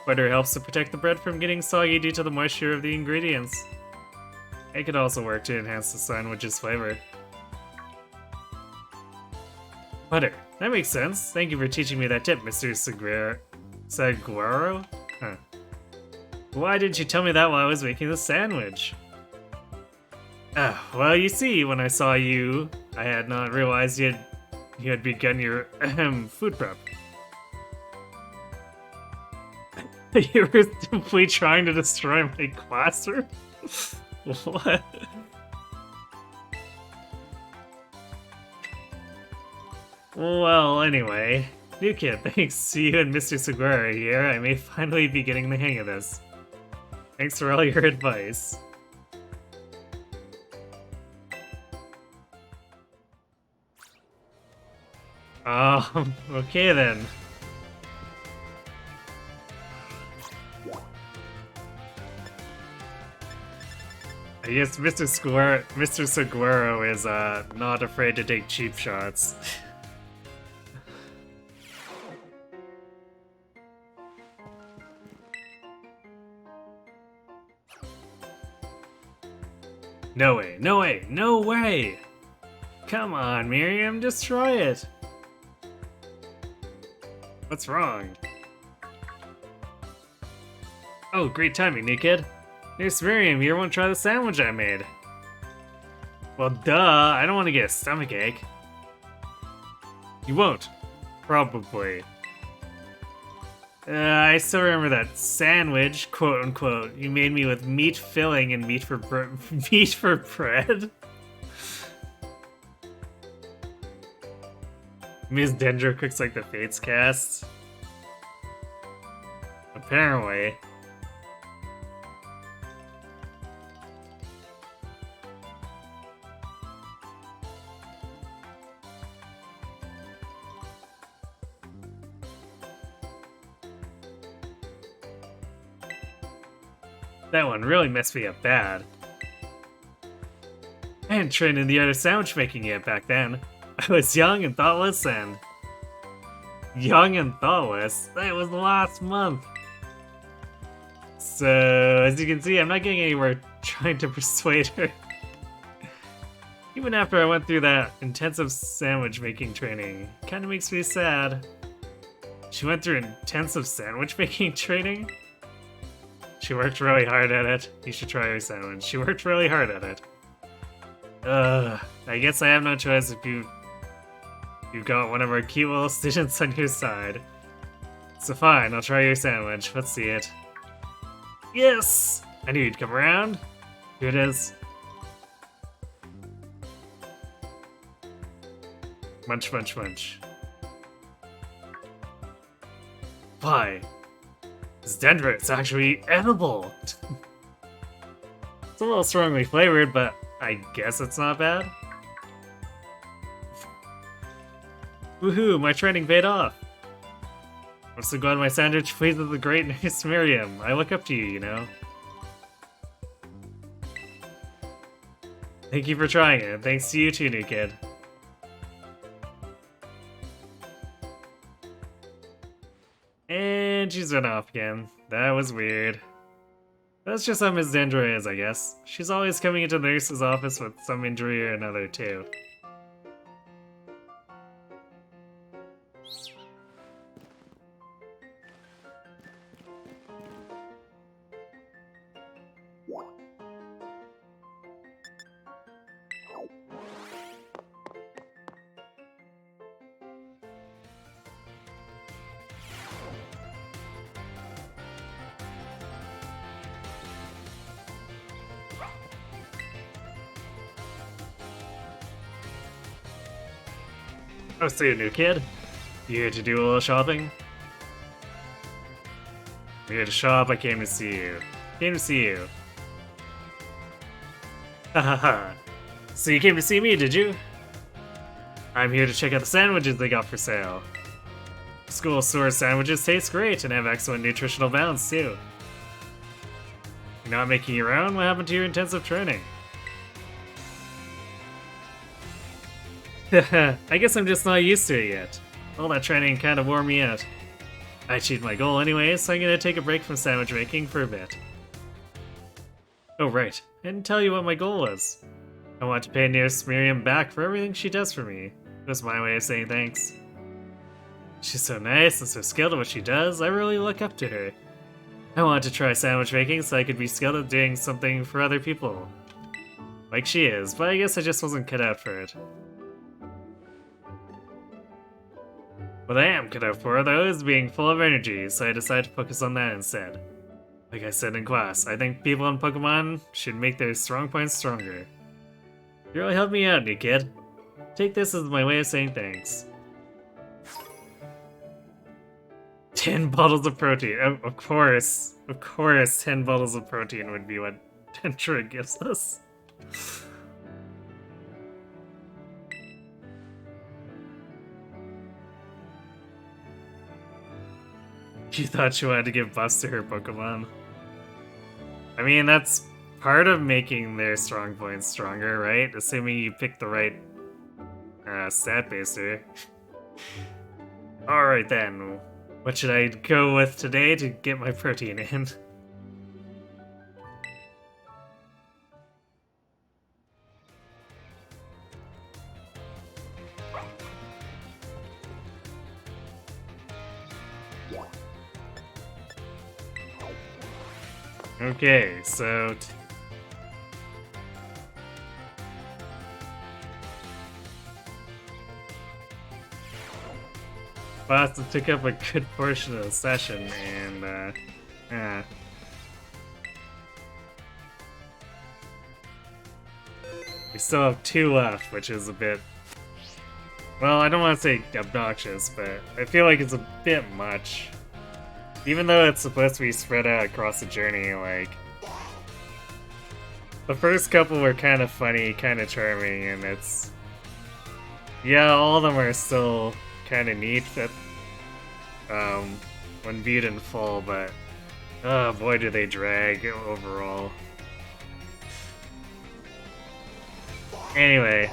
Butter helps to protect the bread from getting soggy due to the moisture of the ingredients. It could also work to enhance the sandwich's flavor. Butter. That makes sense. Thank you for teaching me that tip, Mr. Saguaro? Huh. Why didn't you tell me that while I was making the sandwich? Well, you see, when I saw you, I had not realized you had begun your food prep. You were simply trying to destroy my classroom? What? Well, anyway. New kid, thanks to you and Mr. Saguaro here, I may finally be getting the hang of this. Thanks for all your advice. Okay then. I guess Mr. Saguaro is not afraid to take cheap shots. No way, no way, no way! Come on, Miriam, destroy it! What's wrong? Oh, great timing, new kid. Nurse Miriam here won't try the sandwich I made. Well, duh, I don't want to get a stomachache. You won't. Probably. I still remember that sandwich, quote unquote, you made me with meat filling and meat for bread. Ms. Dendra cooks like the Fates cast. Apparently. That one really messed me up bad. I hadn't trained in the art of sandwich making yet back then. I was young and thoughtless and... Young and thoughtless? That was last month. So, as you can see, I'm not getting anywhere trying to persuade her. Even after I went through that intensive sandwich making training, it kinda makes me sad. She went through intensive sandwich making training? She worked really hard at it. You should try her sandwich. She worked really hard at it. I guess I have no choice if you've got one of our cute little students on your side. So fine, I'll try your sandwich. Let's see it. Yes! I knew you'd come around. Here it is. Munch, munch, munch. Why? It's Dendra, it's actually edible! It's a little strongly flavored, but I guess it's not bad. Woohoo, my training paid off! I'm so glad my sandwich pleases the great Nurse Miriam. I look up to you, you know. Thank you for trying it, and thanks to you too, new kid. And she's run off again. That was weird. That's just how Ms. Dendra is, I guess. She's always coming into the nurse's office with some injury or another, too. Oh, so you're a new kid? You here to do a little shopping? I'm here to shop, I came to see you. Came to see you. Hahaha. So you came to see me, did you? I'm here to check out the sandwiches they got for sale. School store sandwiches taste great and have excellent nutritional balance, too. You're not making your own? What happened to your intensive training? I guess I'm just not used to it yet. All that training kind of wore me out. I achieved my goal anyway, so I'm gonna take a break from sandwich making for a bit. Oh right, I didn't tell you what my goal was. I want to pay Nurse Miriam back for everything she does for me. It was my way of saying thanks. She's so nice and so skilled at what she does, I really look up to her. I wanted to try sandwich making so I could be skilled at doing something for other people. Like she is, but I guess I just wasn't cut out for it. What I am cut out for, though, is being full of energy, so I decided to focus on that instead. Like I said in class, I think people in Pokemon should make their strong points stronger. You really helped me out, new kid. Take this as my way of saying thanks. 10 bottles of protein. Of course, 10 bottles of protein would be what Tentra gives us. She thought she wanted to give buffs to her Pokemon. I mean, that's part of making their strong points stronger, right? Assuming you pick the right stat baser. Alright then, what should I go with today to get my protein in? Okay, so... Boston took up a good portion of the session, and, we still have 2 left, which is a bit... Well, I don't want to say obnoxious, but I feel like it's a bit much. Even though it's supposed to be spread out across the journey, like... The first couple were kind of funny, kind of charming, and it's... Yeah, all of them are still kind of neat that, when viewed in full, but... Oh boy, do they drag overall. Anyway,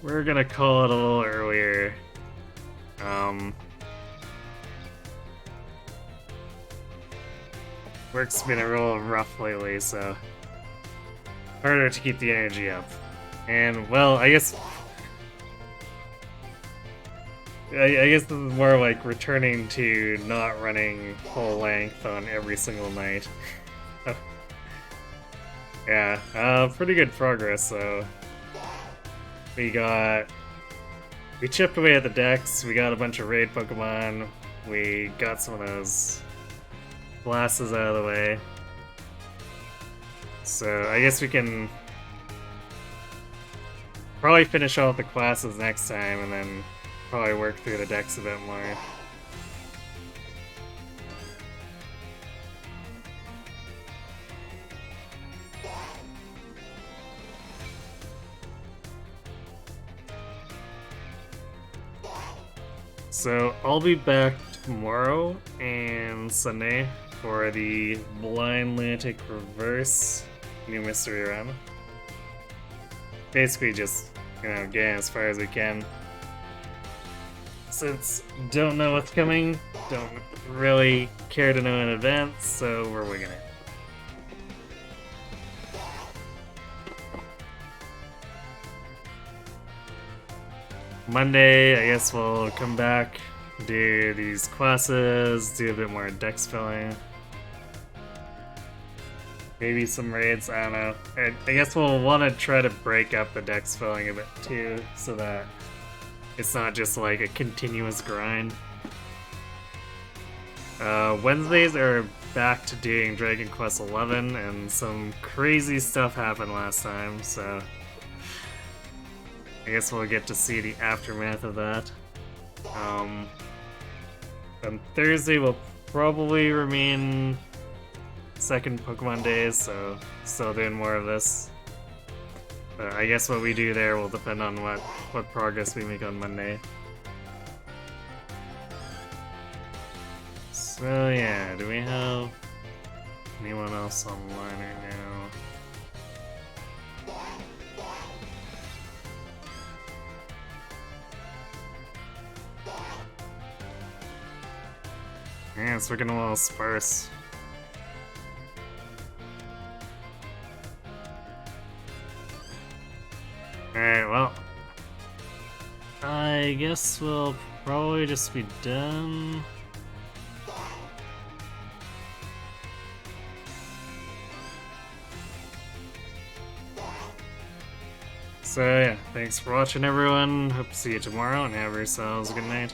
we're gonna call it a little earlier. Work's been a little rough lately, so harder to keep the energy up. And, well, I guess this is more like returning to not running full length on every single night. Yeah, pretty good progress, so we chipped away at the decks, we got a bunch of raid Pokemon, we got some of those classes out of the way. So I guess we can probably finish off the classes next time and then probably work through the decks a bit more. So I'll be back tomorrow and Sunday for the Blind Lunatic Reverse new mystery run. Basically just, getting as far as we can. Since don't know what's coming, don't really care to know in advance, so we're winging it. Monday, I guess we'll come back, do these classes, do a bit more dex filling. Maybe some raids, I don't know. I guess we'll want to try to break up the dex filling a bit too, so that it's not just like a continuous grind. Wednesdays are back to doing Dragon Quest XI, and some crazy stuff happened last time, so I guess we'll get to see the aftermath of that. On Thursday we'll probably remain second Pokemon days, so still doing more of this. But I guess what we do there will depend on what progress we make on Monday. So yeah, do we have anyone else online right now? Yeah, it's looking a little sparse. Alright, well. I guess we'll probably just be done. So yeah, thanks for watching everyone. Hope to see you tomorrow and have yourselves a good night.